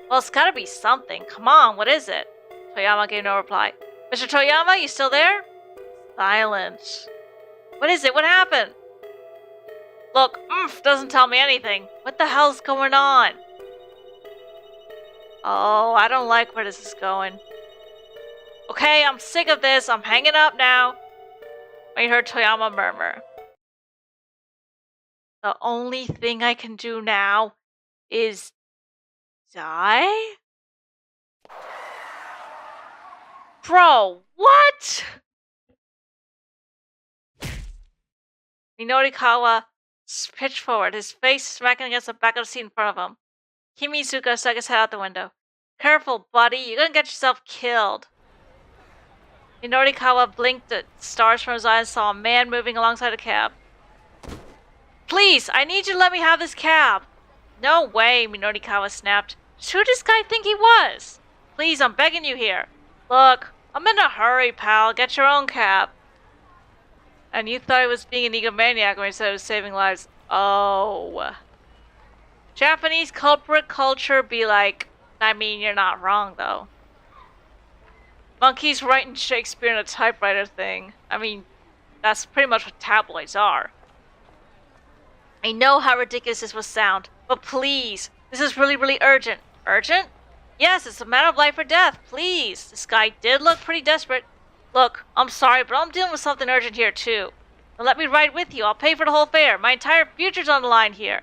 Well, it's gotta be something. Come on, what is it? Toyama gave no reply. Mr. Toyama, you still there? Silence. What is it? What happened? Look, doesn't tell me anything. What the hell's going on? Oh, I don't like where this is going. Okay, I'm sick of this. I'm hanging up now. I heard Toyama murmur. The only thing I can do now is die? Bro, what? Minorikawa pitched forward, his face smacking against the back of the seat in front of him. Kimizuka stuck his head out the window. Careful, buddy, you're gonna get yourself killed. Minorikawa blinked at stars from his eyes and saw a man moving alongside a cab. Please, I need you to let me have this cab. No way, Minorikawa snapped. Who does this guy think he was? Please, I'm begging you here. Look, I'm in a hurry, pal. Get your own cab. And you thought he was being an egomaniac when he said he was saving lives. Oh. Japanese culprit culture be like, I mean, you're not wrong, though. Monkeys writing Shakespeare in a typewriter thing. I mean, that's pretty much what tabloids are. I know how ridiculous this will sound, but please, this is really, really urgent. Urgent? Yes, it's a matter of life or death, please. This guy did look pretty desperate. Look, I'm sorry, but I'm dealing with something urgent here, too. Now let me ride with you. I'll pay for the whole fare. My entire future's on the line here.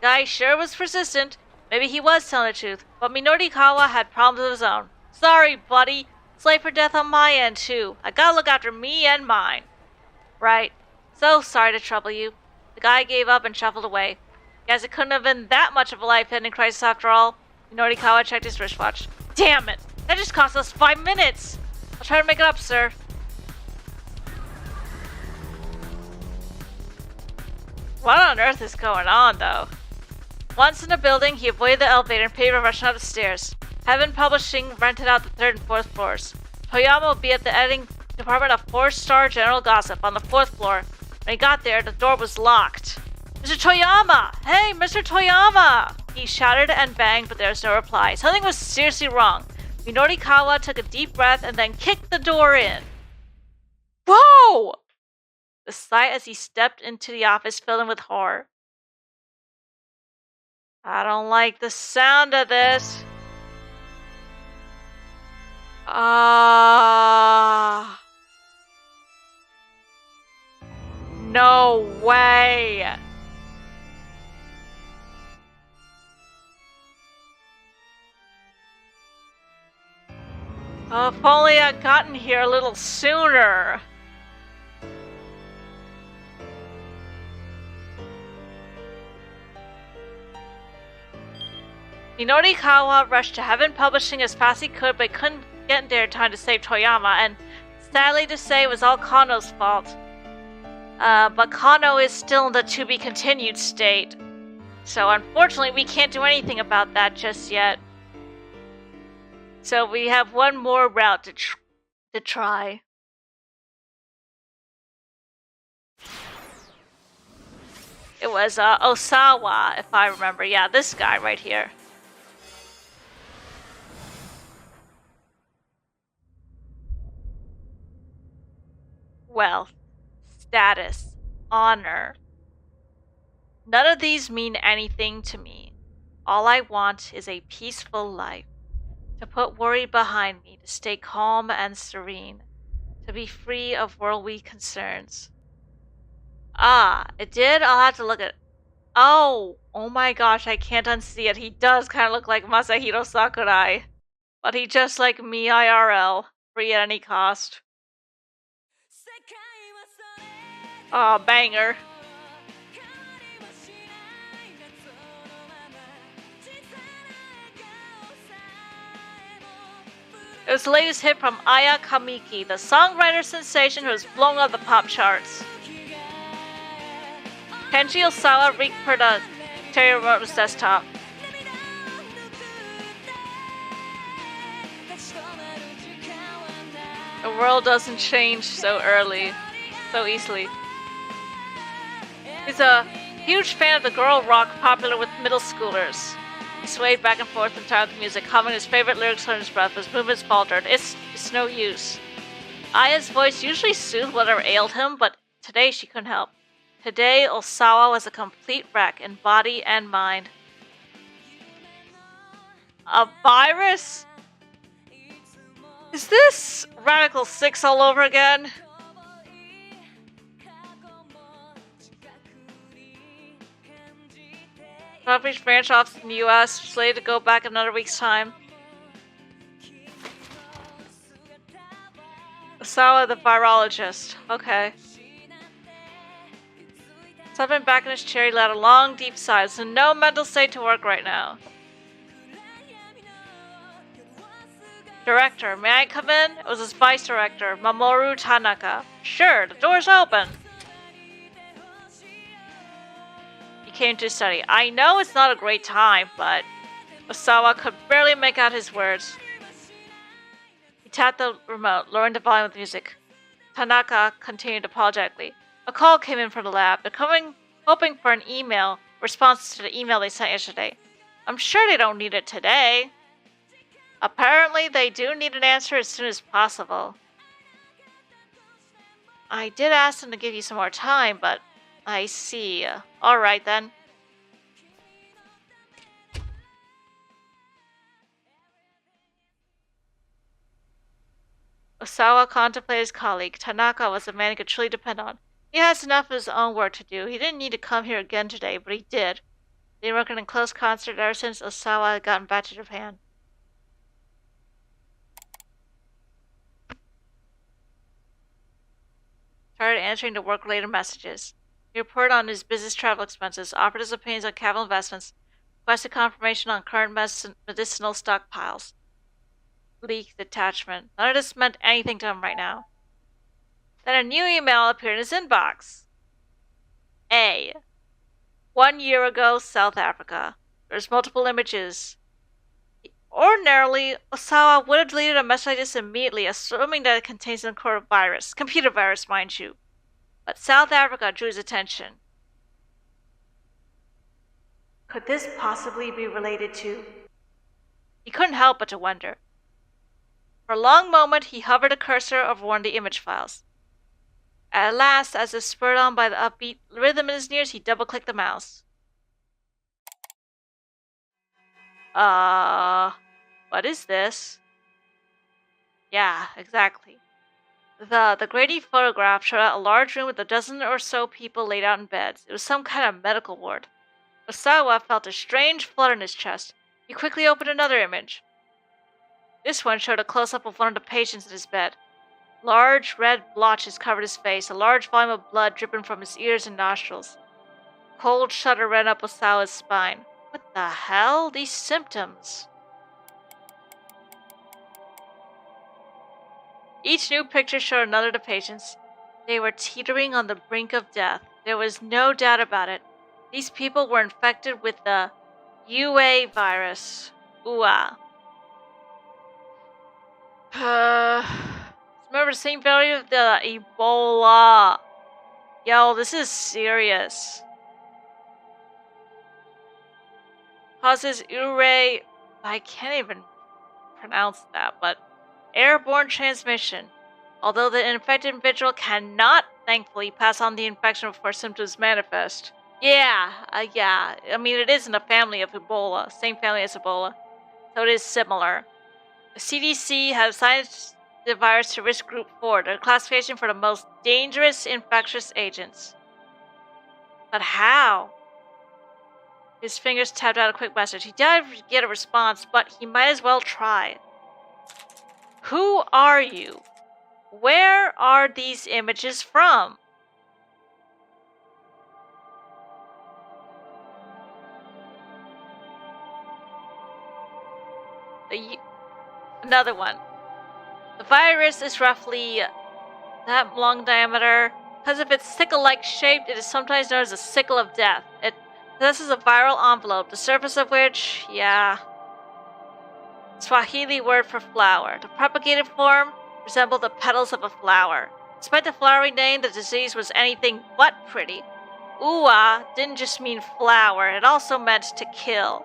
The guy sure was persistent. Maybe he was telling the truth, but Minorikawa had problems of his own. Sorry, buddy. It's life or death on my end, too. I gotta look after me and mine. Right. So sorry to trouble you. The guy gave up and shuffled away. Guess it couldn't have been that much of a life-ending crisis after all. Minorikawa checked his wristwatch. Damn it! That just cost us 5 minutes! I'll try to make it up, sir. What on earth is going on, though? Once in the building, he avoided the elevator in favor of rushing up the stairs. Heaven Publishing rented out the 3rd and 4th floors. Toyama would be at the editing department of 4-star general gossip on the 4th floor. When he got there, the door was locked. Mr. Toyama! Hey, Mr. Toyama! He shouted and banged, but there was no reply. Something was seriously wrong. Minorikawa took a deep breath and then kicked the door in. Whoa! The sight as he stepped into the office filled him with horror. I don't like the sound of this. No way. Oh, if only I'd gotten here a little sooner. Minorikawa rushed to heaven publishing as fast as he could, but couldn't get there in time to save Toyama, and sadly to say, it was all Kano's fault. But Kano is still in the to-be-continued state. So unfortunately, we can't do anything about that just yet. So we have one more route to try. It was Osawa, if I remember. Yeah, this guy right here. Wealth, status, honor. None of these mean anything to me. All I want is a peaceful life. To put worry behind me, to stay calm and serene. To be free of worldly concerns. Ah, it did? I'll have to look at it. Oh my gosh, I can't unsee it. He does kind of look like Masahiro Sakurai. But he just like me IRL. Free at any cost. Oh, banger. It was the latest hit from Aya Kamiki, the songwriter sensation who has blown up the pop charts. Kenji Osawa re-put a stereo remote his desktop. The world doesn't change so early, so easily. He's a huge fan of the girl rock popular with middle schoolers. He swayed back and forth in time with the music, humming his favorite lyrics under his breath, but his movements faltered. It's no use. Aya's voice usually soothed whatever ailed him, but today she couldn't help. Today, Osawa was a complete wreck in body and mind. A virus? Is this Radical 6 all over again? Company's branch office in the US, slated to go back in another week's time. Osawa the virologist. Okay. Seven back in his chair, he let a long, deep sigh. There's no mental state to work right now. Director, may I come in? It was his vice director, Mamoru Tanaka. Sure, the door's open. He came to study. I know it's not a great time, but Osawa could barely make out his words. He tapped the remote, lowering the volume of the music. Tanaka continued apologetically. A call came in from the lab. They're hoping for an email response to the email they sent yesterday. I'm sure they don't need it today. Apparently, they do need an answer as soon as possible. I did ask them to give you some more time, but I see. Alright then. Osawa contemplated his colleague. Tanaka was a man he could truly depend on. He has enough of his own work to do. He didn't need to come here again today, but he did. They've been working in close concert ever since Osawa had gotten back to Japan. Started answering the work-related messages. He reported on his business travel expenses, offered his opinions on capital investments, requested confirmation on current medicinal stockpiles. Leaked attachment. None of this meant anything to him right now. Then a new email appeared in his inbox. A. 1 year ago, South Africa. There's multiple images. Ordinarily, Osawa would have deleted a message like this immediately, assuming that it contains some sort of virus. Computer virus, mind you. But South Africa drew his attention. Could this possibly be related to... He couldn't help but to wonder. For a long moment, he hovered a cursor over one of the image files. At last, as if spurred on by the upbeat rhythm in his ears, he double-clicked the mouse. What is this? Yeah, exactly. The grainy photograph showed out a large room with a dozen or so people laid out in beds. It was some kind of medical ward. Osawa felt a strange flutter in his chest. He quickly opened another image. This one showed a close-up of one of the patients in his bed. Large red blotches covered his face, a large volume of blood dripping from his ears and nostrils. Cold shudder ran up Osawa's spine. What the hell? These symptoms. Each new picture showed another of the patients. They were teetering on the brink of death. There was no doubt about it. These people were infected with the UA virus. UA. Remember the same value of the Ebola. Yo, this is serious. Causes URE. I can't even pronounce that, but airborne transmission. Although the infected individual cannot, thankfully, pass on the infection before symptoms manifest. Yeah. I mean, it is in the family of Ebola, same family as Ebola, so it is similar. The CDC has assigned the virus to risk group 4, their classification for the most dangerous infectious agents. But how? His fingers tapped out a quick message. He didn't get a response, but he might as well try. Who are you? Where are these images from? Another one. The virus is roughly that long diameter. Because of its sickle-like shape, it is sometimes known as a sickle of death. It possesses a viral envelope, the surface of which, Swahili word for flower. The propagated form resembled the petals of a flower. Despite the flowery name, the disease was anything but pretty. Uwa didn't just mean flower, it also meant to kill.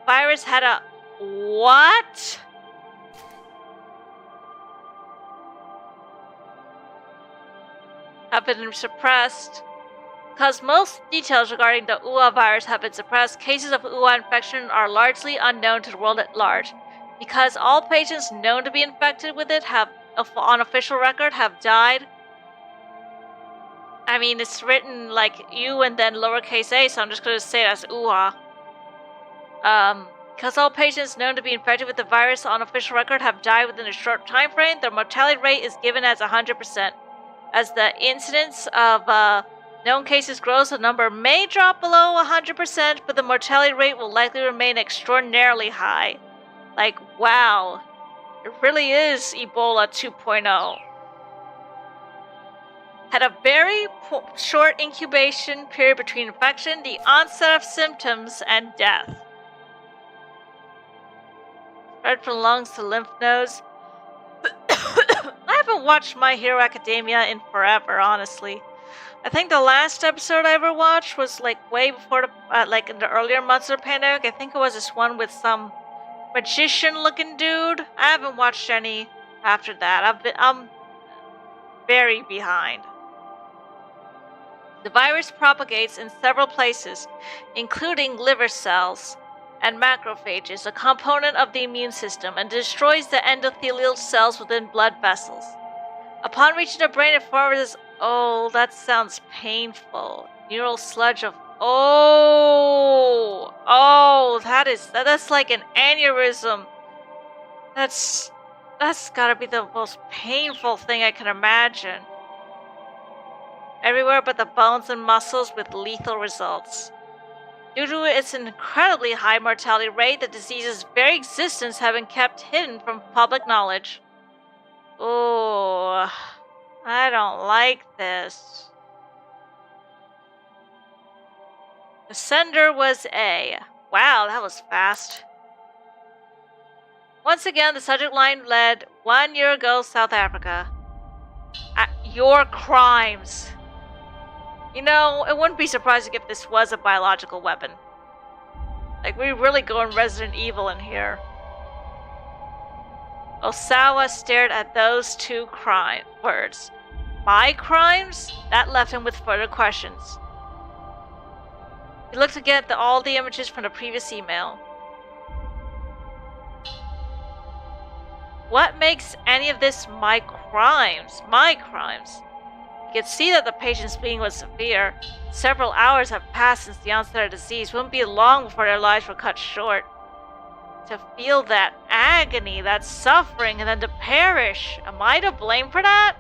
Virus had a what? Have been suppressed. Because most details regarding the UA virus have been suppressed, cases of UA infection are largely unknown to the world at large. Because all patients known to be infected with it have, on official record, have died. I mean, it's written like U and then lowercase a, so I'm just going to say it as UA. Because all patients known to be infected with the virus on official record have died within a short time frame, their mortality rate is given as 100%. As the incidence of known cases grows, the number may drop below 100%, but the mortality rate will likely remain extraordinarily high. Like, wow. It really is Ebola 2.0. Had a very short incubation period between infection, the onset of symptoms, and death. Spread from lungs to lymph nodes. I haven't watched My Hero Academia in forever, honestly. I think the last episode I ever watched was like way before the, like in the earlier months of the pandemic. I think it was this one with some magician-looking dude. I haven't watched any after that. I'm very behind. The virus propagates in several places, including liver cells and macrophages, a component of the immune system, and destroys the endothelial cells within blood vessels. Upon reaching the brain, it forms that sounds painful. Neural sludge of that's like an aneurysm. That's gotta be the most painful thing I can imagine. Everywhere but the bones and muscles with lethal results. Due to its incredibly high mortality rate, the disease's very existence has been kept hidden from public knowledge. Oh, I don't like this. The sender was A. Wow, that was fast. Once again, the subject line led 1 year ago, South Africa. Your crimes. You know, it wouldn't be surprising if this was a biological weapon. Like, we really going Resident Evil in here. Osawa stared at those two words. My crimes? That left him with further questions. He looked again at all the images from the previous email. What makes any of this my crimes? My crimes. You could see that the patient's bleeding was severe. Several hours have passed since the onset of disease. Wouldn't be long before their lives were cut short. To feel that agony, that suffering, and then to perish. Am I to blame for that?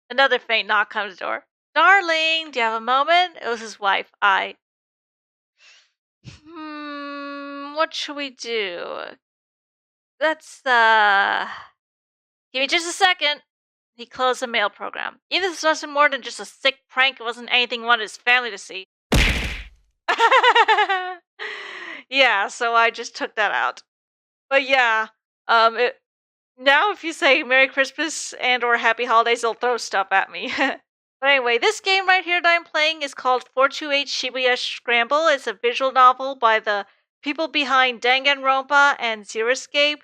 Another faint knock comes to the door. Darling, do you have a moment? It was his wife. What should we do? Let's, give me just a second. He closed the mail program. Even if this wasn't more than just a sick prank, it wasn't anything he wanted his family to see. Yeah, so I just took that out. But yeah, now if you say Merry Christmas and or Happy Holidays, they'll throw stuff at me. But anyway, this game right here that I'm playing is called 428 Shibuya Scramble. It's a visual novel by the people behind Danganronpa and Zero Escape.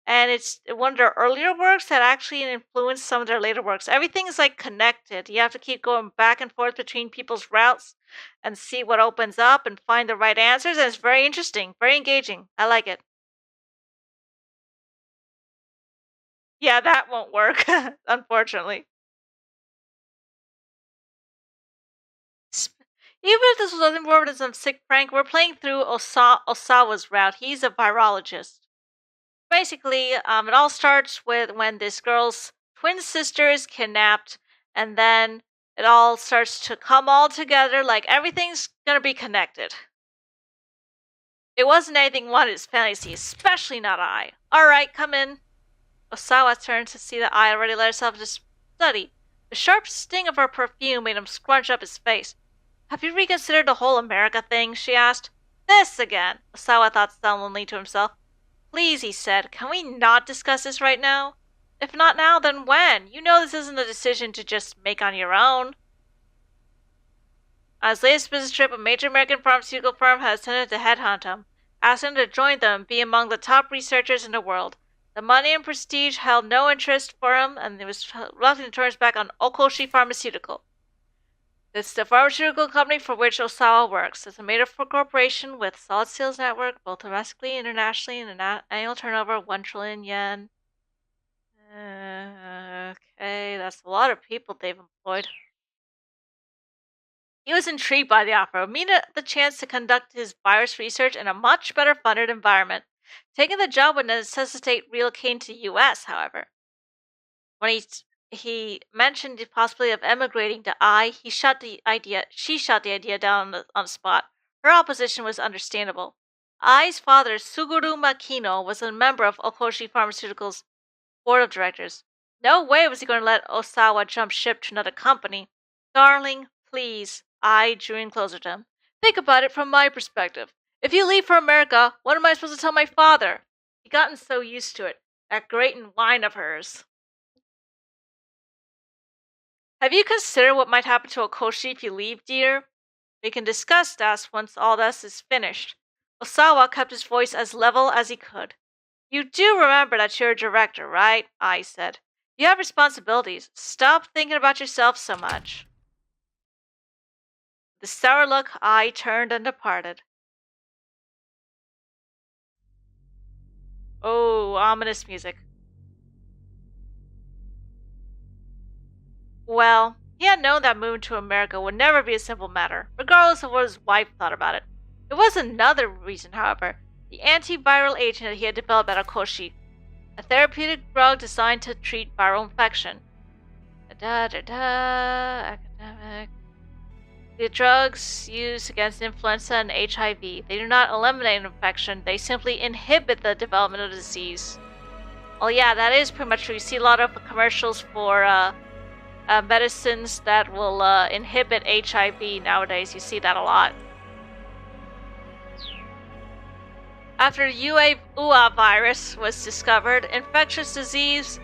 And it's one of their earlier works that actually influenced some of their later works. Everything is like connected. You have to keep going back and forth between people's routes and see what opens up and find the right answers. And it's very interesting, very engaging. I like it. Yeah, that won't work, unfortunately. Even if this was nothing more than some sick prank, we're playing through Osawa's route. He's a virologist. Basically, it all starts with when this girl's twin sister is kidnapped, and then it all starts to come all together like everything's gonna be connected. It wasn't anything one of his family to see, especially not I. Alright, come in. Osawa turned to see that I already let herself into study. The sharp sting of her perfume made him scrunch up his face. Have you reconsidered the whole America thing? She asked. This again, Osawa thought sullenly to himself. Please, he said, can we not discuss this right now? If not now, then when? You know this isn't a decision to just make on your own. On his latest business trip, a major American pharmaceutical firm had attempted to headhunt him, asking him to join them and be among the top researchers in the world. The money and prestige held no interest for him, and he was reluctant to turn his back on Okoshi Pharmaceutical. It's the pharmaceutical company for which Osawa works. It's a made-up corporation with solid sales network, both domestically and internationally, and an annual turnover of 1 trillion yen. Okay, that's a lot of people they've employed. He was intrigued by the offer, meaning the chance to conduct his virus research in a much better funded environment. Taking the job would necessitate relocating to the U.S., however. When he mentioned the possibility of emigrating to she shot the idea down on the spot. Her opposition was understandable. Ai's father, Suguru Makino, was a member of Okoshi Pharmaceuticals' board of directors. No way was he going to let Osawa jump ship to another company. Darling, please, Ai drew in closer to him. Think about it from my perspective. If you leave for America, what am I supposed to tell my father? He'd gotten so used to it. That gratin' whine of hers. Have you considered what might happen to Okoshi if you leave, dear? We can discuss that once all this is finished. Osawa kept his voice as level as he could. You do remember that you're a director, right? I said. You have responsibilities. Stop thinking about yourself so much. The sour look, I turned and departed. Oh, ominous music. Well, he had known that moving to America would never be a simple matter, regardless of what his wife thought about it. There was another reason, however, the antiviral agent that he had developed at Okoshi, a therapeutic drug designed to treat viral infection. Academic. The drugs used against influenza and HIV, they do not eliminate an infection, they simply inhibit the development of the disease. Well, yeah, that is pretty much true. You see a lot of commercials for medicines that will inhibit HIV nowadays. You see that a lot. After UA virus was discovered, infectious disease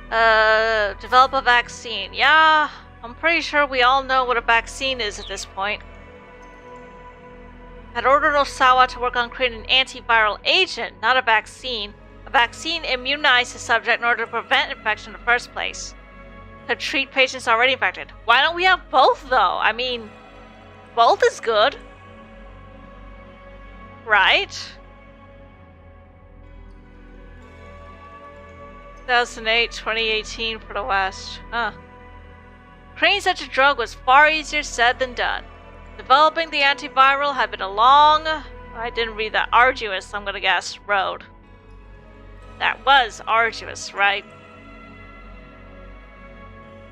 develop a vaccine. Yeah, I'm pretty sure we all know what a vaccine is at this point. Had ordered Osawa to work on creating an antiviral agent, not a vaccine. A vaccine immunized the subject in order to prevent infection in the first place. Could treat patients already infected. Why don't we have both, though? I mean, both is good. Right? 2008, 2018 for the West. Huh. Creating such a drug was far easier said than done. Developing the antiviral had been a long, I didn't read that, arduous, I'm gonna guess, road. That was arduous, right?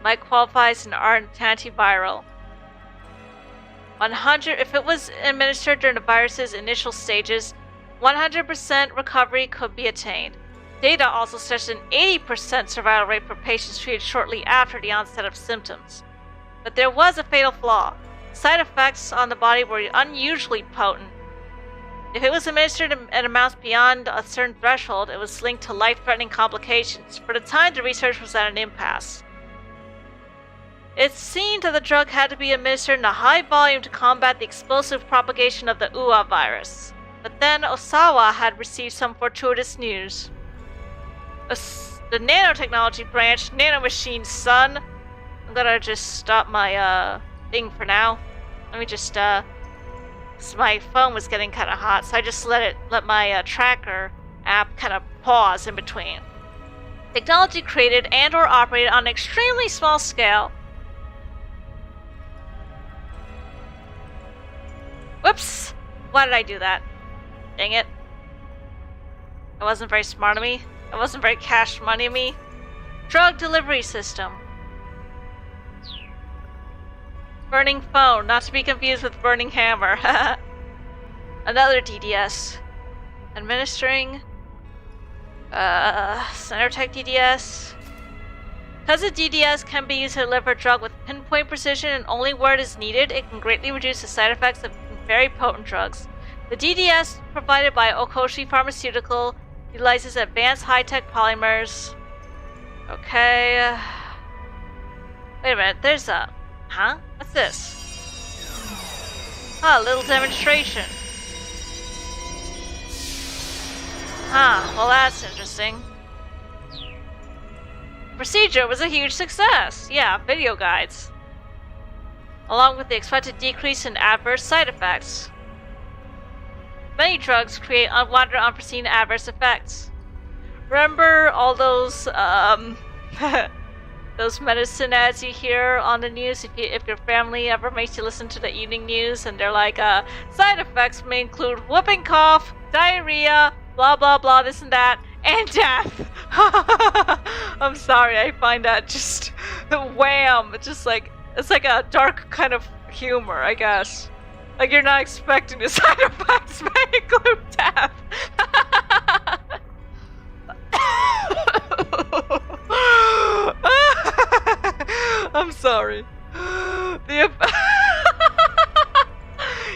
Might qualify as an antiviral. 100, if it was administered during the virus's initial stages, 100% recovery could be attained. Data also suggested an 80% survival rate for patients treated shortly after the onset of symptoms. But there was a fatal flaw. Side effects on the body were unusually potent. If it was administered in amounts beyond a certain threshold, it was linked to life-threatening complications. For the time, the research was at an impasse. It seemed that the drug had to be administered in a high volume to combat the explosive propagation of the UA virus. But then Osawa had received some fortuitous news. The nanotechnology branch, nanomachine, son. I'm gonna just stop my thing for now. Let me just my phone was getting kind of hot, so I just let my tracker app kind of pause in between. Technology created and or operated on an extremely small scale. Whoops! Why did I do that? Dang it. It wasn't very smart of me. It wasn't very cash money of me. Drug delivery system. Burning phone, not to be confused with burning hammer. Another DDS. Administering. Centertech DDS. Because a DDS can be used to deliver a drug with pinpoint precision and only where it is needed, it can greatly reduce the side effects of very potent drugs. The DDS provided by Okoshi Pharmaceutical utilizes advanced high-tech polymers. Okay. Wait a minute, there's a... Huh? What's this? Ah, a little demonstration. Huh, well that's interesting. The procedure was a huge success. Yeah, video guides. Along with the expected decrease in adverse side effects. Many drugs create unwanted, unforeseen adverse effects. Remember all those those medicine ads you hear on the news if your family ever makes you listen to the evening news and they're like, side effects may include whooping cough, diarrhea, blah blah blah, this and that, and death. I'm sorry, I find that just wham. It's just like, it's like a dark kind of humor, I guess. Like you're not expecting the side effects may include death. I'm sorry.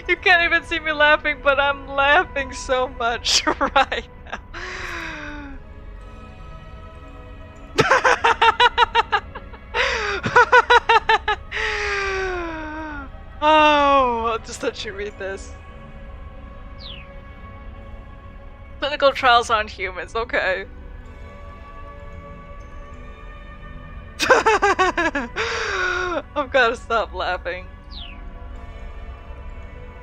You can't even see me laughing, but I'm laughing so much right now. Oh, I'll just let you read this. Clinical trials on humans, okay. I've gotta stop laughing.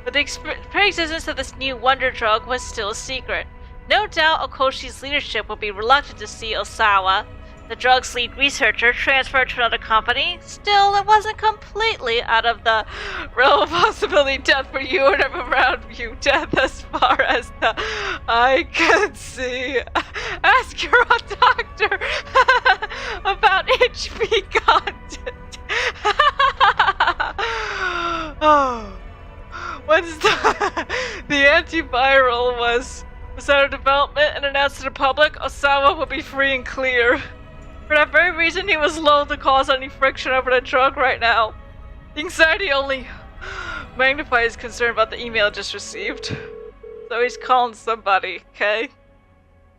But the pre-existence of this new wonder drug was still a secret. No doubt Okoshi's leadership would be reluctant to see Osawa, the drug's lead researcher, transferred to another company. Still, it wasn't completely out of the realm of possibility. Death for you and everyone around you. Death as far as the eye can see. Ask your doctor about HP content. Oh. Once the antiviral was out of development and announced to the public, Osawa would be free and clear. For that very reason, he was loath to cause any friction over the drug right now. The anxiety only magnified his concern about the email just received. So he's calling somebody, okay?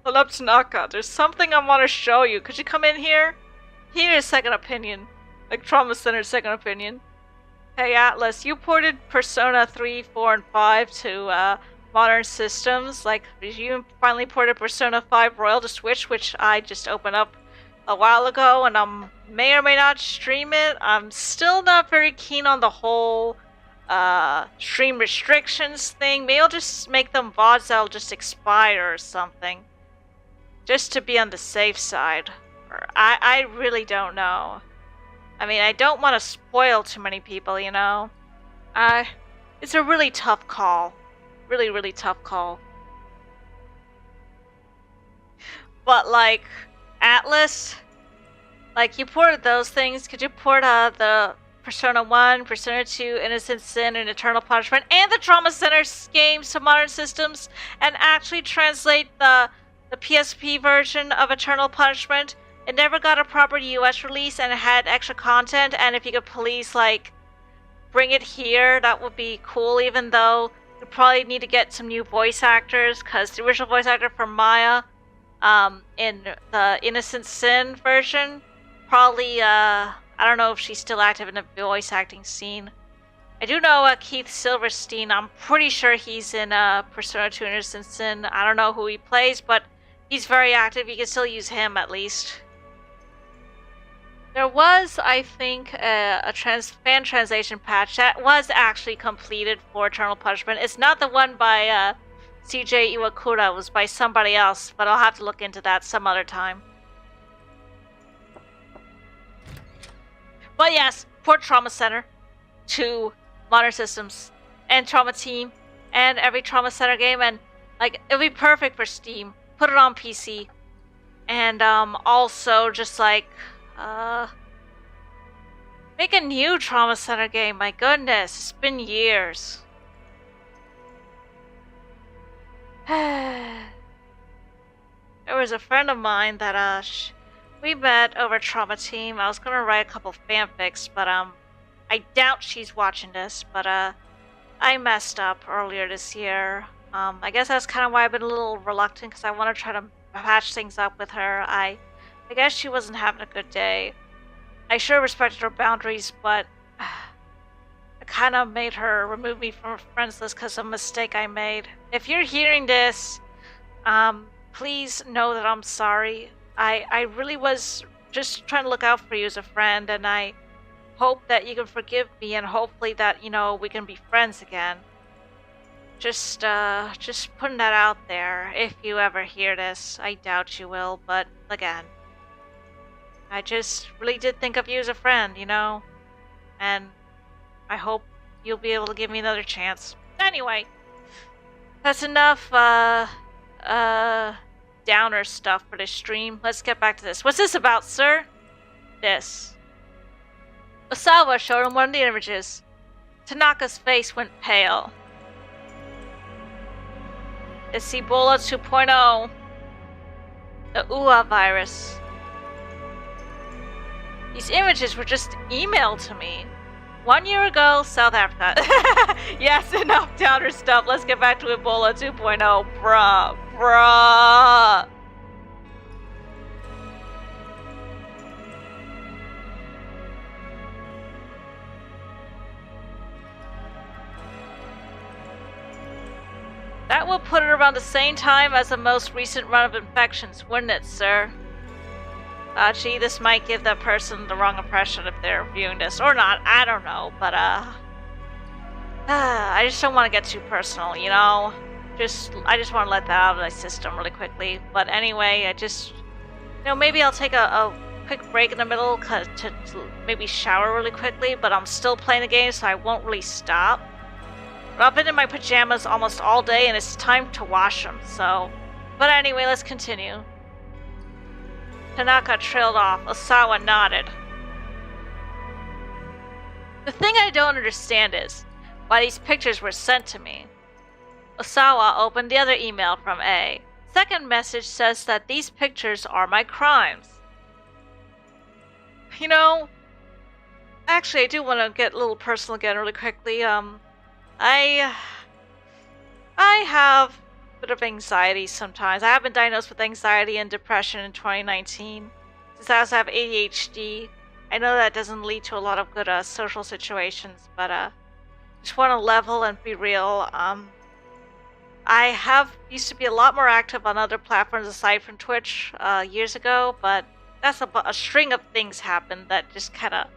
Hold up, Tanaka. There's something I want to show you. Could you come in here? He needed a second opinion. Like Trauma Center's second opinion. Hey Atlas, you ported Persona 3, 4, and 5 to modern systems. Like, you finally ported Persona 5 Royal to Switch, which I just opened up a while ago, and I may or may not stream it. I'm still not very keen on the whole stream restrictions thing. Maybe I'll just make them VODs that'll just expire or something. Just to be on the safe side. whatever. I really don't know. I mean, I don't want to spoil too many people, you know? It's a really tough call. Really, really tough call. But, like, Atlas, like, you ported those things. Could you port the Persona 1, Persona 2, Innocent Sin, and Eternal Punishment, and the Trauma Center games to modern systems, and actually translate the PSP version of Eternal Punishment? It never got a proper US release, and it had extra content, and if you could please, like, bring it here, that would be cool, even though you probably need to get some new voice actors, because the original voice actor for Maya, in the Innocent Sin version, probably, I don't know if she's still active in the voice acting scene. I do know Keith Silverstein. I'm pretty sure he's in Persona 2 Innocent Sin. I don't know who he plays, but he's very active. You can still use him, at least. There was, I think, a fan translation patch that was actually completed for Eternal Punishment. It's not the one by CJ Iwakura. It was by somebody else, but I'll have to look into that some other time. But yes, port Trauma Center to modern systems and Trauma Team and every Trauma Center game, and like it'll be perfect for Steam. Put it on PC, and also just like make a new Trauma Center game. My goodness, it's been years. There was a friend of mine that we met over Trauma Team. I was gonna write a couple fanfics, but I doubt she's watching this. But I messed up earlier this year. I guess that's kind of why I've been a little reluctant, because I want to try to patch things up with her. I guess she wasn't having a good day. I sure respected her boundaries, but I kind of made her remove me from her friends list because of a mistake I made. If you're hearing this, please know that I'm sorry. I really was just trying to look out for you as a friend, and I hope that you can forgive me, and hopefully that, you know, we can be friends again. Just putting that out there. If you ever hear this, I doubt you will, but again, I just really did think of you as a friend, you know? And I hope you'll be able to give me another chance. Anyway, that's enough, downer stuff for this stream. Let's get back to this. What's this about, sir? This. Osawa showed him one of the images. Tanaka's face went pale. It's Ebola 2.0. The UA virus. These images were just emailed to me. 1 year ago, South Africa. Yes, enough downer stuff. Let's get back to Ebola 2.0. Bruh. That will put it around the same time as the most recent run of infections, wouldn't it, sir? Gee, this might give that person the wrong impression if they're viewing this, or not, I don't know, but, I just don't want to get too personal, you know? I just want to let that out of my system really quickly, but anyway, you know, maybe I'll take a quick break in the middle to maybe shower really quickly, but I'm still playing the game, so I won't really stop. But I've been in my pajamas almost all day, and it's time to wash them, so... But anyway, let's continue. Tanaka trailed off. Osawa nodded. The thing I don't understand is why these pictures were sent to me. Osawa opened the other email from A. Second message says that these pictures are my crimes. You know, actually I do want to get a little personal again really quickly. I have a bit of anxiety sometimes. I have been diagnosed with anxiety and depression in 2019. Since I also have ADHD, I know that doesn't lead to a lot of good social situations, but just want to level and be real. I used to be a lot more active on other platforms aside from Twitch years ago, but that's a string of things happened that just kind of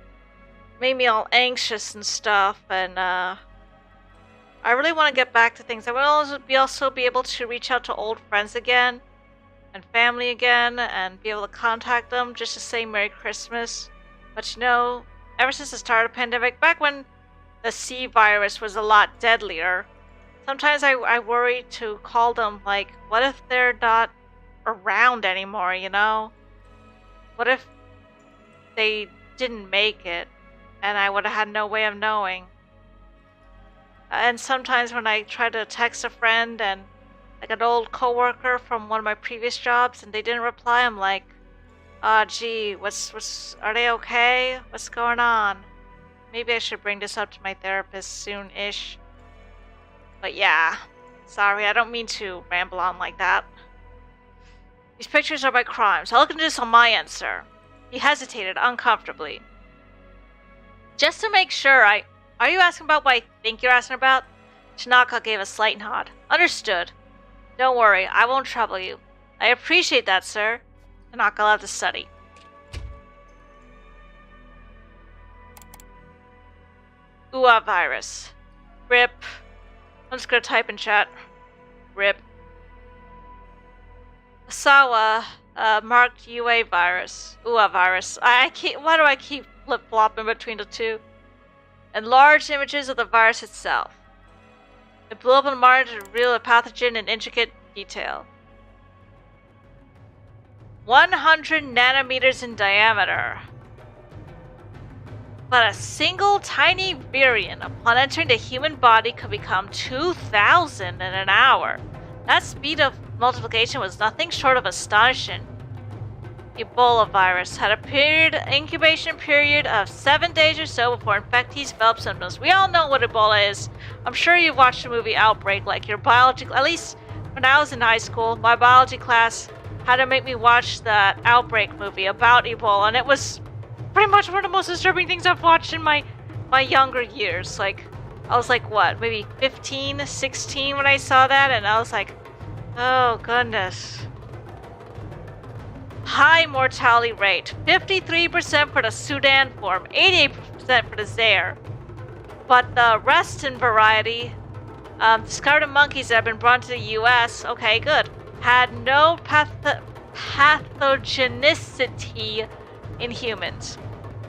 made me all anxious and stuff, and I really want to get back to things. I want to also be able to reach out to old friends again and family again and be able to contact them just to say Merry Christmas. But you know, ever since the start of the pandemic, back when the C virus was a lot deadlier, sometimes I worry to call them, like, what if they're not around anymore, you know? What if they didn't make it and I would have had no way of knowing? And sometimes when I try to text a friend and like an old coworker from one of my previous jobs and they didn't reply, I'm like, gee, are they okay? What's going on? Maybe I should bring this up to my therapist soon-ish. But yeah, sorry, I don't mean to ramble on like that. These pictures are my crimes. I'll look into this on my end, sir. He hesitated uncomfortably. Just to make sure, are you asking about what I think you're asking about? Tanaka gave a slight nod. Understood. Don't worry, I won't trouble you. I appreciate that, sir. Tanaka left the study. Ua virus. RIP. I'm just gonna type in chat. RIP. Asawa, marked UA virus. Ua virus. Why do I keep flip-flopping between the two? Enlarged images of the virus itself. It blew up on Mars to reveal a pathogen in intricate detail. 100 nanometers in diameter. But a single tiny virion upon entering the human body could become 2,000 in an hour. That speed of multiplication was nothing short of astonishing. Ebola virus had a incubation period of 7 days or so before infectees developed symptoms. We all know what Ebola is. I'm sure you've watched the movie Outbreak, like your biology, at least when I was in high school, my biology class had to make me watch that Outbreak movie about Ebola, and it was pretty much one of the most disturbing things I've watched in my younger years. Like, I was like, what, maybe 15, 16 when I saw that, and I was like, oh goodness. High mortality rate, 53% for the Sudan form, 88% for the Zaire. But the Reston variety, discovered in monkeys that have been brought to the US, okay, good, had no pathogenicity in humans.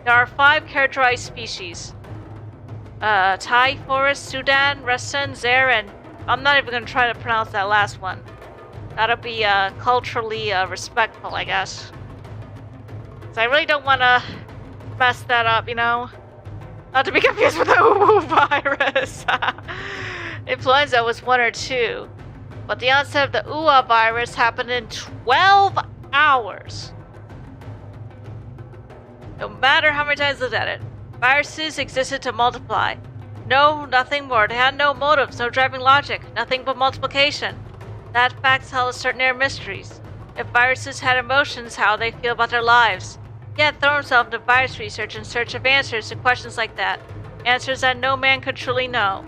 There are 5 characterized species. Thai forest, Sudan, Reston, Zaire, and I'm not even going to try to pronounce that last one. That'll be culturally respectful, I guess. So I really don't want to mess that up, you know? Not to be confused with the Uwu virus. Influenza was 1 or 2. But the onset of the Ua virus happened in 12 hours. No matter how many times I looked at it, viruses existed to multiply. No, nothing more. They had no motives, no driving logic, nothing but multiplication. That fact held a certain air of mysteries. If viruses had emotions, how they feel about their lives. He had thrown himself into virus research in search of answers to questions like that. Answers that no man could truly know.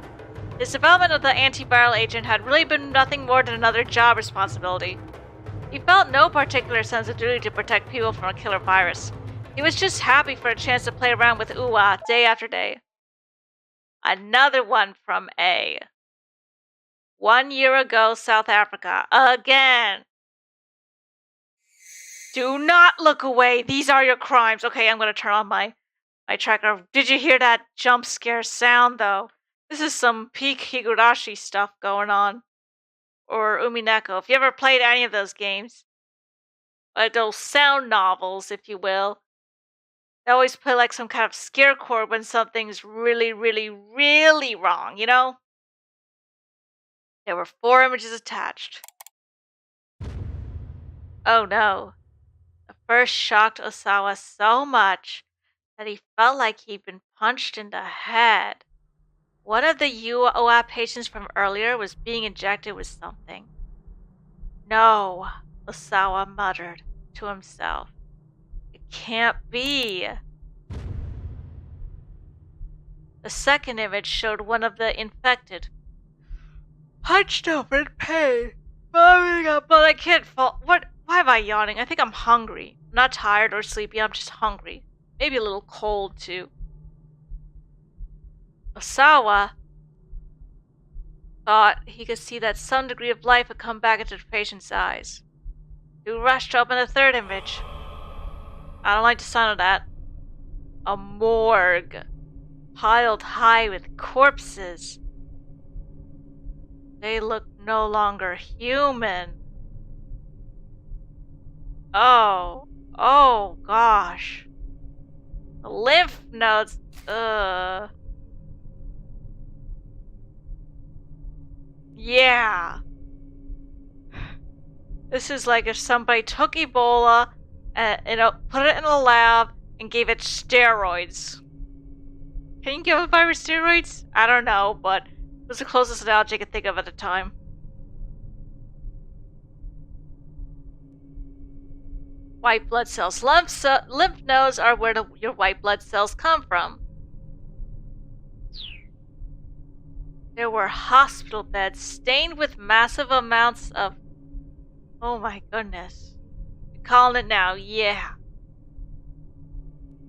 His development of the antiviral agent had really been nothing more than another job responsibility. He felt no particular sense of duty to protect people from a killer virus. He was just happy for a chance to play around with Ua day after day. Another one from A. 1 year ago, South Africa. Again. Do not look away. These are your crimes. Okay, I'm going to turn on my tracker. Did you hear that jump scare sound, though? This is some peak Higurashi stuff going on. Or Umineko. If you ever played any of those games. Like those sound novels, if you will. They always play like some kind of scare chord when something's really, really, really wrong, you know? There were 4 images attached. Oh no. The first shocked Osawa so much that he felt like he'd been punched in the head. One of the UOA patients from earlier was being injected with something. No, Osawa muttered to himself. It can't be. The second image showed one of the infected. Hunched over in pain. But I can't fall. What? Why am I yawning? I think I'm hungry. I'm not tired or sleepy, I'm just hungry. Maybe a little cold, too. Osawa thought he could see that some degree of life had come back into the patient's eyes. He We rushed to open the third image. I don't like the sound of that. A morgue. Piled high with corpses. They look no longer human. Oh gosh. The lymph nodes, yeah. This is like if somebody took Ebola and put it in a lab and gave it steroids. Can you give a virus steroids? I don't know, but it was the closest analogy I could think of at the time. White blood cells. Lymph nodes are where your white blood cells come from. There were hospital beds stained with massive amounts of... Oh my goodness. You're calling it now, yeah.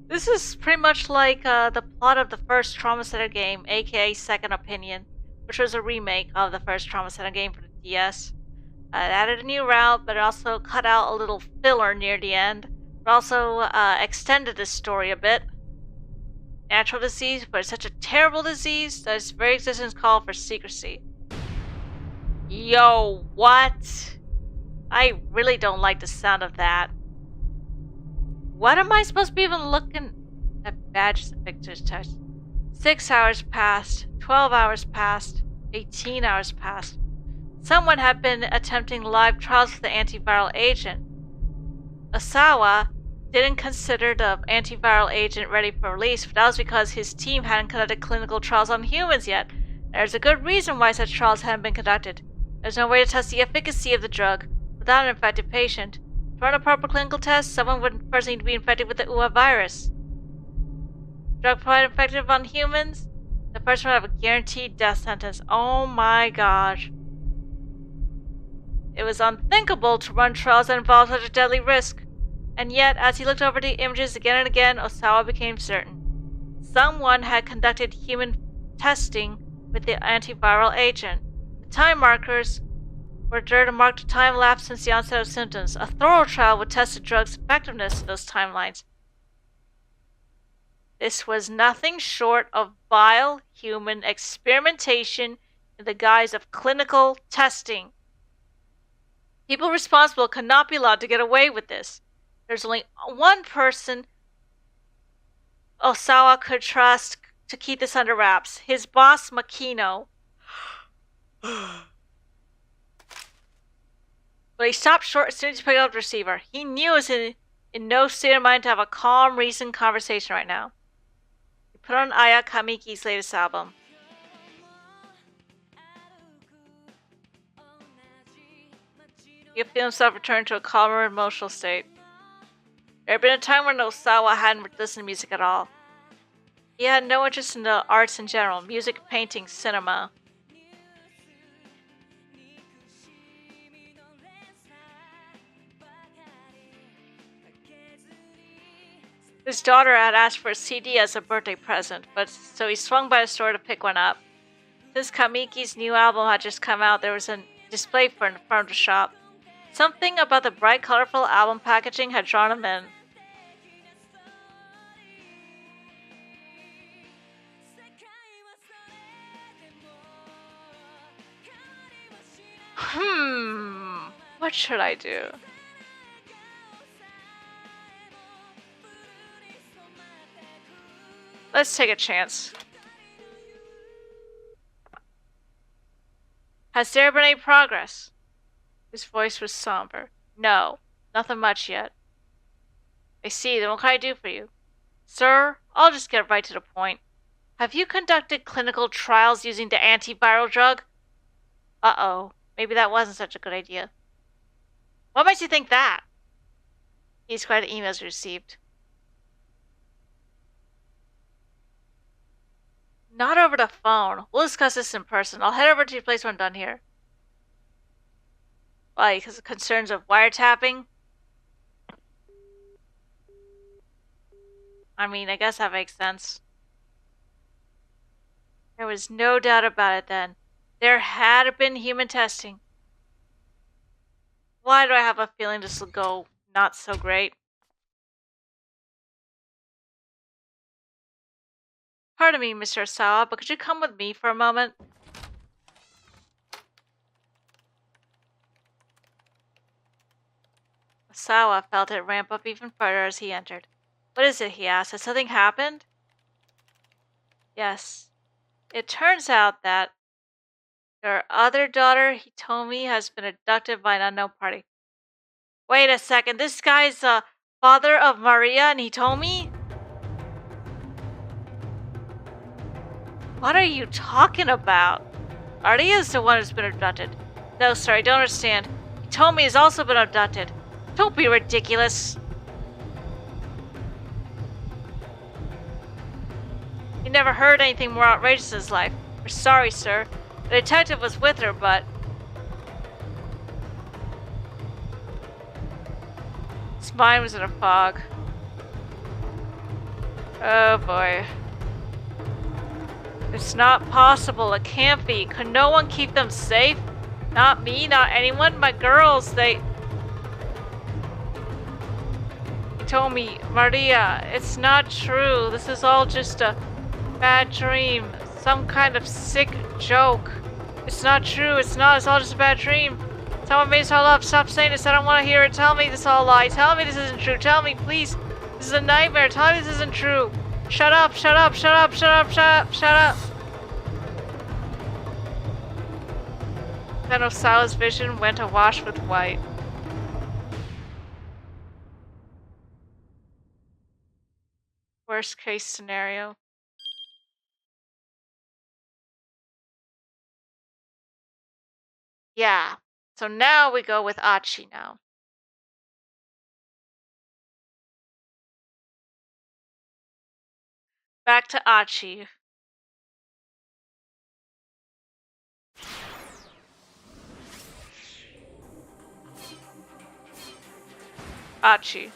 This is pretty much like the plot of the first Trauma Center game, aka Second Opinion, which was a remake of the first Trauma Center game for the DS. It added a new route, but it also cut out a little filler near the end. It also extended the story a bit. Natural disease, but it's such a terrible disease that its very existence called for secrecy. Yo, what? I really don't like the sound of that. What am I supposed to be even looking at? Badges and pictures touched. 6 hours passed, 12 hours passed, 18 hours passed. Someone had been attempting live trials with the antiviral agent. Osawa didn't consider the antiviral agent ready for release, but that was because his team hadn't conducted clinical trials on humans yet. There's a good reason why such trials hadn't been conducted. There's no way to test the efficacy of the drug without an infected patient. To run a proper clinical test, someone would first need to be infected with the UA virus. Drug provided effective on humans, the person would have a guaranteed death sentence. Oh my gosh. It was unthinkable to run trials that involved such a deadly risk. And yet, as he looked over the images again and again, Osawa became certain. Someone had conducted human testing with the antiviral agent. The time markers were there to mark the time lapse since the onset of symptoms. A thorough trial would test the drug's effectiveness to those timelines. This was nothing short of vile human experimentation in the guise of clinical testing. People responsible could not be allowed to get away with this. There's only one person Osawa could trust to keep this under wraps. His boss, Makino. But he stopped short as soon as he picked up the receiver. He knew he was in no state of mind to have a calm, reasoned conversation right now. He put on Aya Kamiki's latest album. He could feel himself return to a calmer emotional state. There had been a time when Osawa hadn't listened to music at all. He had no interest in the arts in general, music, painting, cinema. His daughter had asked for a CD as a birthday present, so he swung by the store to pick one up. Since Kamiki's new album had just come out, there was a display in front of the shop. Something about the bright, colorful album packaging had drawn him in. What should I do? Let's take a chance. Has there been any progress? His voice was somber. No, nothing much yet. I see, then what can I do for you? Sir, I'll just get right to the point. Have you conducted clinical trials using the antiviral drug? Uh-oh, maybe that wasn't such a good idea. What makes you think that? He's quite the emails received. Not over the phone. We'll discuss this in person. I'll head over to your place when I'm done here. Why, because of concerns of wiretapping? I mean, I guess that makes sense. There was no doubt about it then. There had been human testing. Why do I have a feeling this will go not so great? Pardon me, Mr. Asawa, but could you come with me for a moment? Asawa felt it ramp up even further as he entered. What is it? He asked. Has something happened? Yes. It turns out that your other daughter, Hitomi, has been abducted by an unknown party. Wait a second, this guy's the father of Maria and Hitomi? What are you talking about? Maria is the one who's been abducted. No, sir, I don't understand. Hitomi has also been abducted. Don't be ridiculous. He never heard anything more outrageous in his life. We're sorry, sir. The detective was with her, but... his mind was in a fog. Oh boy. It's not possible. It can't be. Could no one keep them safe? Not me, not anyone. My girls, they told me, Maria, it's not true. This is all just a bad dream. Some kind of sick joke. It's not true. It's not. It's all just a bad dream. Someone made us all up. Stop saying this. I don't want to hear it. Tell me this is all a lie. Tell me this isn't true. Tell me, please. This is a nightmare. Tell me this isn't true. Shut up. Shut up. Shut up. Shut up. Shut up. Shut up. Then Osawa's vision went awash with white. Worst case scenario. Yeah. So now we go with Achi now. Back to Achi. Achi.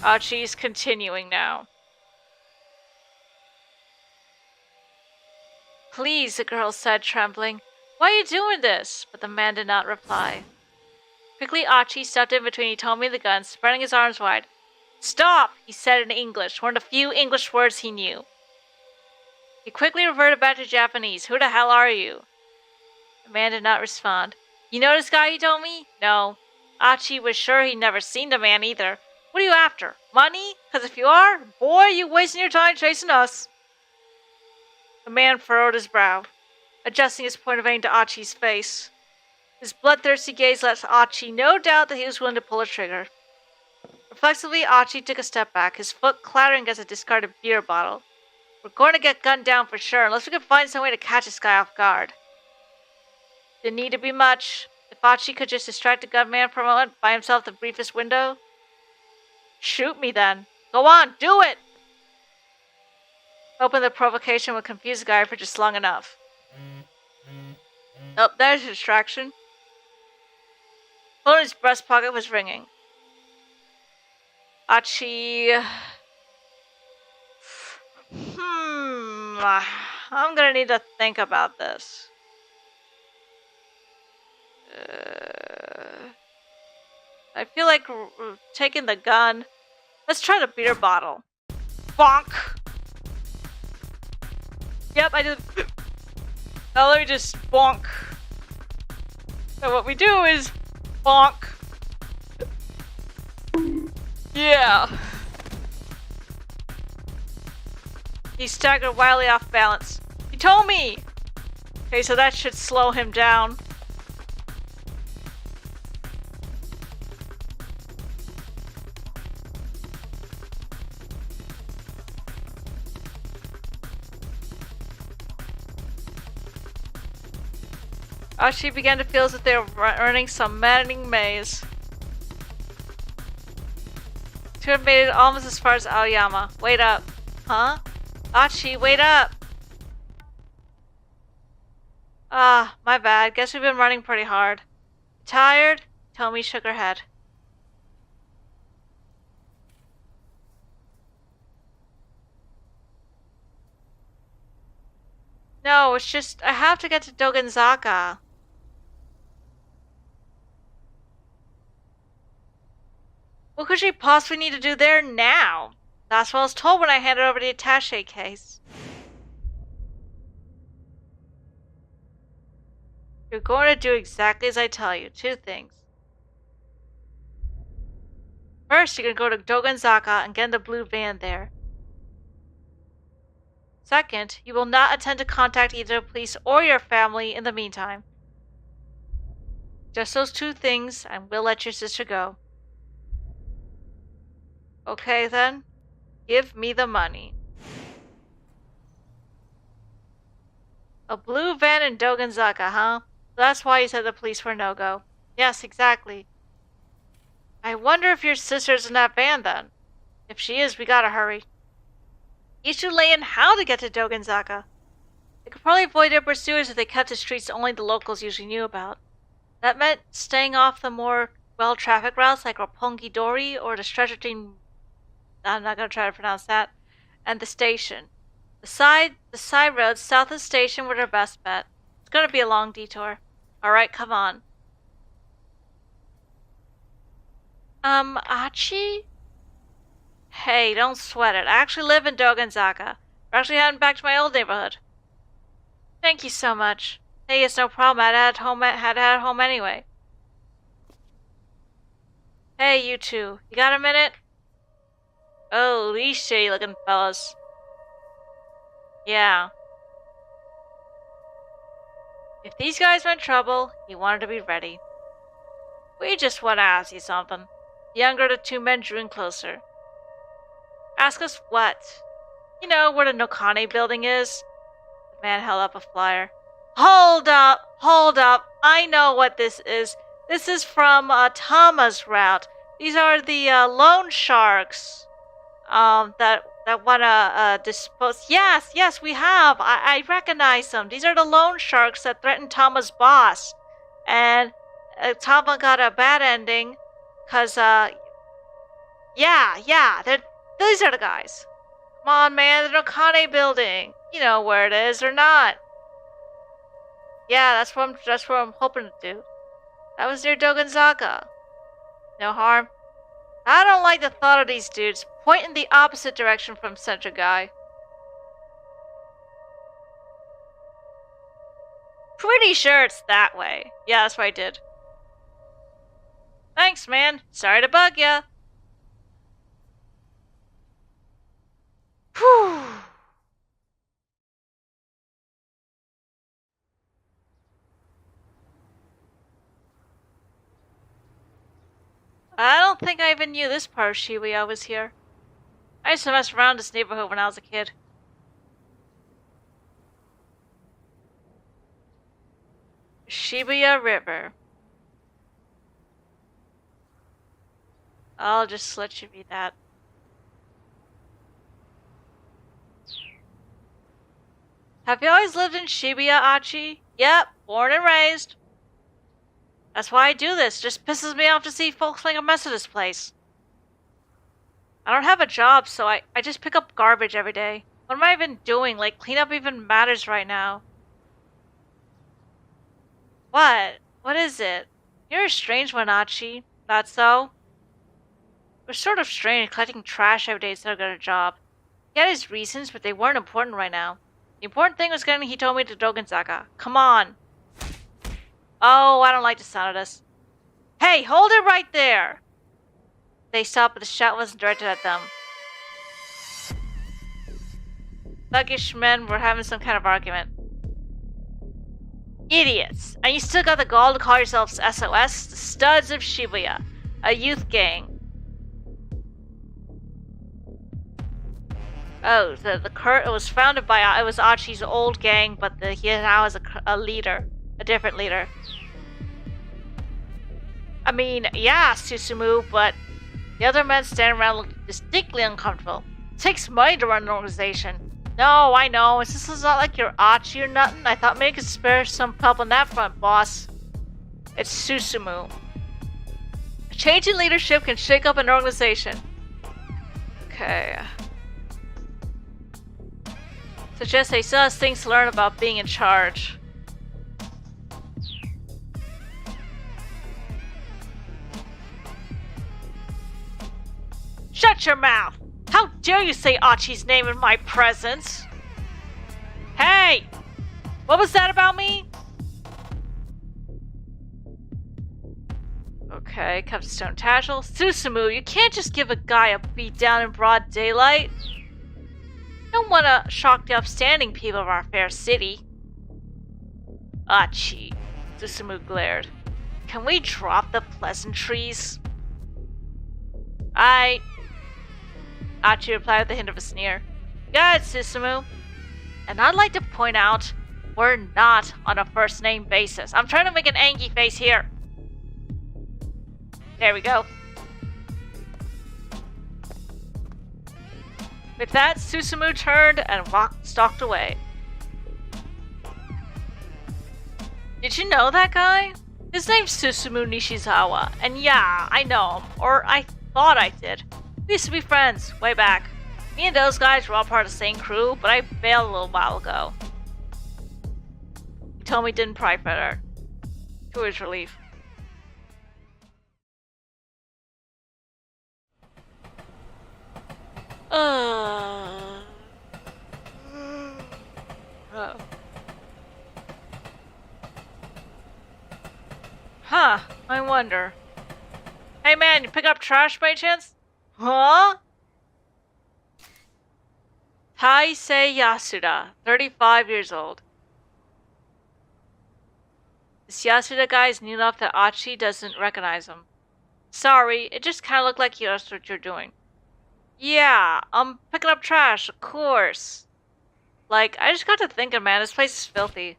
Achi's continuing now. Please, the girl said, trembling. Why are you doing this? But the man did not reply. Quickly, Achi stepped in between Hitomi and the gun, spreading his arms wide. Stop, he said in English, one of the few English words he knew. He quickly reverted back to Japanese. Who the hell are you? The man did not respond. You know this guy, Hitomi? No. Achi was sure he'd never seen the man either. What are you after? Money? Because if you are, boy, you wasting your time chasing us. The man furrowed his brow, adjusting his point of aim to Achi's face. His bloodthirsty gaze left Achi no doubt that he was willing to pull a trigger. Reflexively, Achi took a step back, his foot clattering against a discarded beer bottle. We're going to get gunned down for sure, unless we can find some way to catch this guy off guard. Didn't need to be much. If Achi could just distract the gunman for a moment, buy himself the briefest window. Shoot me then. Go on, do it! Hoping the provocation would confuse the guy for just long enough. Oh, there's a distraction. Phone in his breast pocket was ringing. Achi... I'm gonna need to think about this. I feel like taking the gun. Let's try the beer bottle. Bonk! Yep, I did. Now let me just bonk. So what we do is bonk. Yeah. He staggered wildly off balance. He told me! Okay, so that should slow him down. Achi began to feel as if they were running some maddening maze. To have made it almost as far as Aoyama. Wait up. Huh? Achi, wait up! Ah, my bad. Guess we've been running pretty hard. Tired? Tomi shook her head. No, it's just I have to get to Dogenzaka. What could she possibly need to do there now? That's what I was told when I handed over the attaché case. You're going to do exactly as I tell you. 2 things. First, you're going to go to Doganzaka and get in the blue van there. Second, you will not attempt to contact either the police or your family in the meantime. Just those 2 things, and we'll let your sister go. Okay then, give me the money. A blue van in Doganzaka, huh? That's why you said the police were no-go. Yes, exactly. I wonder if your sister's in that van then. If she is, we gotta hurry. You should lay in how to get to Doganzaka. They could probably avoid their pursuers if they kept the streets only the locals usually knew about. That meant staying off the more well-trafficked routes like Roppongi Dori or the stretch between... I'm not gonna try to pronounce that. And the station. The side roads south of the station were their best bet. It's gonna be a long detour. Alright, come on. Achi? Hey, don't sweat it. I actually live in Doganzaka. We're actually heading back to my old neighborhood. Thank you so much. Hey, it's no problem. I had at home anyway. Hey, you two. You got a minute? Oh, these shady looking fellas. Yeah. If these guys were in trouble, you wanted to be ready. We just want to ask you something. The younger of the 2 men drew in closer. Ask us what? You know where the Nokane building is? The man held up a flyer. Hold up! I know what this is. This is from Tama's route. These are the loan sharks. That wanna dispose. Yes, we have. I recognize them. These are the loan sharks that threatened Tama's boss, and Tama got a bad ending, cause these are the guys. Come on, man, the Nokane building. You know where it is or not? Yeah, that's what I'm hoping to do. That was near Doganzaka. No harm. I don't like the thought of these dudes pointing the opposite direction from Central Guy. Pretty sure it's that way. Yeah, that's what I did. Thanks, man. Sorry to bug ya. Whew. I don't think I even knew this part of Shibuya was here. I used to mess around this neighborhood when I was a kid. Shibuya River. I'll just let you read that. Have you always lived in Shibuya, Achi? Yep, born and raised. That's why I do this. Just pisses me off to see folks make a mess of this place. I don't have a job, so I just pick up garbage every day. What am I even doing? Like, cleanup even matters right now. What? What is it? You're a strange one, Achi. Not so? It was sort of strange collecting trash every day instead of getting a job. He had his reasons, but they weren't important right now. The important thing was getting Hitomi to Doganzaka. Come on. Oh, I don't like the sound of this. Hey, hold it right there! They stopped, but the shot wasn't directed at them. Thuggish men were having some kind of argument. Idiots! And you still got the gall to call yourselves SOS, the Studs of Shibuya, a youth gang. Oh, it was founded by, it was Achi's old gang, but he now has a leader, a different leader. I mean, yeah, Susumu, but the other men standing around looked distinctly uncomfortable. It takes money to run an organization. No, I know, this is not like you're Achi or nothing. I thought maybe you could spare some help on that front, boss. It's Susumu. A change in leadership can shake up an organization. Okay. Suggests they still has things to learn about being in charge. Shut your mouth! How dare you say Achi's name in my presence? Hey! What was that about me? Okay, kept stone tassel. Susumu, you can't just give a guy a beat down in broad daylight. You don't want to shock the upstanding people of our fair city. Achi, Susumu glared. Can we drop the pleasantries? Achi replied with a hint of a sneer. Got it, Susumu. And I'd like to point out, we're not on a first name basis. I'm trying to make an angry face here. There we go. With that, Susumu turned and stalked away. Did you know that guy? His name's Susumu Nishizawa, and yeah, I know him, or I thought I did. We used to be friends, way back. Me and those guys were all part of the same crew, but I bailed a little while ago. He told me he didn't pry better. To his relief. Oh. Huh, I wonder. Hey man, you pick up trash by chance? Huh? Taisei Yasuda, 35 years old. This Yasuda guy is new enough that Achi doesn't recognize him. Sorry, it just kinda looked like that's what you're doing. Yeah, I'm picking up trash, of course. Like, I just got to thinking, man, this place is filthy.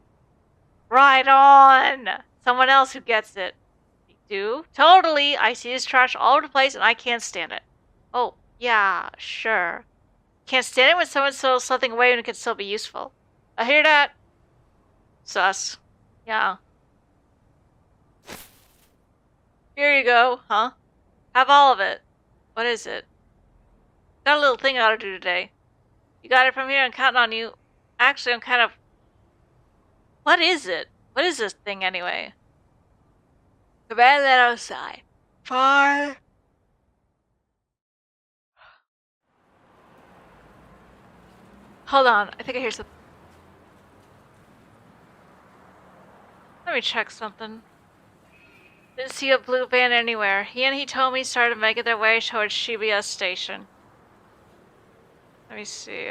Right on! Someone else who gets it. You do? Totally! I see this trash all over the place and I can't stand it. Oh, yeah, sure. Can't stand it when someone throws something away when it can still be useful. I hear that. Sus. Yeah. Here you go, huh? Have all of it. What is it? Got a little thing I gotta do today. You got it from here, I'm counting on you. Actually, I'm kind of... What is it? What is this thing, anyway? The man that outside. Far. Hold on, I think I hear something. Let me check something. Didn't see a blue van anywhere. He told me started making their way towards Shibuya station. Let me see,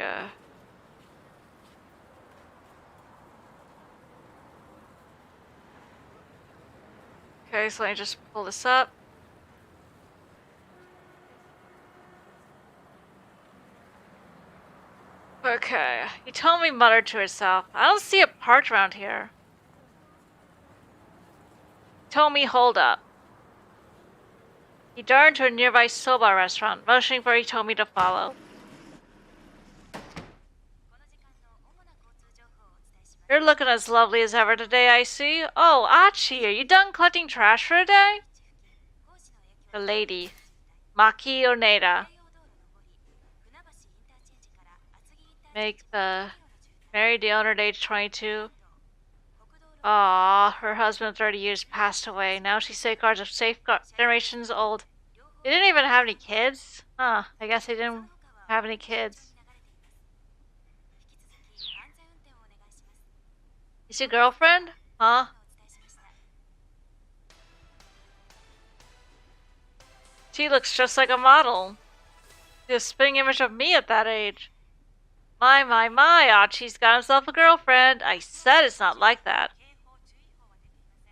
Okay, so let me just pull this up. Okay, he told me muttered to herself. I don't see it parked around here. Told me hold up. He turned to a nearby soba restaurant, motioning for he told me to follow. You're looking as lovely as ever today, I see. Oh, Achi, are you done collecting trash for a day? The lady, Maki Oneda. Married the owner at age 22. Aww, her husband of 30 years passed away. Now she safeguards a generations old. They didn't even have any kids? Huh, I guess they didn't have any kids. Is your girlfriend? Huh? She looks just like a model. She's a spitting image of me at that age. My, Achi's got himself a girlfriend. I said it's not like that.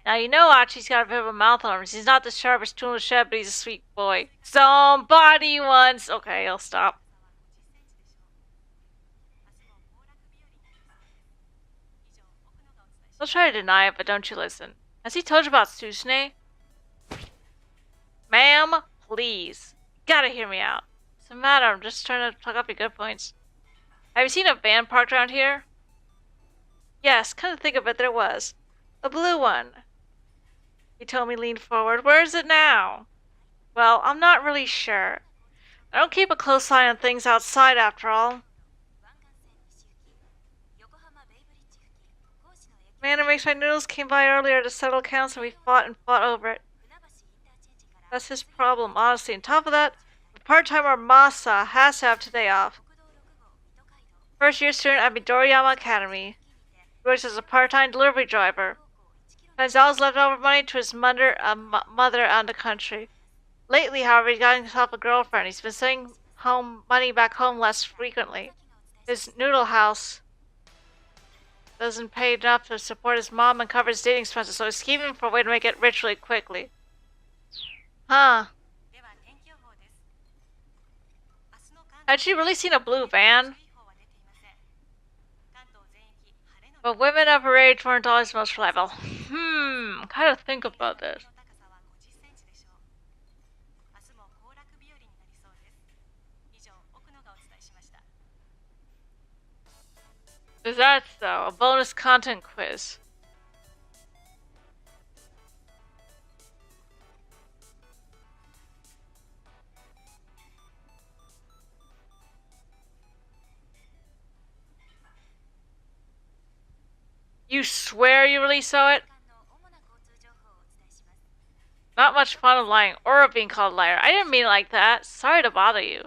Now you know Achi's got a bit of a mouth on him. He's not the sharpest tool in the shed, but he's a sweet boy. Somebody once... Okay, I'll stop. I'll try to deny it, but don't you listen. Has he told you about Susune? Ma'am, please. You gotta hear me out. What's the matter? I'm just trying to plug up your good points. Have you seen a van parked around here? Yes, come to think of it, there was. A blue one. He told me lean forward. Where is it now? Well, I'm not really sure. I don't keep a close eye on things outside after all. Man who makes my noodles came by earlier to settle accounts and we fought over it. That's his problem, honestly. On top of that, part-timer Masa has to have today off. First year student at Midoriyama Academy. He works as a part-time delivery driver. Spends all his leftover money to his mother out in the country. Lately, however, he's gotten himself a girlfriend. He's been sending money back home less frequently. His noodle house doesn't pay enough to support his mom and cover his dating expenses, so he's scheming for a way to make it rich really quickly. Huh. Had she really seen a blue van? But women of her age weren't always most reliable. Gotta think about this. Is that so? A bonus content quiz. You swear you really saw it? Not much fun of lying or of being called a liar. I didn't mean it like that. Sorry to bother you.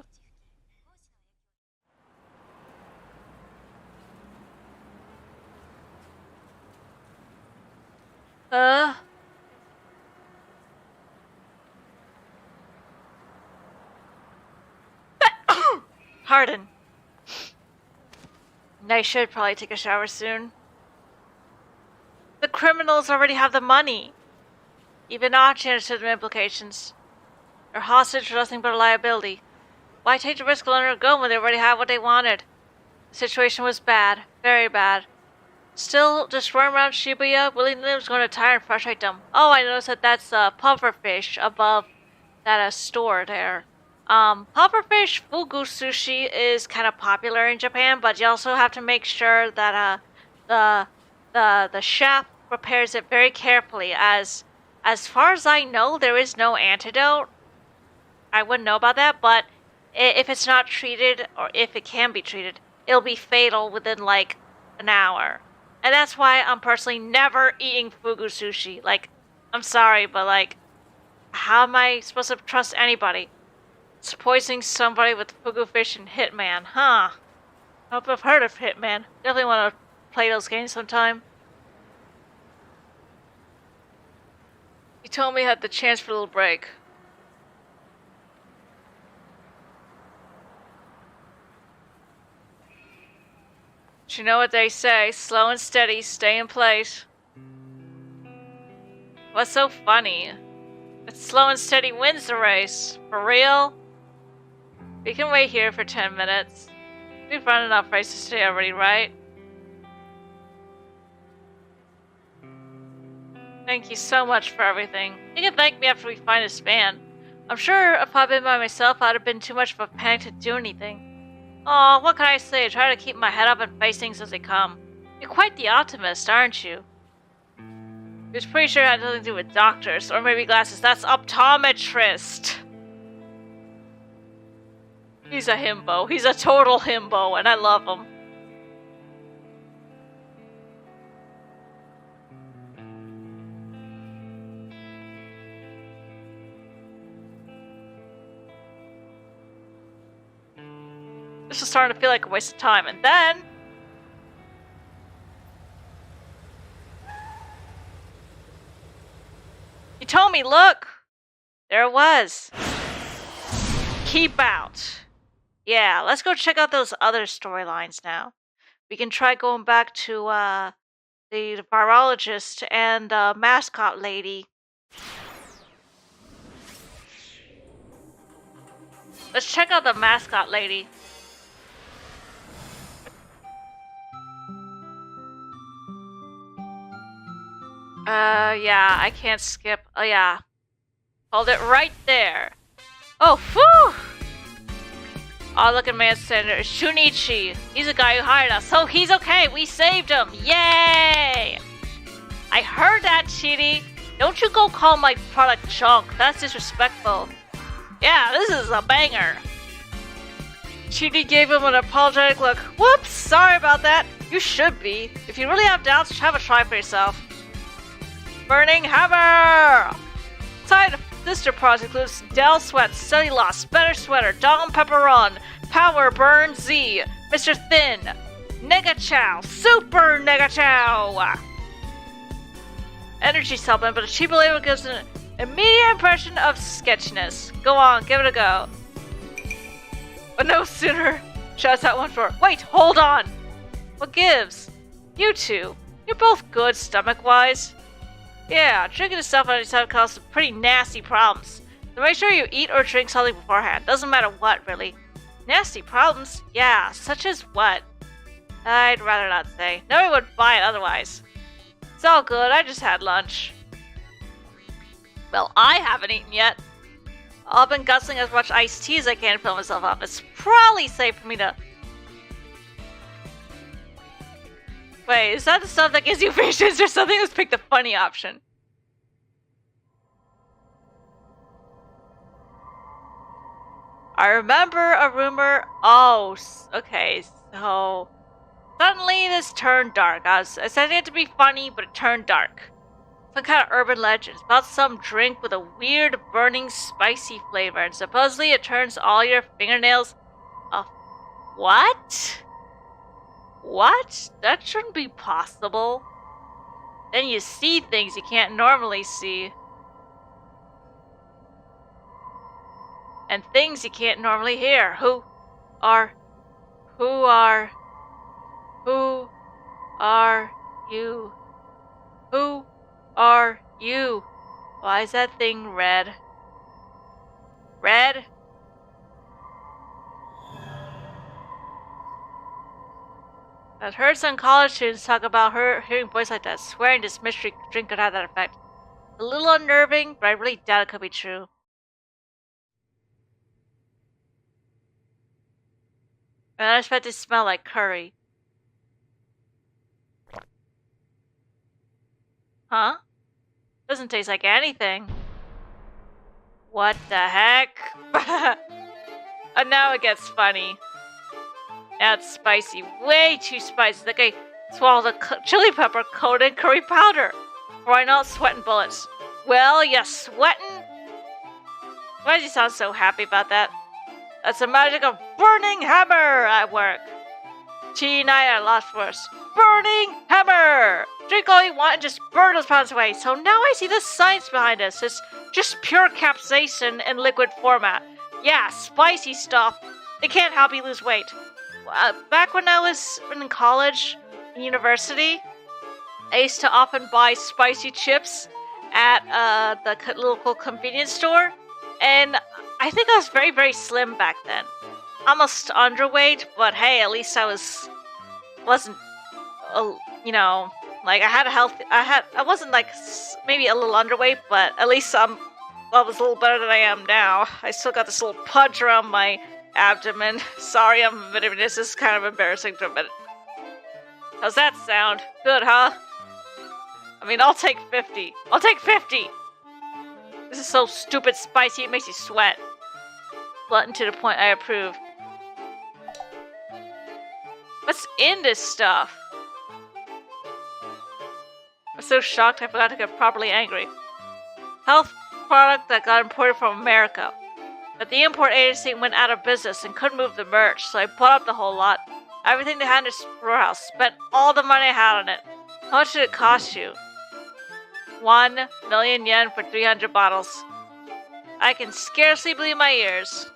Pardon. I should probably take a shower soon. The criminals already have the money. Even Archie understood the implications. Their hostage was nothing but a liability. Why take the risk of letting her go when they already had what they wanted? The situation was bad. Very bad. Still, just running around Shibuya, willy-nilly was going to tire and frustrate them. Oh, I noticed that that's pufferfish above that store there. Pufferfish fugu sushi is kind of popular in Japan, but you also have to make sure that the chef prepares it very carefully. As far as I know, there is no antidote. I wouldn't know about that, but if it's not treated, or if it can be treated, it'll be fatal within like an hour. And that's why I'm personally never eating fugu sushi. Like, I'm sorry, but like, how am I supposed to trust anybody? It's poisoning somebody with fugu fish and Hitman, huh? I hope I've heard of Hitman. Definitely want to play those games sometime. He told me I had the chance for a little break. But you know what they say, slow and steady, stay in place. What's so funny? It's slow and steady wins the race. For real? We can wait here for 10 minutes. We've run enough races today already, right? Thank you so much for everything. You can thank me after we find this van. I'm sure if I'd been by myself, I'd have been too much of a panic to do anything. Oh, what can I say? Try to keep my head up and face things as they come. You're quite the optimist, aren't you? He was pretty sure it had nothing to do with doctors, or maybe glasses. That's optometrist. He's a himbo. He's a total himbo, and I love him. This is starting to feel like a waste of time, and then... He told me, look! There it was. Keep out. Yeah, let's go check out those other storylines now. We can try going back to, the virologist and, mascot lady. Let's check out the mascot lady. Yeah, I can't skip. Oh, yeah. Hold it right there. Oh, whew! Oh, look at man standing there. Shunichi. He's the guy who hired us. So he's okay. We saved him. Yay! I heard that, Chidi. Don't you go call my product junk. That's disrespectful. Yeah, this is a banger. Chidi gave him an apologetic look. Whoops, sorry about that. You should be. If you really have doubts, have a try for yourself. Burning Hammer! sister products includes Del Sweat, Cellulose, Better Sweater, Dom Pepperon, Power Burn Z, Mr. Thin, Nega Chow, Super Nega Chow. Energy supplement, but a cheaper label gives an immediate impression of sketchiness. Go on, give it a go. But no sooner shuts out one for. Wait, hold on! What gives? You two. You're both good stomach-wise. Yeah, drinking this stuff on each side causes some pretty nasty problems. So make sure you eat or drink something beforehand. Doesn't matter what, really. Nasty problems? Yeah, such as what? I'd rather not say. Nobody would buy it otherwise. It's all good, I just had lunch. Well, I haven't eaten yet. I've been guzzling as much iced tea as I can to fill myself up. It's probably safe for me to... Wait, is that the stuff that gives you visions or something? Let's pick the funny option. I remember a rumor... Oh, okay, so... Suddenly this turned dark. I said it to be funny, but it turned dark. Some kind of urban legends about some drink with a weird, burning, spicy flavor, and supposedly it turns all your fingernails... What? What? That shouldn't be possible. Then you see things you can't normally see. And things you can't normally hear. Who are you? Who are you? Why is that thing red? Red? I've heard some college students talk about her hearing voice like that, swearing this mystery drink could have that effect. A little unnerving, but I really doubt it could be true. And I expect it to smell like curry. Huh? Doesn't taste like anything. What the heck? And now it gets funny. Now it's spicy. Way too spicy. Like I swallowed a chili pepper coated in curry powder. Or I'm not sweating bullets. Well, you sweating? Why does he sound so happy about that? That's the magic of burning hammer at work. Tea and I are a lot worse. Burning hammer! Drink all you want and just burn those pounds away. So now I see the science behind this. It's just pure capsaicin in liquid format. Yeah, spicy stuff. It can't help you lose weight. Back when I was in college, in university, I used to often buy spicy chips at the local convenience store. And I think I was very, very slim back then. Almost underweight, but hey, at least I wasn't, you know, like I wasn't like maybe a little underweight, but at least I was a little better than I am now. I still got this little pudge around my abdomen. Sorry, I'm admitting this is kind of embarrassing to admit. How's that sound? Good, huh? I mean, I'll take 50. I'll take 50! This is so stupid spicy, it makes you sweat. Blunt and to the point, I approve. What's in this stuff? I'm so shocked I forgot to get properly angry. Health product that got imported from America. But the import agency went out of business and couldn't move the merch, so I bought up the whole lot. Everything they had in the storehouse. Spent all the money I had on it. How much did it cost you? 1 million yen for 300 bottles. I can scarcely believe my ears.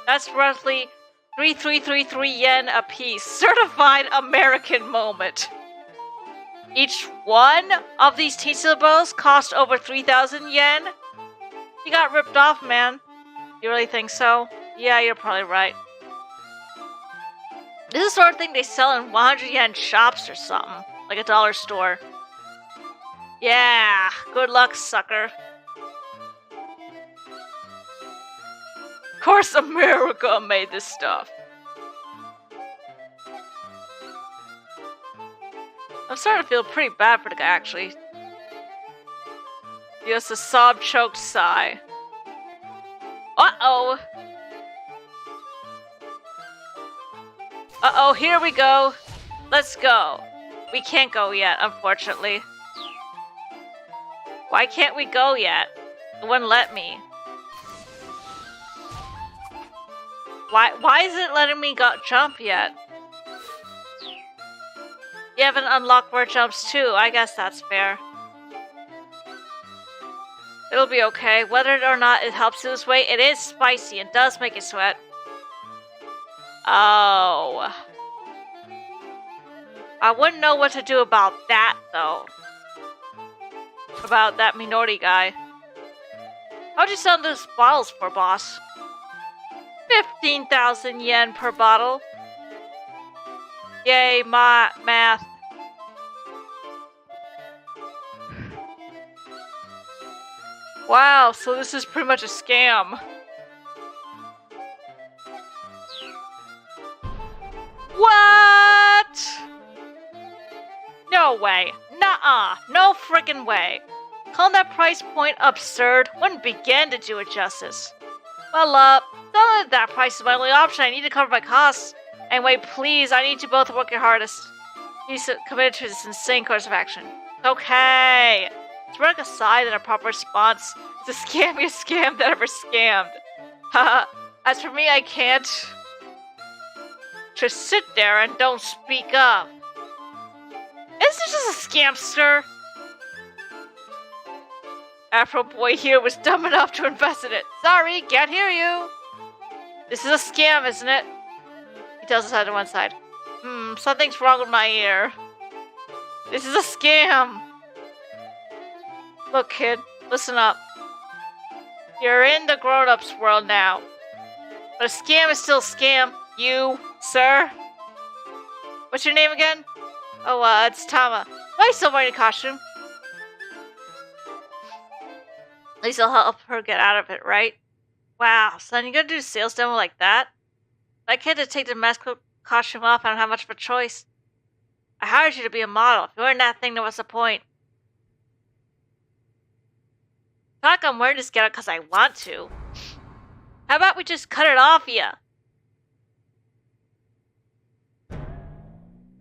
That's roughly 3333 yen a piece. Certified American moment. Each one of these tea bottles cost over 3,000 yen? You got ripped off, man. You really think so? Yeah, you're probably right. This is the sort of thing they sell in 100 yen shops or something. Like a dollar store. Yeah, good luck, sucker. Of course America made this stuff. I'm starting to feel pretty bad for the guy, actually. Just a sob-choked sigh. Uh-oh. Uh-oh, here we go. Let's go. We can't go yet, unfortunately. Why can't we go yet? It wouldn't let me. Why is it letting me jump yet? You haven't unlocked more jumps too. I guess that's fair. It'll be okay. Whether or not it helps lose weight, it is spicy and does make you sweat. Oh. I wouldn't know what to do about that, though. About that Minori guy. How'd you sell those bottles for, boss? 15,000 yen per bottle. Yay, math. Wow, so this is pretty much a scam. What? No way. Nuh-uh. No friggin' way. Calling that price point absurd wouldn't begin to do it justice. Well, don't let that price is my only option. I need to cover my costs. Anyway, please, I need you both to work your hardest. He's committed to this insane course of action. Okay. To work aside and a proper response, it's the scammiest scam that ever scammed. Haha. As for me, I can't. Just sit there and don't speak up. Is this just a scamster? Afro boy here was dumb enough to invest in it. Sorry, can't hear you. This is a scam, isn't it? He tells us out to one side. Something's wrong with my ear. This is a scam. Look, kid, listen up. You're in the grown-ups world now. But a scam is still a scam. You, sir. What's your name again? Oh, it's Tama. Why are you still wearing a costume? At least I'll help her get out of it, right? Wow, son, you gonna do a sales demo like that? I can't just take the mascot costume off. I don't have much of a choice. I hired you to be a model. If you weren't that thing, then what's the point? It's not like I'm wearing this getup because I want to. How about we just cut it off ya?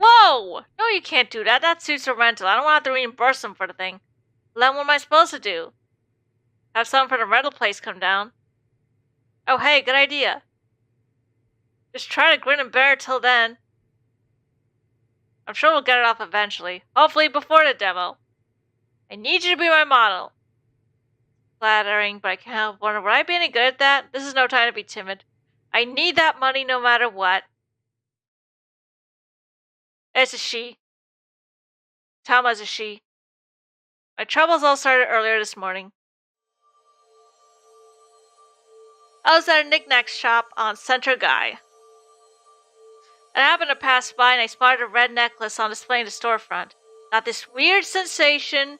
Whoa! No, you can't do that. That suit's a rental. I don't want to have to reimburse them for the thing. Well, then what am I supposed to do? Have someone from the rental place come down? Oh, hey, good idea. Just try to grin and bear it till then. I'm sure we'll get it off eventually. Hopefully before the demo. I need you to be my model. Flattering, but I can't help wonder, would I be any good at that? This is no time to be timid. I need that money no matter what. It's a she. Tama's a she. My troubles all started earlier this morning. I was at a knick-knack shop on Center Guy. I happened to pass by and I spotted a red necklace on display in the storefront. Got this weird sensation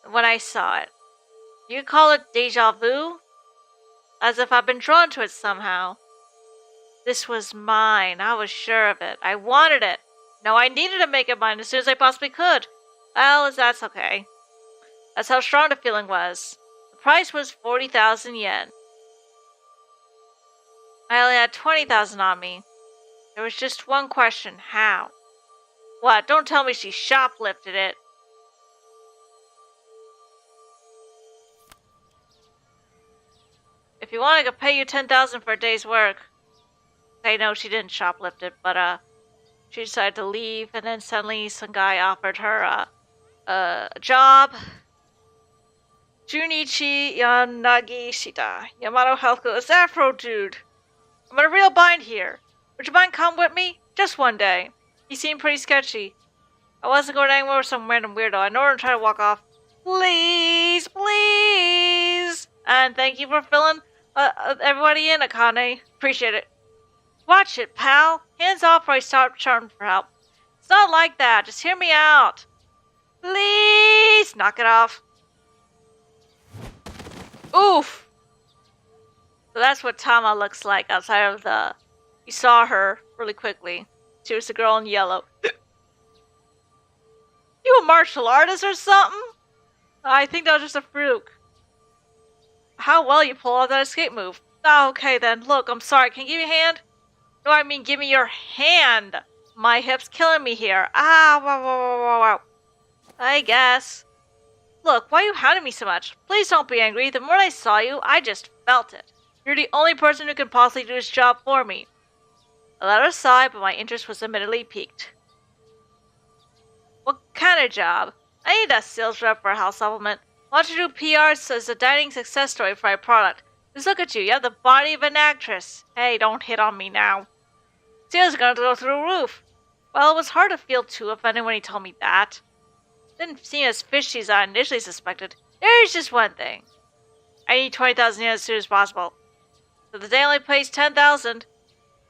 when I saw it. You could call it deja vu? As if I've been drawn to it somehow. This was mine. I was sure of it. I wanted it. No, I needed to make it mine as soon as I possibly could. Well, that's okay. That's how strong the feeling was. The price was 40,000 yen. I only had 20,000 on me. There was just one question. How? What? Don't tell me she shoplifted it. If you want, I could pay you 10,000 for a day's work. I know she didn't shoplift it, but she decided to leave, and then suddenly some guy offered her a job. Junichi Yanagishita, Yamato Healthco. It's Afro dude. I'm in a real bind here. Would you mind come with me? Just one day. He seemed pretty sketchy. I wasn't going anywhere with some random weirdo. I know I'm trying to walk off. Please, please. And thank you for filling everybody in, Akane. Appreciate it. Watch it, pal. Hands off or I start charming for help. It's not like that. Just hear me out. Please. Knock it off. Oof. So that's what Tama looks like outside of the... You saw her really quickly. She was the girl in yellow. You a martial artist or something? I think that was just a fluke. How well you pull off that escape move. Oh, okay then. Look, I'm sorry. Can you give me a hand? No, I mean give me your hand. My hip's killing me here. Ah, wow, wow, wow, wow, wow. I guess. Look, why are you hounding me so much? Please don't be angry. The moment I saw you, I just felt it. You're the only person who can possibly do this job for me. I let her sigh, but my interest was admittedly piqued. What kind of job? I need a sales rep for a house supplement. I want to do PR as a dining success story for my product. Just look at you. You have the body of an actress. Hey, don't hit on me now. Sales are going to go through the roof. Well, it was hard to feel too offended when he told me that. Didn't seem as fishy as I initially suspected. There's just one thing. I need 20,000 yen as soon as possible. So the day only pays 10,000.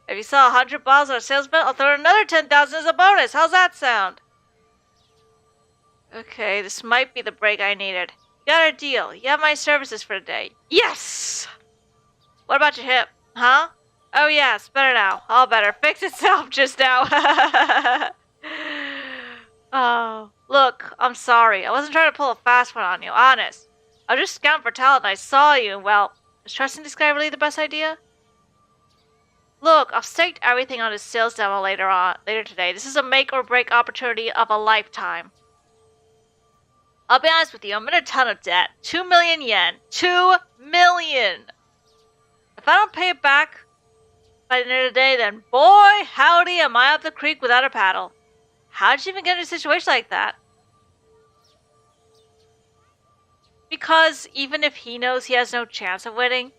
If you sell 100 bottles at a sales event, I'll throw in another 10,000 as a bonus. How's that sound? Okay, this might be the break I needed. You got a deal. You have my services for the day. Yes! What about your hip? Huh? Oh yeah, it's better now. All better. Fixed itself just now. Oh, look, I'm sorry. I wasn't trying to pull a fast one on you, honest. I was just scouting for talent and I saw you and, well, is trusting this guy really the best idea? Look, I've staked everything on his sales demo later today. This is a make or break opportunity of a lifetime. I'll be honest with you, I'm in a ton of debt. 2 million yen. 2 million! If I don't pay it back by the end of the day, then boy, howdy, am I up the creek without a paddle. How'd you even get in a situation like that? Because even if he knows he has no chance of winning,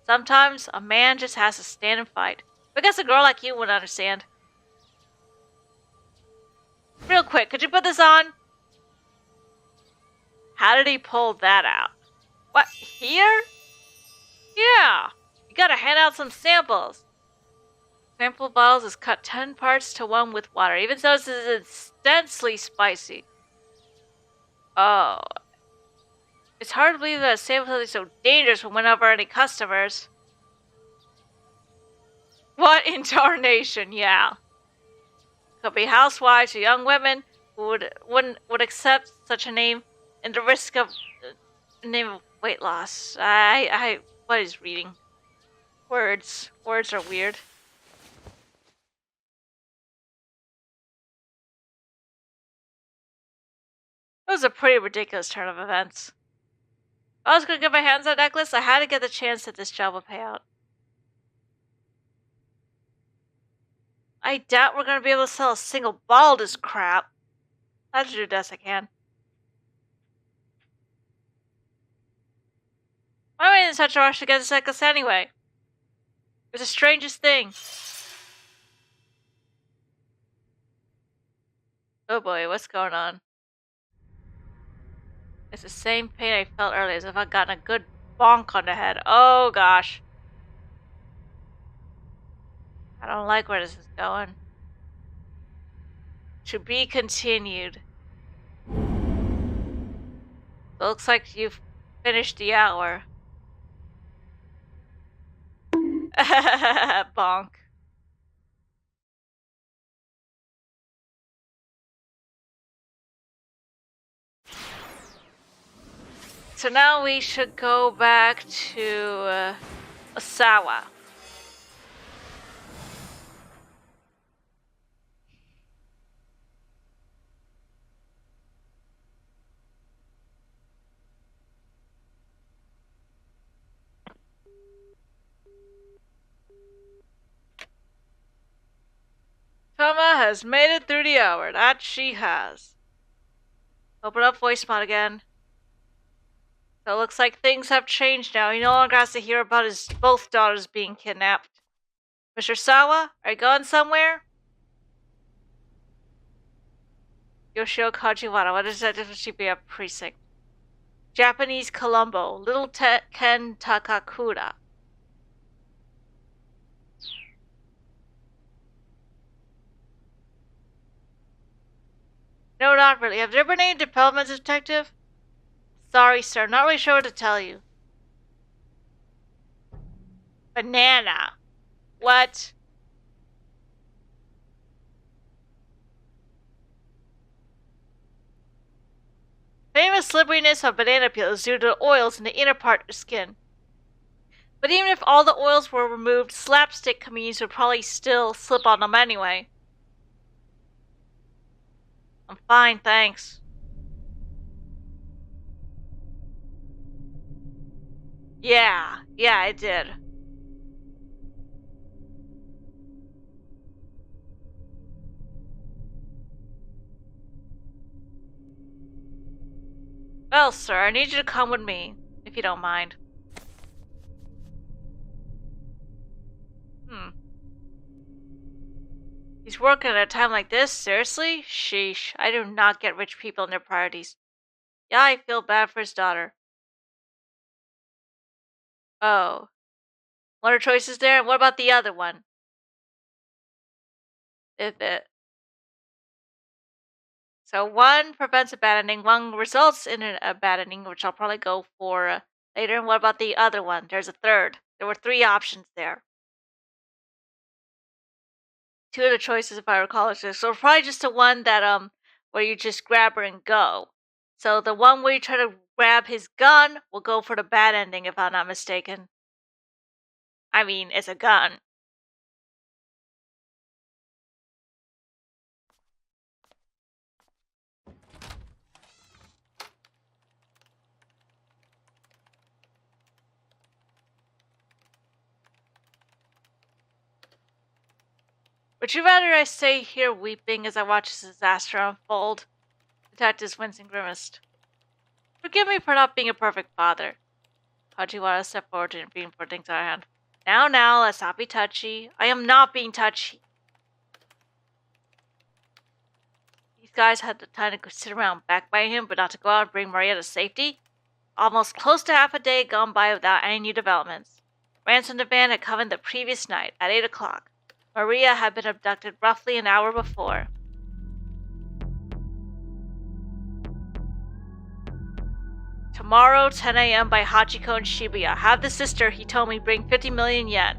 sometimes a man just has to stand and fight. I guess a girl like you wouldn't understand. Real quick, could you put this on? How did he pull that out? What, here? Yeah, you gotta hand out some samples. Sample bottles is cut 10 parts to 1 with water, even though this is intensely spicy. Oh. It's hard to believe that a sample is so dangerous will win over any customers. What in tarnation, yeah. Could be housewives or young women who would accept such a name and the risk of name of weight loss. What is reading? Words are weird. It was a pretty ridiculous turn of events. If I was going to get my hands on that necklace, I had to get the chance that this job would pay out. I doubt we're going to be able to sell a single bottle of this crap. I have to do the best I can. Why am I in such a rush to get this necklace anyway? It's the strangest thing. Oh boy, what's going on? It's the same pain I felt earlier, as if I'd gotten a good bonk on the head. Oh gosh. I don't like where this is going. To be continued. It looks like you've finished the hour. Bonk. So now we should go back to Osawa. Toma has made it through the hour. That she has. Open up voice mod again. So it looks like things have changed now. He no longer has to hear about his both daughters being kidnapped. Mr. Sawa, are you going somewhere? Yoshio Kajiwara, what is that? Shibuya precinct. Japanese Colombo, Little Ken Takakura. No, not really. Have there been any developments, detective? Sorry, sir. Not really sure what to tell you. Banana. What? Famous slipperiness of banana peel is due to oils in the inner part of the skin. But even if all the oils were removed, slapstick comedians would probably still slip on them anyway. I'm fine, thanks. Yeah, I did. Well, sir, I need you to come with me, if you don't mind. He's working at a time like this? Seriously? Sheesh. I do not get rich people and their priorities. Yeah, I feel bad for his daughter. Oh. One of her choices there? And what about the other one? If it. So one prevents a bad ending, one results in a bad ending, which I'll probably go for later. And what about the other one? There's a third. There were 3 options there. 2 of the choices, if I recall, is so probably just the one that where you just grab her and go. So the one where you try to grab his gun will go for the bad ending, if I'm not mistaken. I mean, it's a gun. Would you rather I stay here weeping as I watch this disaster unfold? Detective winced and grimaced. Forgive me for not being a perfect father. Hajiwara stepped forward to intervene for things out of hand. Now, let's not be touchy. I am not being touchy. These guys had the time to sit around backbiting him, but not to go out and bring Maria to safety. Almost close to half a day had gone by without any new developments. Ransom demand had come in the previous night at 8 o'clock. Maria had been abducted roughly an hour before. Tomorrow, 10 a.m. by Hachiko in Shibuya. Have the sister, he told me, bring 50 million yen.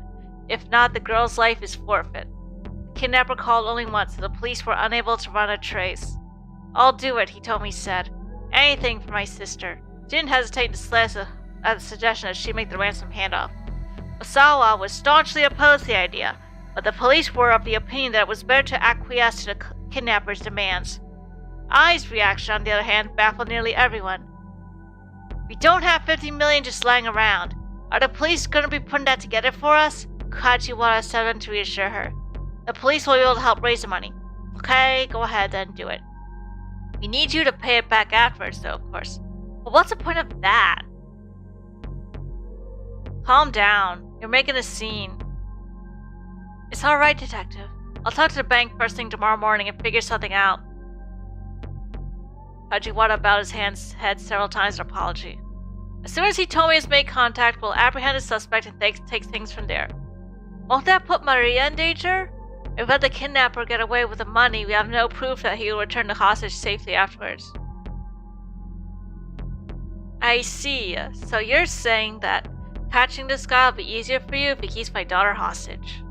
If not, the girl's life is forfeit. The kidnapper called only once, so the police were unable to run a trace. I'll do it, he told me, said. Anything for my sister. Didn't hesitate to slash at the suggestion that she make the ransom handoff. Osawa was staunchly opposed to the idea, but the police were of the opinion that it was better to acquiesce to the kidnapper's demands. Ai's reaction, on the other hand, baffled nearly everyone. We don't have 50 million just lying around. Are the police going to be putting that together for us? Kajiwara said to reassure her. The police will be able to help raise the money. Okay, go ahead then, do it. We need you to pay it back afterwards, though, of course. But what's the point of that? Calm down. You're making a scene. It's alright, detective. I'll talk to the bank first thing tomorrow morning and figure something out. Hajiwara bowed his head several times in apology. As soon as he told me he's made contact, we'll apprehend the suspect and take things from there. Won't that put Maria in danger? If we let the kidnapper get away with the money, we have no proof that he will return the hostage safely afterwards. I see. So you're saying that catching this guy will be easier for you if he keeps my daughter hostage.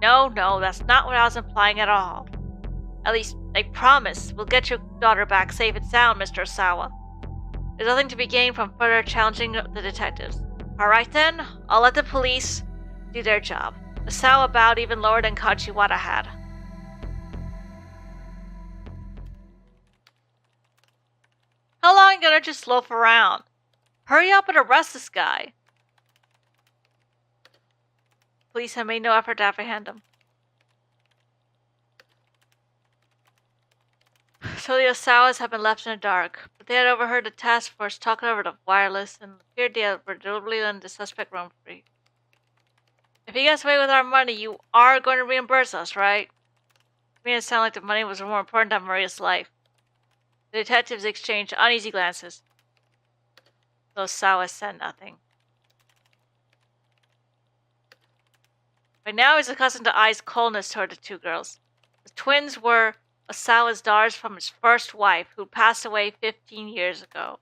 No, that's not what I was implying at all. At least, I promise we'll get your daughter back safe and sound, Mr. Osawa. There's nothing to be gained from further challenging the detectives. Alright then, I'll let the police do their job. Osawa bowed even lower than Kajiwara had. How long are you gonna just loaf around? Hurry up and arrest this guy. Police had made no effort to apprehend him. So the Osawas had been left in the dark, but they had overheard the task force talking over the wireless and feared they were deliberately letting the suspect roam free. If he gets away with our money, you are going to reimburse us, right? It made it sound like the money was more important than Maria's life. The detectives exchanged uneasy glances. The Osawa said nothing. By now he's accustomed to Ai's coldness toward the 2 girls. The twins were Osawa's daughters from his first wife, who passed away 15 years ago.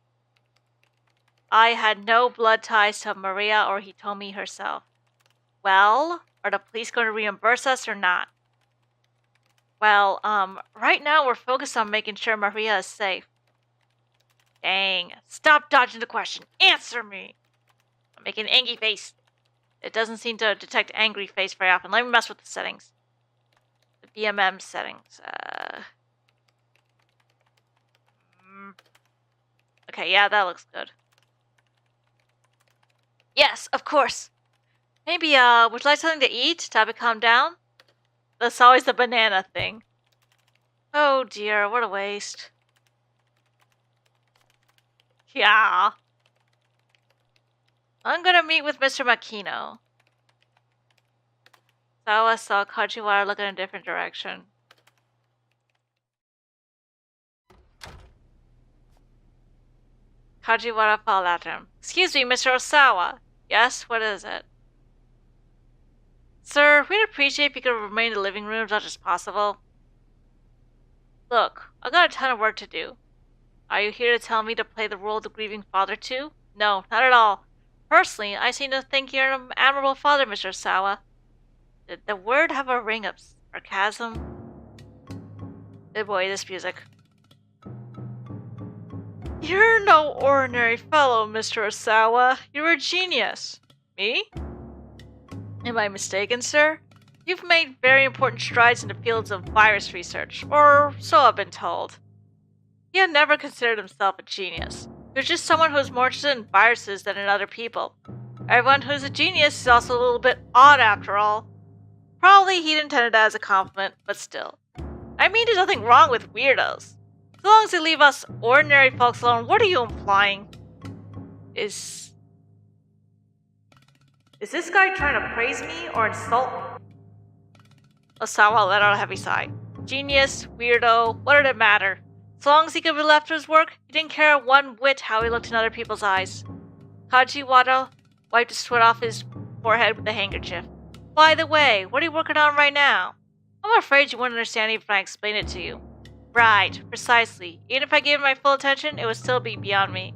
Ai had no blood ties to Maria or Hitomi herself. Well, are the police going to reimburse us or not? Well, right now we're focused on making sure Maria is safe. Dang, stop dodging the question. Answer me! I'm making an angry face. It doesn't seem to detect angry face very often. Let me mess with the settings. The BMM settings. Okay, yeah, that looks good. Yes, of course. Maybe, would you like something to eat to have it calm down? That's always the banana thing. Oh dear, what a waste. Yeah. I'm gonna meet with Mr. Makino. Sawa saw Kajiwara look in a different direction. Kajiwara followed after him. Excuse me, Mr. Osawa. Yes, what is it? Sir, we'd appreciate if you could remain in the living room as much as possible. Look, I've got a ton of work to do. Are you here to tell me to play the role of the grieving father too? No, not at all. Personally, I seem to think you're an admirable father, Mr. Osawa. Did the word have a ring of sarcasm? Oh boy, this music. You're no ordinary fellow, Mr. Osawa. You're a genius. Me? Am I mistaken, sir? You've made very important strides in the fields of virus research, or so I've been told. He had never considered himself a genius. He was just someone who was more interested in viruses than in other people. Everyone who's a genius is also a little bit odd after all. Probably he'd intended that as a compliment, but still. I mean, there's nothing wrong with weirdos. So long as they leave us ordinary folks alone, what are you implying? Is this guy trying to praise me or insult me? Osawa let out a heavy sigh. Genius, weirdo, what did it matter? So long as he could be left to his work, he didn't care one whit how he looked in other people's eyes. Kajiwara wiped the sweat off his forehead with a handkerchief. By the way, what are you working on right now? I'm afraid you wouldn't understand even if I explained it to you. Right, precisely. Even if I gave it my full attention, it would still be beyond me.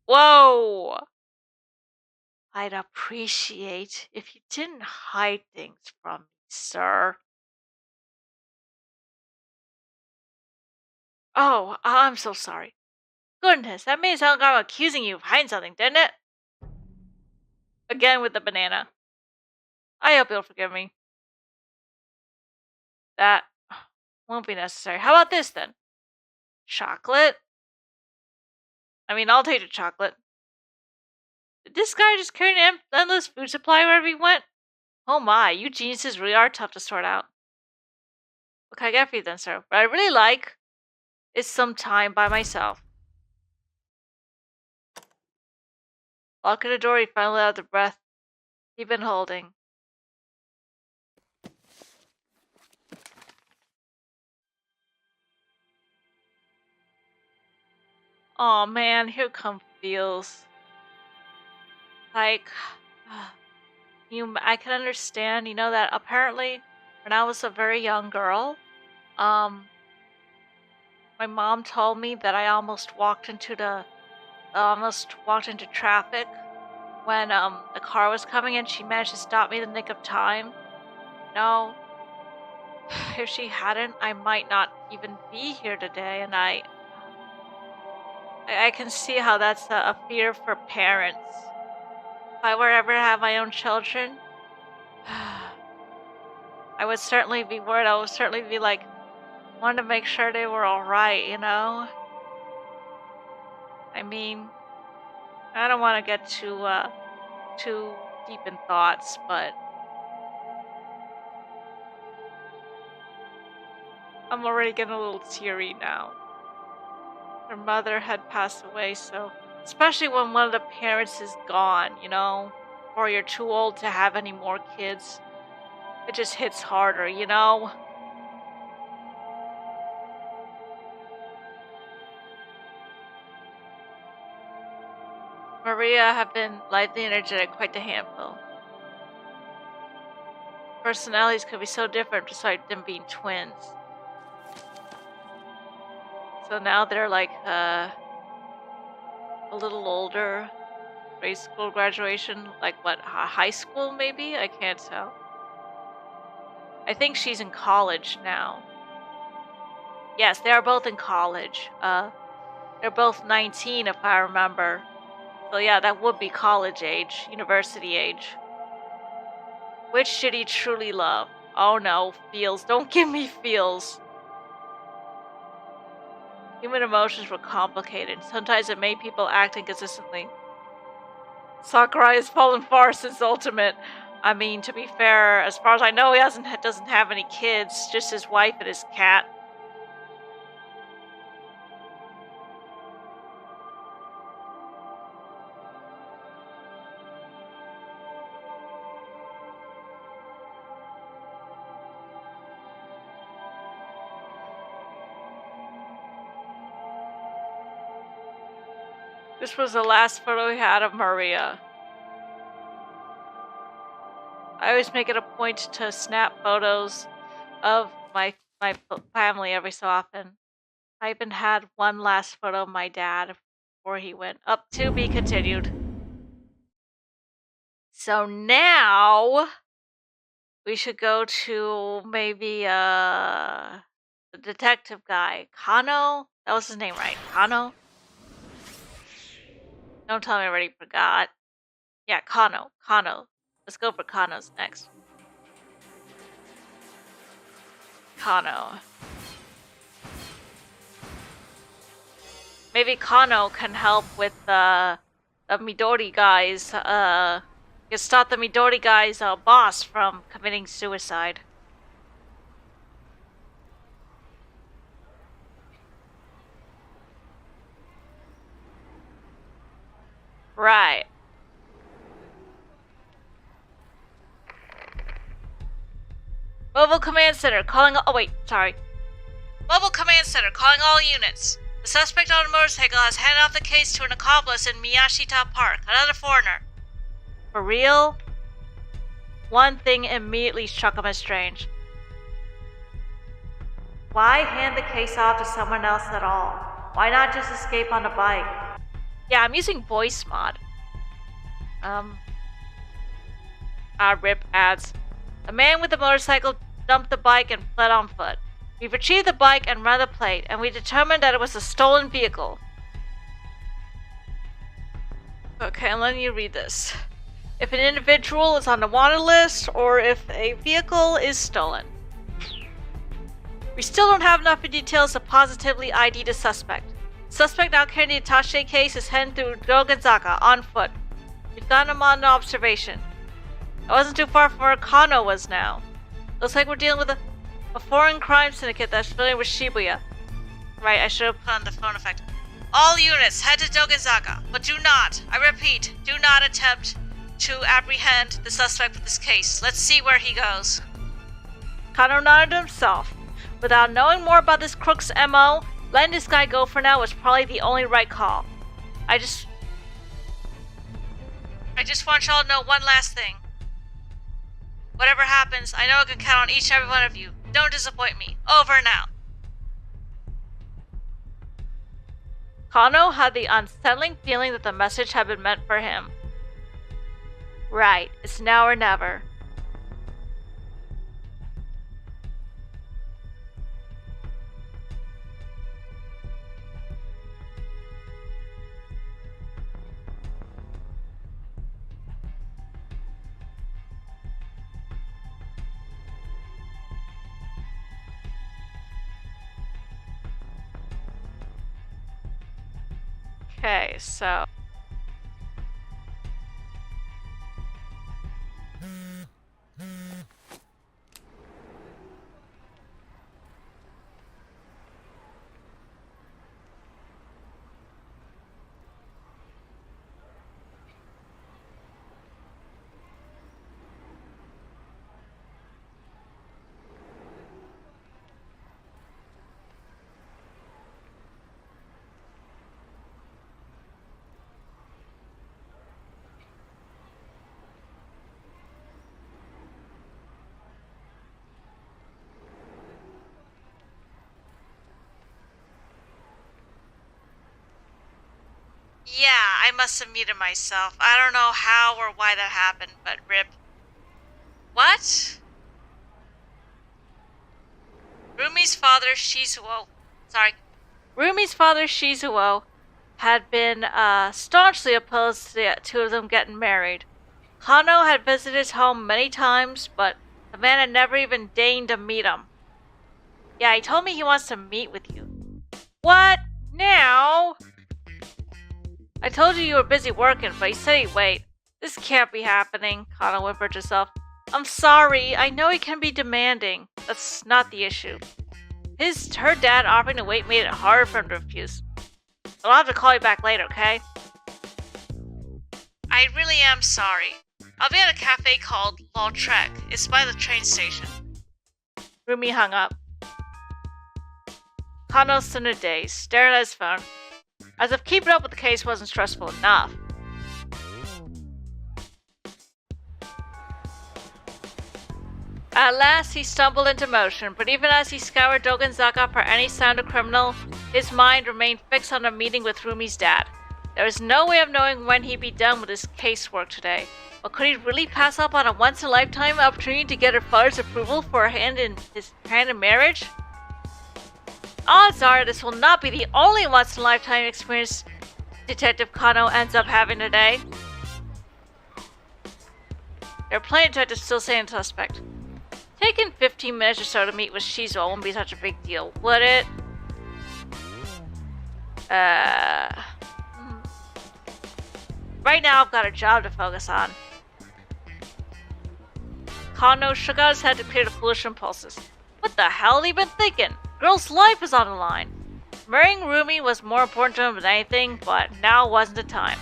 Whoa! I'd appreciate if you didn't hide things from me, sir. Oh, I'm so sorry. Goodness, that made it sound like I'm accusing you of hiding something, didn't it? Again with the banana. I hope you'll forgive me. That won't be necessary. How about this, then? Chocolate? I mean, I'll take the chocolate. Did this guy just carry an endless food supply wherever he went? Oh my, you geniuses really are tough to sort out. What can I get for you then, sir? What I really like is some time by myself. Locking the door, he finally let out the breath he'd been holding. Oh man, here come feels. Like, I can understand, that apparently when I was a very young girl, my mom told me that I almost walked into traffic when the car was coming and she managed to stop me in the nick of time. No, if she hadn't, I might not even be here today, and I can see how that's a fear for parents. If I were ever to have my own children, I would certainly be worried. I would certainly be like, wanting to make sure they were alright, I mean, I don't want to get too deep in thoughts, but I'm already getting a little teary now. Her mother had passed away, so especially when one of the parents is gone, or you're too old to have any more kids, it just hits harder, Maria had been lively and energetic, quite the handful. Personalities could be so different despite them being twins. So now they're like a little older. Grade school graduation, like what, high school maybe? I can't tell. I think she's in college now. Yes, they are both in college. They're both 19 if I remember. So yeah, that would be college age, university age. Which should he truly love? Oh no, feels. Don't give me feels. Human emotions were complicated. Sometimes it made people act inconsistently. Sakurai has fallen far since Ultimate. I mean, to be fair, as far as I know, he doesn't have any kids, just his wife and his cat. This was the last photo he had of Maria. I always make it a point to snap photos of my family every so often. I even had one last photo of my dad before he went. Up to be continued. So now we should go to maybe the detective guy, Kano. That was his name, right? Kano. Don't tell me I already forgot. Yeah, Kano. Let's go for Kano's next. Kano. Maybe Kano can help with the Midori guys. Can stop the Midori guy's boss from committing suicide. Right. Mobile Command Center calling all- oh wait, sorry. Mobile Command Center calling all units. The suspect on a motorcycle has handed off the case to an accomplice in Miyashita Park, another foreigner. For real? One thing immediately struck him as strange. Why hand the case off to someone else at all? Why not just escape on a bike? Yeah, I'm using voice mod. Rip adds. A man with a motorcycle dumped the bike and fled on foot. We've retrieved the bike and run the plate, and we determined that it was a stolen vehicle. Okay, I'm letting you read this. If an individual is on the wanted list, or if a vehicle is stolen. We still don't have enough details to positively ID the suspect. Suspect now carrying the attaché case is heading through Dogenzaka on foot. We've gotten him on observation. I wasn't too far from where Kano was now. Looks like we're dealing with a foreign crime syndicate that's familiar with Shibuya. Right, I should have put on the phone effect. All units, head to Dogenzaka, but do not, I repeat, do not attempt to apprehend the suspect with this case. Let's see where he goes. Kano nodded himself. Without knowing more about this crook's MO, letting this guy go for now was probably the only right call. I just want y'all to know one last thing. Whatever happens, I know I can count on each and every one of you. Don't disappoint me. Over and out. Kano had the unsettling feeling that the message had been meant for him. Right, it's now or never. Okay, so... Yeah, I must have muted myself. I don't know how or why that happened, but rip. What? Rumi's father, Shizuo, had been staunchly opposed to the two of them getting married. Kano had visited his home many times, but the man had never even deigned to meet him. Yeah, he told me he wants to meet with you. What? Now? I told you were busy working, but he said he'd wait. This can't be happening, Kana whimpered herself. I'm sorry, I know he can be demanding. That's not the issue. Her dad offering to wait made it harder for him to refuse. I'll have to call you back later, okay? I really am sorry. I'll be at a cafe called Lautrec. It's by the train station. Rumi hung up. Kano stood in a daze, staring at his phone, as if keeping up with the case wasn't stressful enough. At last, he stumbled into motion, but even as he scoured Dogenzaka for any sign of criminal, his mind remained fixed on a meeting with Rumi's dad. There was no way of knowing when he'd be done with his casework today. But could he really pass up on a once-in-a-lifetime opportunity to get her father's approval for a hand in marriage? Odds are this will not be the only once-in-a-lifetime experience Detective Kano ends up having today. There are plenty of detectives still saying suspect. Taking 15 minutes or so to meet with Shizuo won't be such a big deal, would it? Right now I've got a job to focus on. Kano shook out his head to clear the foolish impulses. What the hell had he been thinking? Girl's life is on the line. Marrying Rumi was more important to him than anything, but now wasn't the time.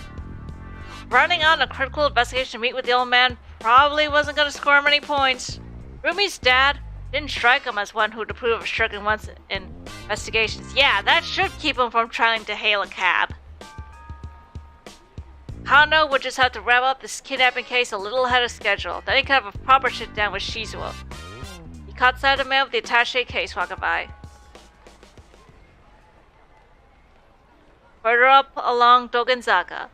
Running on a critical investigation to meet with the old man probably wasn't going to score him any points. Rumi's dad didn't strike him as one who'd approve of shirking one's investigations. Yeah, that should keep him from trying to hail a cab. Kano would just have to wrap up this kidnapping case a little ahead of schedule. Then he could have a proper sit down with Shizuo. He caught sight of the man with the attaché case walking by. Further up along Dogenzaka.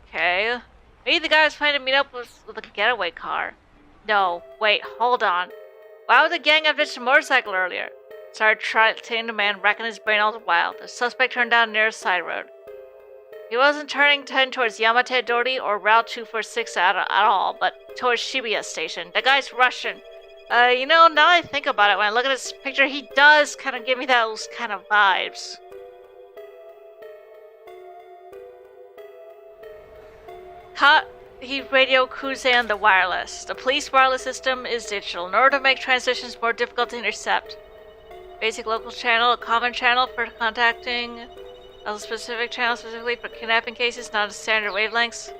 Okay. Maybe the guy was planning to meet up with a getaway car. No, wait, hold on. Why would the gang have ditched a motorcycle earlier? Started telling the man, racking his brain all the while. The suspect turned down the nearest side road. He wasn't turning 10 towards Yamate Dori or Route 246 at all, but towards Shibuya station. The guy's Russian. Now that I think about it, when I look at this picture, he does kind of give me those kind of vibes. He radioed Kuze on the wireless. The police wireless system is digital in order to make transitions more difficult to intercept. Basic local channel, a common channel for contacting, a specific channel specifically for kidnapping cases, not a standard wavelengths.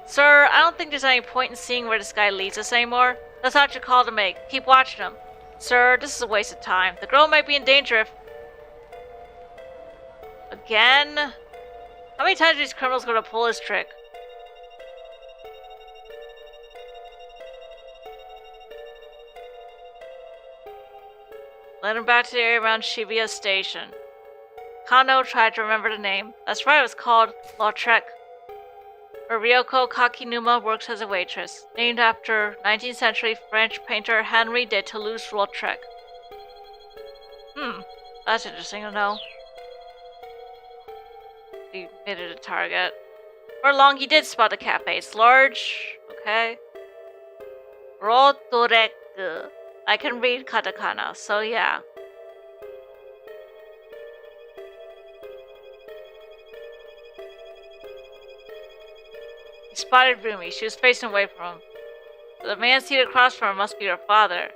Sir, I don't think there's any point in seeing where this guy leads us anymore. That's not your call to make. Keep watching him. Sir, this is a waste of time. The girl might be in danger if... Again? How many times are these criminals going to pull this trick? Led him back to the area around Shibuya station. Kano tried to remember the name. That's right, it was called Lautrec. Where Ryoko Kakinuma works as a waitress, named after 19th century French painter Henri de Toulouse-Lautrec. That's interesting to know. He made it a target. For long, he did spot the cafe. It's large. Okay. Rotorek. I can read katakana, so yeah. He spotted Rumi. She was facing away from him. The man seated across from her must be her father.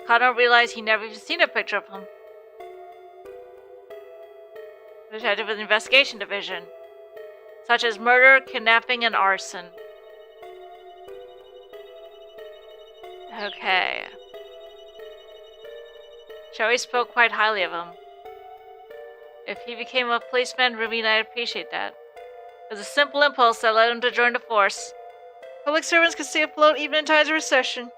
Kano realized he never even seen a picture of him. Detective with the Investigation Division, such as murder, kidnapping, and arson. Okay. Joey spoke quite highly of him. If he became a policeman, Rumi and I'd appreciate that. It was a simple impulse that led him to join the force. Public servants could stay afloat even in times of recession.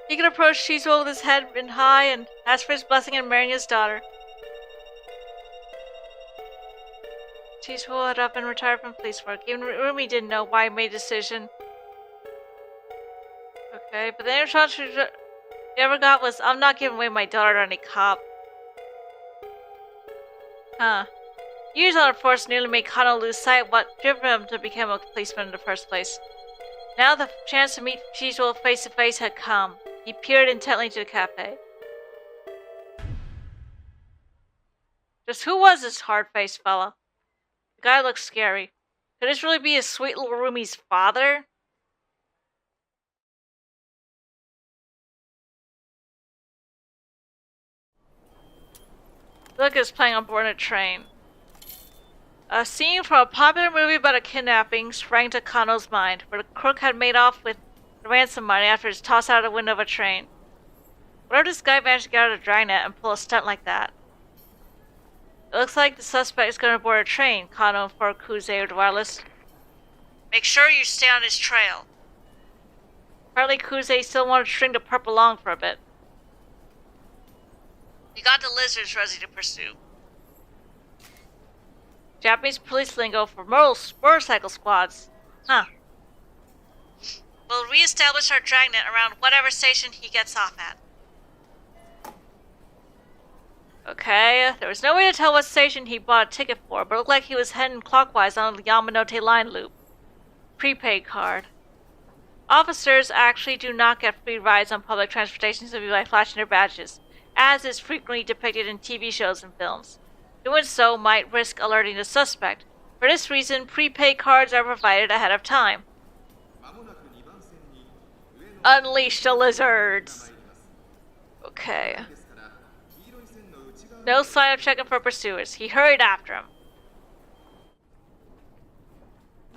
He could approach Shizuo with his head in high and ask for his blessing in marrying his daughter. Shizuo had up and retired from police work. Even Rumi didn't know why he made the decision. Okay, but the only response he ever got was, I'm not giving away my daughter to any cop. Huh. Years on the force nearly made Kano lose sight of what driven him to become a policeman in the first place. Now the chance to meet Shizuo face to face had come. He peered intently into the cafe. Just who was this hard-faced fella? The guy looked scary. Could this really be his sweet little roomie's father? Look, is playing on board a train. A scene from a popular movie about a kidnapping sprang to Kano's mind, where the crook had made off with the ransom money after his toss out of the window of a train. What if this guy managed to get out of the dragnet and pull a stunt like that? It looks like the suspect is going to board a train, Kano informed Kuze over the wireless. Make sure you stay on his trail. Apparently Kuze still wanted to string the pup along for a bit. You got the lizards ready to pursue. Japanese police lingo for motorcycle squads. Huh. We'll re-establish our dragnet around whatever station he gets off at. Okay, there was no way to tell what station he bought a ticket for, but it looked like he was heading clockwise on the Yamanote line loop. Prepaid card. Officers actually do not get free rides on public transportation simply by flashing their badges, as is frequently depicted in TV shows and films. Doing so might risk alerting the suspect. For this reason, prepaid cards are provided ahead of time. Unleash the lizards! Okay. No sign of checking for pursuers. He hurried after him.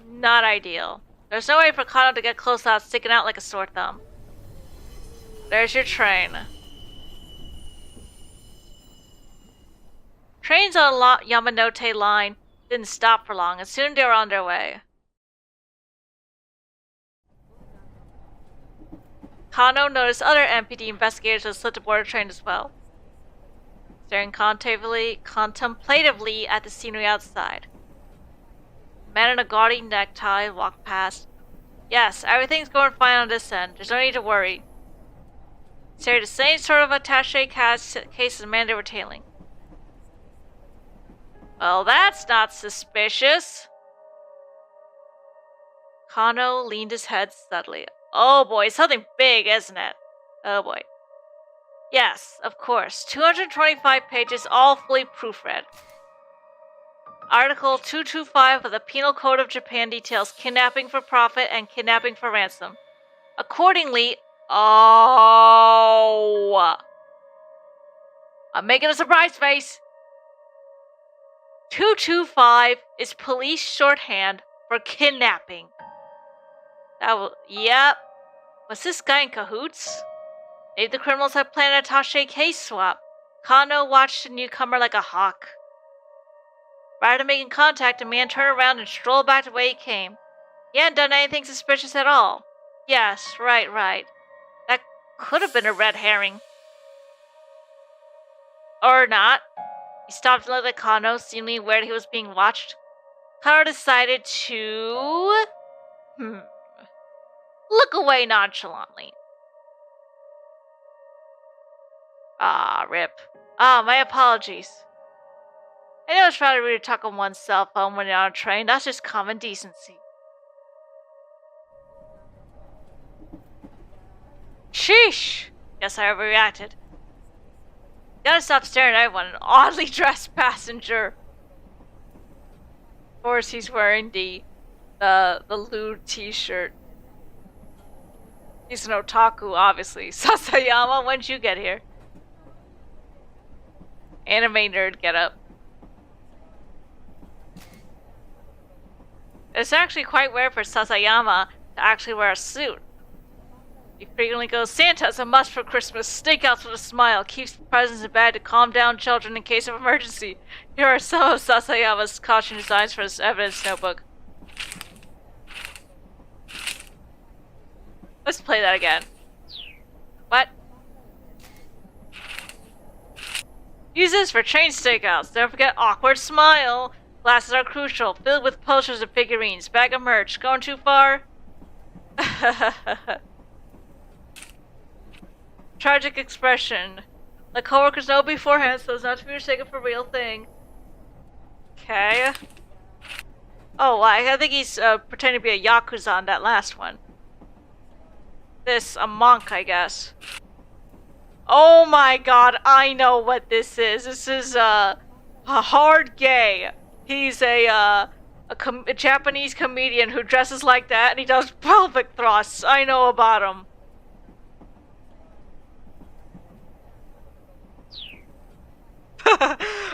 Not ideal. There's no way for Kano to get close without sticking out like a sore thumb. There's your train. Trains on the Yamanote line didn't stop for long, and soon they were on their way. Kano noticed other MPD investigators had slipped aboard the train as well, staring contemplatively at the scenery outside. A man in a gaudy necktie walked past. Yes, everything's going fine on this end. There's no need to worry. He carried the same sort of attaché case as the man they were tailing. Well, that's not suspicious. Kano leaned his head subtly. Oh boy, something big, isn't it? Oh boy. Yes, of course. 225 pages, all fully proofread. Article 225 of the Penal Code of Japan details kidnapping for profit and kidnapping for ransom. Accordingly, I'm making a surprise face. 225 is police shorthand for kidnapping. Yep. Was this guy in cahoots? Maybe the criminals had planned an attaché case swap. Kano watched the newcomer like a hawk. Prior to making contact, the man turned around and strolled back the way he came. He hadn't done anything suspicious at all. Yes, right. That could have been a red herring. Or not. He stopped and looked at Kano, seemingly aware that he was being watched. Kano decided to... look away nonchalantly. Rip. My apologies. I know it's rather rude to talk on one's cell phone when you're on a train. That's just common decency. Sheesh! Guess I overreacted. Gotta stop staring at everyone. An oddly dressed passenger. Of course, he's wearing the lewd t-shirt. He's an otaku, obviously. Sasayama, when'd you get here? Anime nerd get up. It's actually quite rare for Sasayama to actually wear a suit. He frequently goes, Santa's a must for Christmas. Stakeouts with a smile. Keeps presents in bed to calm down children in case of emergency. Here are some of Sasayama's caution designs for his evidence notebook. Let's play that again. What? Use this for train stakeouts. Don't forget awkward smile. Glasses are crucial. Filled with posters and figurines. Bag of merch. Going too far? Tragic expression. Let coworkers know beforehand so as not to be mistaken for a real thing. Okay. Oh, I think he's pretending to be a Yakuza on that last one. This, a monk, I guess. Oh my god, I know what this is. This is, a hard gay. He's a a Japanese comedian who dresses like that and he does pelvic thrusts. I know about him.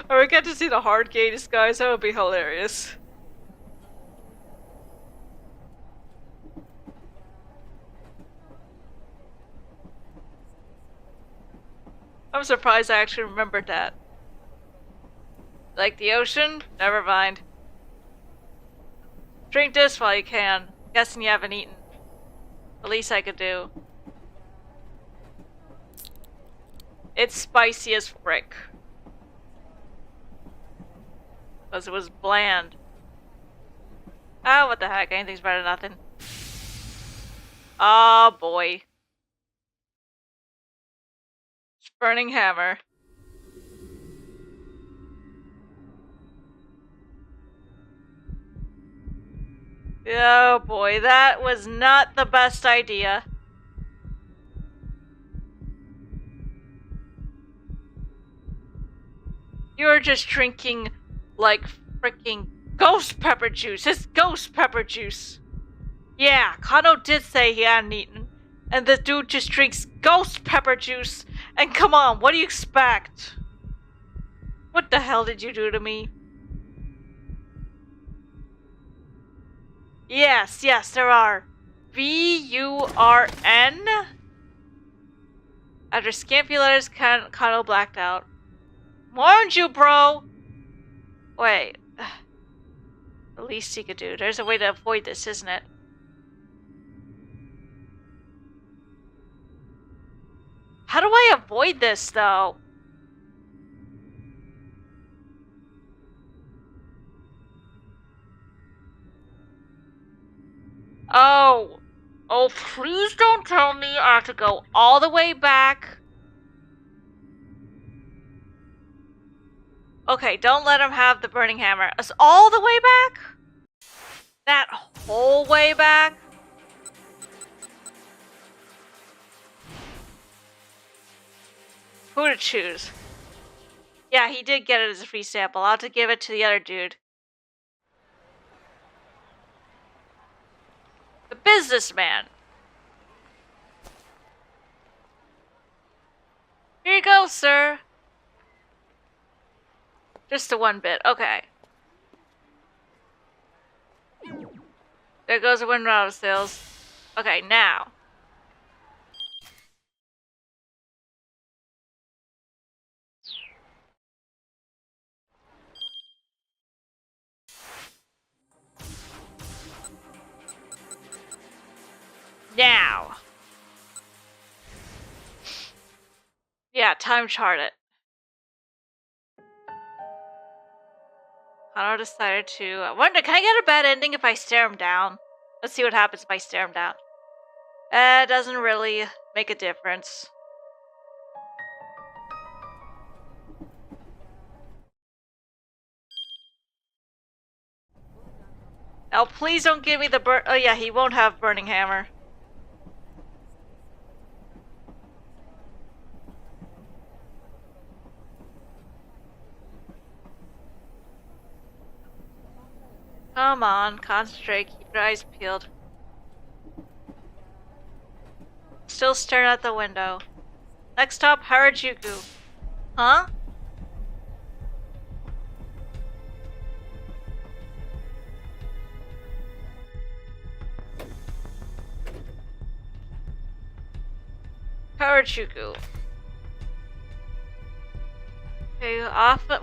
Or we get to see the hard gay disguise. That would be hilarious. I'm surprised I actually remembered that. Like the ocean? Never mind. Drink this while you can. Guessing you haven't eaten. The least I could do. It's spicy as frick. Because it was bland. Oh, what the heck. Anything's better than nothing. Oh, boy. Burning hammer. Oh boy, that was not the best idea. You're just drinking like freaking ghost pepper juice. It's ghost pepper juice. Yeah, Kano did say he hadn't eaten. And the dude just drinks ghost pepper juice. And come on, what do you expect? What the hell did you do to me? Yes, there are. V-U-R-N? After scant few letters, Kano blacked out. Warned you, bro! Wait. The least he could do. There's a way to avoid this, isn't it? How do I avoid this, though? Oh. Oh, please don't tell me I have to go all the way back. Okay, don't let him have the burning hammer. Us all the way back? That whole way back? Who to choose? Yeah, he did get it as a free sample. I'll have to give it to the other dude. The businessman. Here you go, sir. Just the one bit. Okay. There goes the window out of sales. Okay, now. Now. Yeah, time chart it. Kano decided to... I wonder, can I get a bad ending if I stare him down? Let's see what happens if I stare him down. It doesn't really make a difference. Now, please don't give me the burn... Oh yeah, he won't have burning hammer. Come on, concentrate, keep your eyes peeled. Still staring at the window. Next stop, Harajuku. Huh? Harajuku. Okay,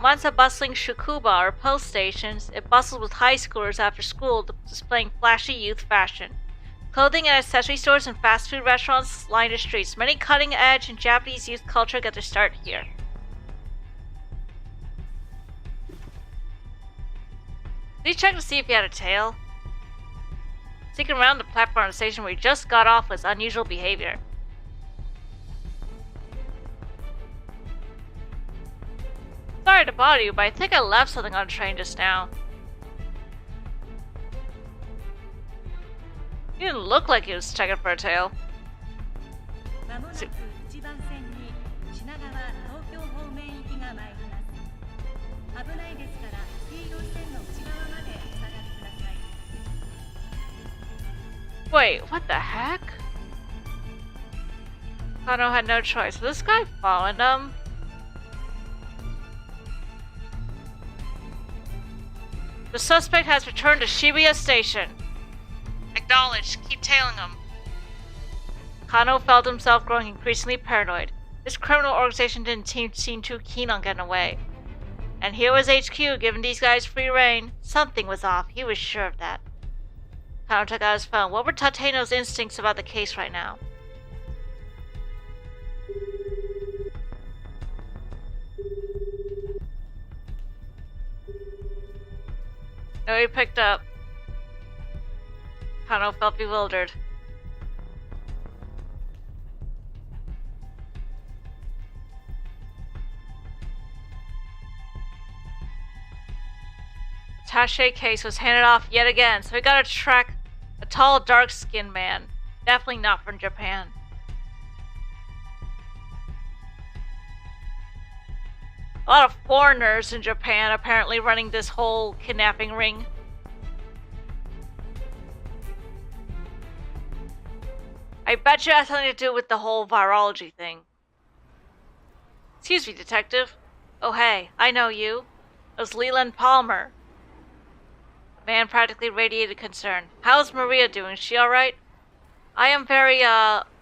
once a bustling Shukuba or post stations, it bustles with high schoolers after school displaying flashy youth fashion. Clothing and accessory stores and fast food restaurants line the streets. Many cutting-edge and Japanese youth culture get their start here. Did you check to see if he had a tail? Sneaking around the platform of the station where he just got off was unusual behavior. Sorry to bother you, but I think I left something on the train just now. He didn't look like he was checking for a tail. Wait, what the heck? Kano had no choice. Was this guy following them? The suspect has returned to Shibuya Station. Acknowledged. Keep tailing him. Kano felt himself growing increasingly paranoid. This criminal organization didn't seem too keen on getting away. And here was HQ giving these guys free rein. Something was off. He was sure of that. Kano took out his phone. What were Tateno's instincts about the case right now? No, he picked up. Kano felt bewildered. The attaché case was handed off yet again, so we gotta track a tall, dark-skinned man. Definitely not from Japan. A lot of foreigners in Japan apparently running this whole kidnapping ring. I bet you it has something to do with the whole virology thing. Excuse me, detective. Oh hey, I know you. It was Leland Palmer. The man practically radiated concern. How's Maria doing? Is she alright? I am very,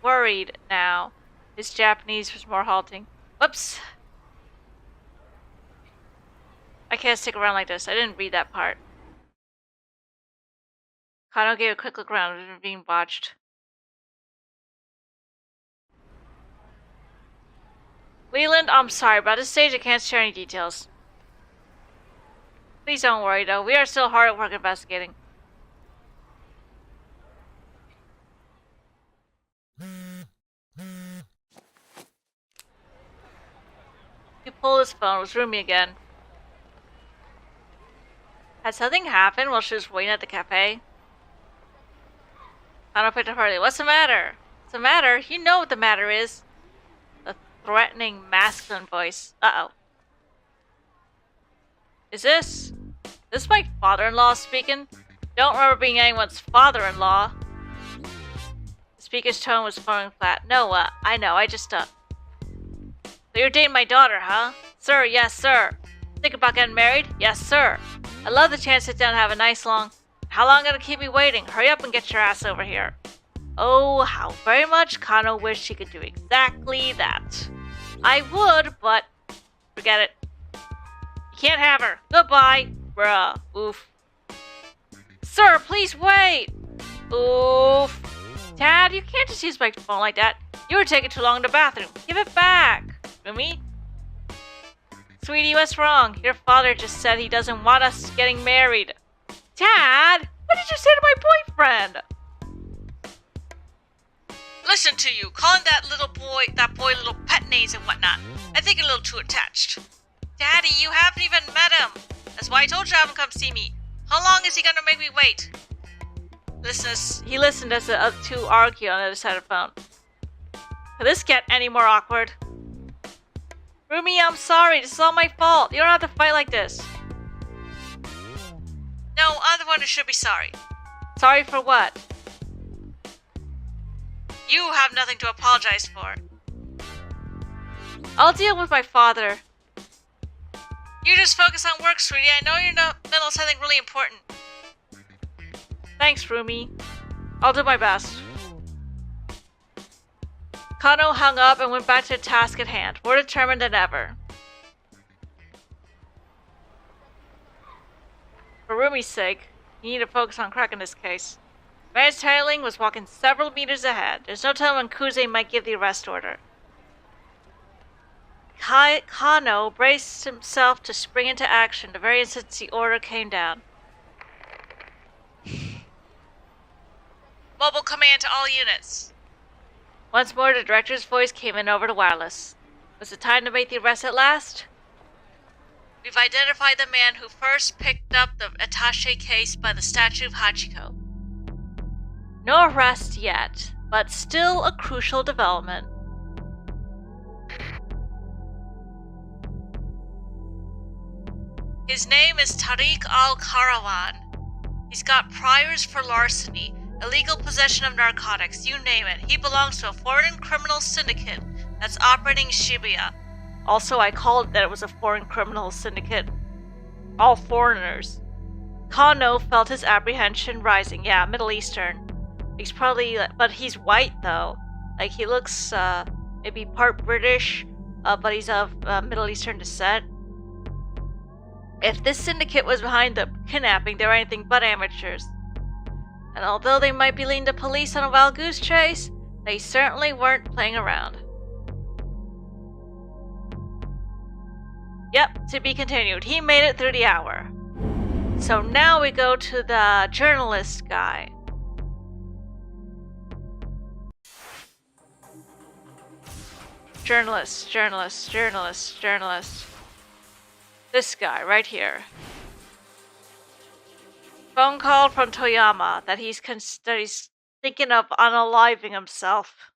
worried now. His Japanese was more halting. Whoops. I can't stick around like this. I didn't read that part. Kano gave a quick look around. It was being watched. Leland, I'm sorry, but at this stage I can't share any details. Please don't worry, though. We are still hard at work investigating. He pulled his phone. It was Rumi again. Had something happened while she was waiting at the cafe? Kano picked up hurriedly. What's the matter? What's the matter? You know what the matter is. A threatening, masculine voice. Uh-oh. Is this my father-in-law speaking? Don't remember being anyone's father-in-law. The speaker's tone was falling flat. No, I know. I just, So you're dating my daughter, huh? Sir, yes, sir. Think about getting married? Yes, sir. I'd love the chance to sit down and have a nice long... How long gonna keep me waiting? Hurry up and get your ass over here. Oh, how very much Kano wished he could do exactly that. I would, but... Forget it. You can't have her. Goodbye. Bruh. Oof. Sir, please wait. Oof. Dad, you can't just use my phone like that. You were taking too long in the bathroom. Give it back. Rumi? Sweetie, what's wrong? Your father just said he doesn't want us getting married. Dad, what did you say to my boyfriend? Listen to you, calling that boy little pet names and whatnot. I think a little too attached. Daddy, you haven't even met him. That's why I told you to have him come see me. How long is he gonna make me wait? He listened as the other two argue on the other side of the phone. Could this get any more awkward? Rumi, I'm sorry. This is all my fault. You don't have to fight like this. No, I'm the one who should be sorry. Sorry for what? You have nothing to apologize for. I'll deal with my father. You just focus on work, sweetie. I know you're in the middle of something really important. Thanks, Rumi. I'll do my best. Kano hung up and went back to the task at hand, more determined than ever. For Rumi's sake, he needed to focus on cracking this case. Man's tailing was walking several meters ahead. There's no telling when Kuze might give the arrest order. Kano braced himself to spring into action the very instant the order came down. Mobile command to all units. Once more, the director's voice came in over the wireless. Was it time to make the arrest at last? We've identified the man who first picked up the attaché case by the statue of Hachiko. No arrest yet, but still a crucial development. His name is Tariq Al-Karawan. He's got priors for larceny, Illegal possession of narcotics, you name it. He belongs to a foreign criminal syndicate that's operating Shibuya. Also, I called that it was a foreign criminal syndicate. All foreigners. Kano felt his apprehension rising. Yeah, Middle Eastern. He's probably, but he's white though. Like he looks maybe part British, but he's of Middle Eastern descent. If this syndicate was behind the kidnapping, they were anything but amateurs. And although they might be leading the police on a wild goose chase, they certainly weren't playing around. Yep, to be continued. He made it through the hour. So now we go to the journalist guy. Journalist. This guy right here. Phone call from Toyama that he's thinking of unaliving himself.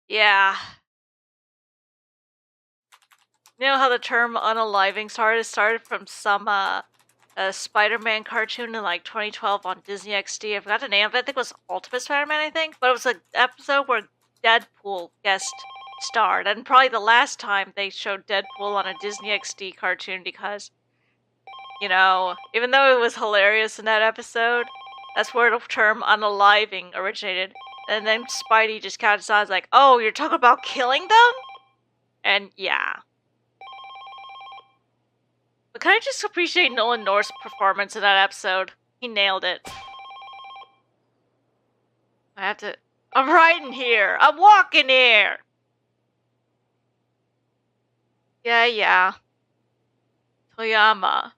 Yeah. You know how the term unaliving started? It started from some Spider-Man cartoon in like 2012 on Disney XD. I forgot the name of it. I think it was Ultimate Spider-Man, I think. But it was an episode where Deadpool guest starred. And probably the last time they showed Deadpool on a Disney XD cartoon because, you know, even though it was hilarious in that episode, that's where the term unaliving originated. And then Spidey just catches on, like, oh, you're talking about killing them? And yeah. But can I just appreciate Nolan North's performance in that episode? He nailed it. I'm riding here. I'm walking here. Yeah. Toyama.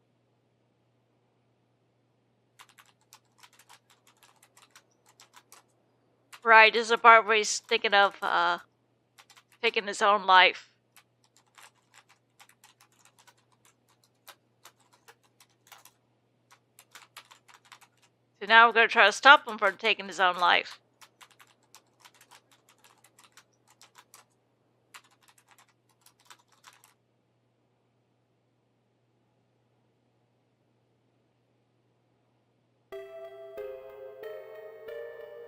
Right, this is the part where he's thinking of, taking his own life. So now we're gonna try to stop him from taking his own life.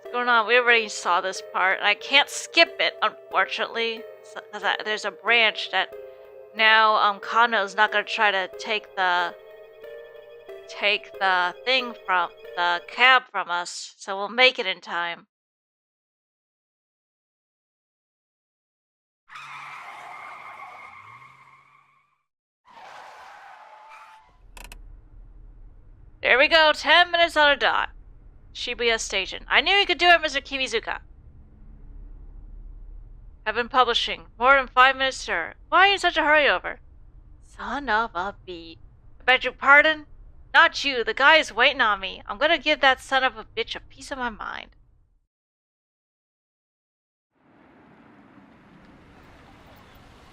What's going on? We already saw this part, and I can't skip it, unfortunately. Because there's a branch that now Kano's not gonna try to take the thing from the cab from us, so we'll make it in time. There we go, 10 minutes on a dot. Shibuya Station. I knew you could do it, Mr. Kimizuka. I've been publishing. More than 5 minutes, sir. Why are you in such a hurry over? Son of a bee. I beg your pardon? Not you. The guy is waiting on me. I'm gonna give that son of a bitch a piece of my mind.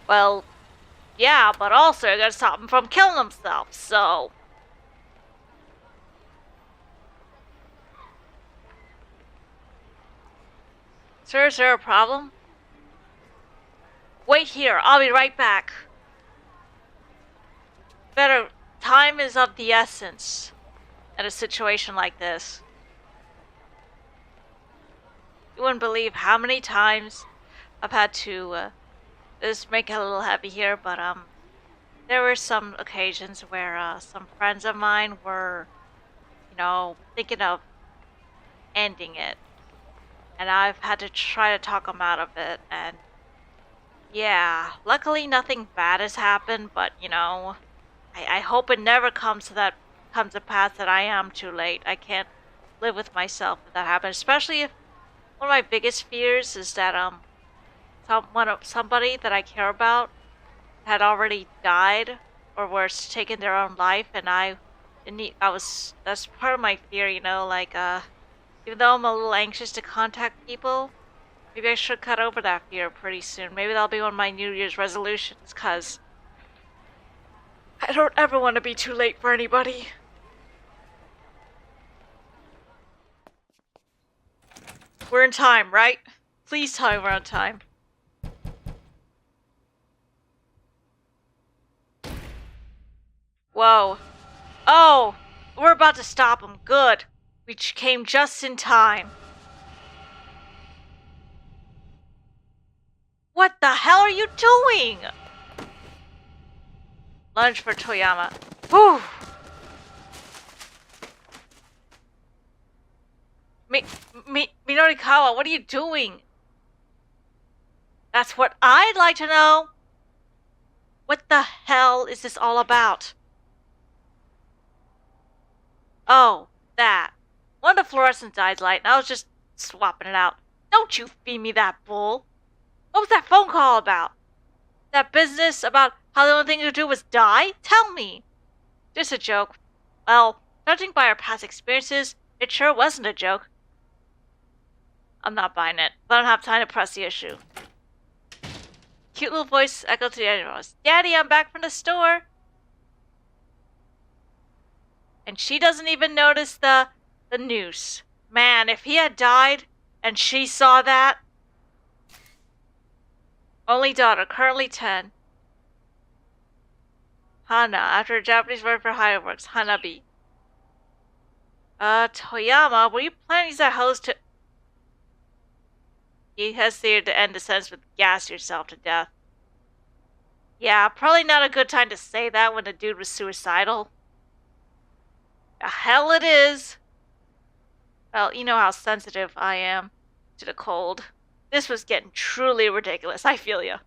Well, yeah, but also I gotta stop him from killing himself, so... Sir, is there a problem? Wait here, I'll be right back. Better, time is of the essence in a situation like this. You wouldn't believe how many times I've had to, just make it a little heavy here, but, there were some occasions where, some friends of mine were, you know, thinking of ending it. And I've had to try to talk them out of it, and yeah, luckily nothing bad has happened, but you know, I hope it never comes to pass that I am too late. I can't live with myself if that happens, especially if one of my biggest fears is that somebody that I care about had already died or was taking their own life, and that's part of my fear, you know, like even though I'm a little anxious to contact people, maybe I should cut over that fear pretty soon. Maybe that'll be one of my New Year's resolutions, cause I don't ever want to be too late for anybody. We're in time, right? Please tell me we're on time. Whoa. Oh! We're about to stop him. Good. which came just in time. What the hell are you doing? Lunge for Toyama. Whew. Minorikawa, what are you doing? That's what I'd like to know. What the hell is this all about? Oh, that. One of the fluorescent dyed light, and I was just swapping it out. Don't you feed me that bull. What was that phone call about? That business about how the only thing to do was die? Tell me. Just a joke. Well, judging by our past experiences, it sure wasn't a joke. I'm not buying it, but I don't have time to press the issue. Cute little voice echoed to the animals. Daddy, I'm back from the store. And she doesn't even notice the noose. Man, if he had died and she saw that. Only daughter, currently 10. Hana, after a Japanese word for fireworks, Hanabi. Toyama, were you planning that hose to... He hesitated to end the sentence with gas yourself to death. Yeah, probably not a good time to say that when the dude was suicidal. The hell it is. Well, you know how sensitive I am to the cold. This was getting truly ridiculous. I feel ya.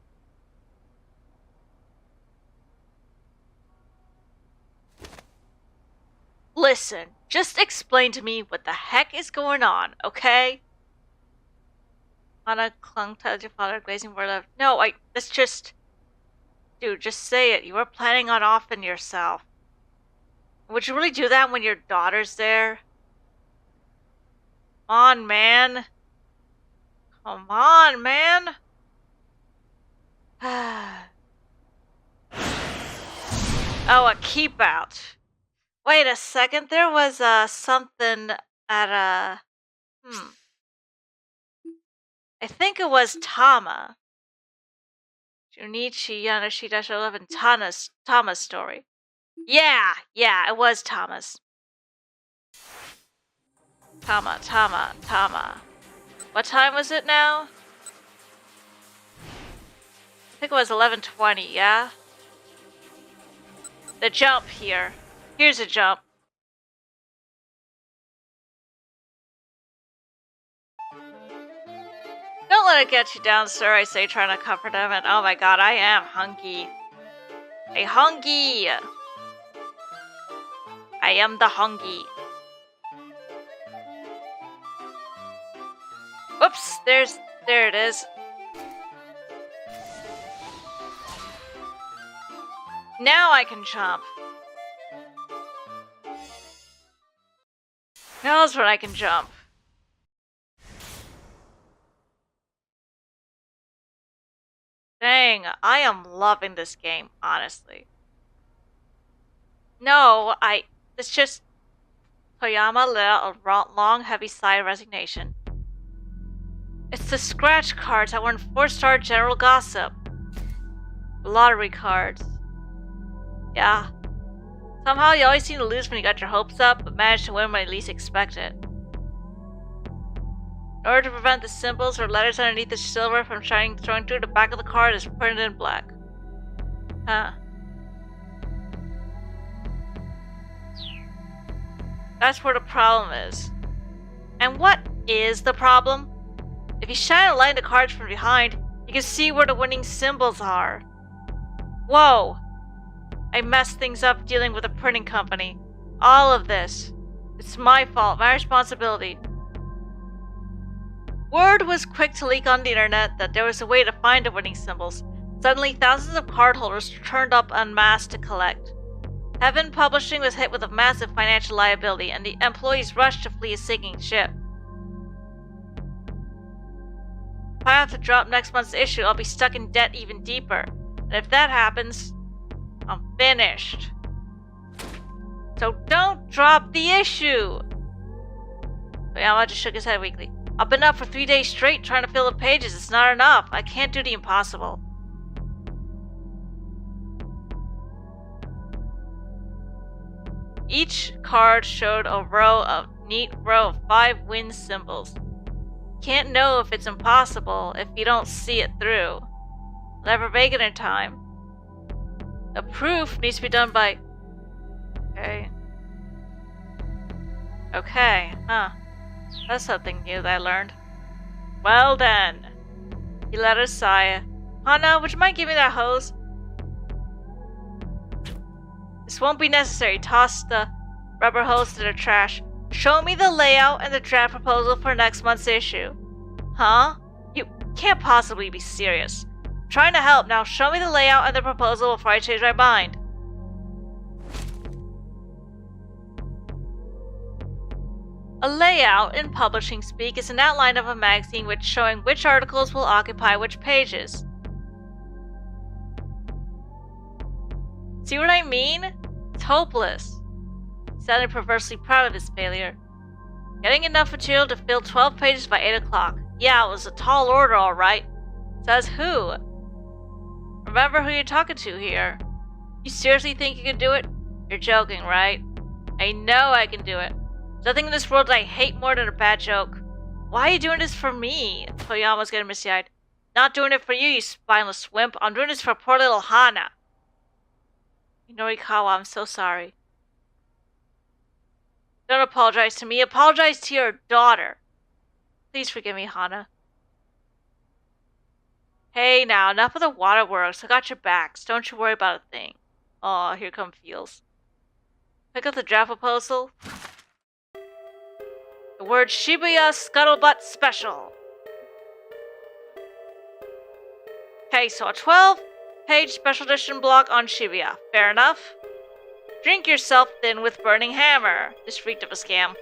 Listen, just explain to me what the heck is going on, okay? Anna clung to your father, glazing word of... No, let's just... Dude, just say it. You were planning on offing yourself. Would you really do that when your daughter's there? Come on, man. Come on, man. Oh, a keep out. Wait a second. There was something at a... I think it was Tama. Junichi Yanoshi-11, Tama's story. Yeah, it was Tama's. Tama. What time was it now? I think it was 11:20, yeah? The jump here. Here's a jump. Don't let it get you down, sir, I say, trying to comfort him. And oh my god, I am hungry. Hey, hungry! I am the hungry. Whoops, there it is. Now I can jump. Now's when I can jump. Dang, I am loving this game, honestly. No, it's just... Toyama let out a long, heavy sigh of resignation. It's the scratch cards that were in 4-star general gossip. Lottery cards. Yeah. Somehow you always seem to lose when you got your hopes up, but manage to win when you least expect it. In order to prevent the symbols or letters underneath the silver from showing through, the back of the card is printed in black. Huh. That's where the problem is. And what is the problem? If you shine a light on the cards from behind, you can see where the winning symbols are. Whoa! I messed things up dealing with a printing company. All of this. It's my fault, my responsibility. Word was quick to leak on the internet that there was a way to find the winning symbols. Suddenly, thousands of cardholders turned up en masse to collect. Heaven Publishing was hit with a massive financial liability, and the employees rushed to flee a sinking ship. If I have to drop next month's issue, I'll be stuck in debt even deeper. And if that happens, I'm finished. So don't drop the issue! Toyama just shook his head weakly. I've been up for 3 days straight trying to fill the pages. It's not enough. I can't do the impossible. Each card showed a row of neat row of 5 wind symbols. Can't know if it's impossible if you don't see it through. Never make it in time. The proof needs to be done by... Okay, huh. That's something new that I learned. Well then. He let her sigh. Hana, would you mind giving me that hose? This won't be necessary. Toss the rubber hose to the trash. Show me the layout and the draft proposal for next month's issue. Huh? You can't possibly be serious. I'm trying to help. Now show me the layout and the proposal before I change my mind. A layout, in publishing speak, is an outline of a magazine which showing which articles will occupy which pages. See what I mean? It's hopeless. He sounded perversely proud of his failure. Getting enough material to fill 12 pages by 8 o'clock. Yeah, it was a tall order, alright. Says who? Remember who you're talking to here. You seriously think you can do it? You're joking, right? I know I can do it. There's nothing in this world that I hate more than a bad joke. Why are you doing this for me? Toyama's getting misty-eyed. Not doing it for you, you spineless wimp. I'm doing this for poor little Hana. Norikawa, I'm so sorry. Don't apologize to me. Apologize to your daughter. Please forgive me, Hana. Hey, now, enough of the waterworks. I got your backs. Don't you worry about a thing. Aw, here come feels. Pick up the draft proposal. The word Shibuya Scuttlebutt Special. Okay, so a 12-page special edition blog on Shibuya. Fair enough. Drink yourself thin with burning hammer. This reeked of a scam.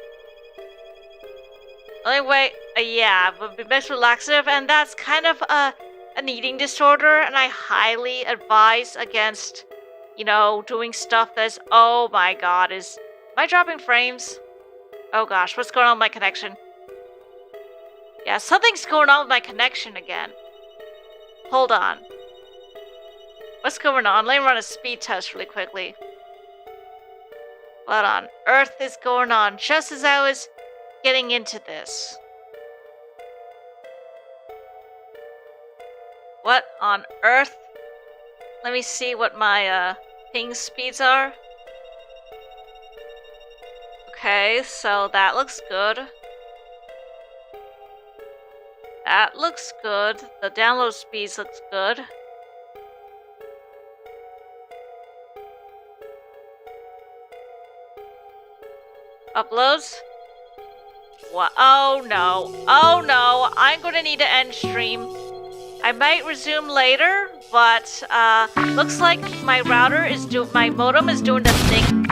Only way, yeah, would be best relaxative, and that's kind of an eating disorder, and I highly advise against, doing stuff that's, oh my god, am I dropping frames? Oh gosh, what's going on with my connection? Yeah, something's going on with my connection again. Hold on. What's going on? Let me run a speed test really quickly. What on earth is going on just as I was getting into this? What on earth? Let me see what my ping speeds are. Okay, so that looks good. That looks good. The download speeds looks good. Uploads? What? Oh no. Oh no. I'm gonna need to end stream. I might resume later, but looks like my modem is doing the thing.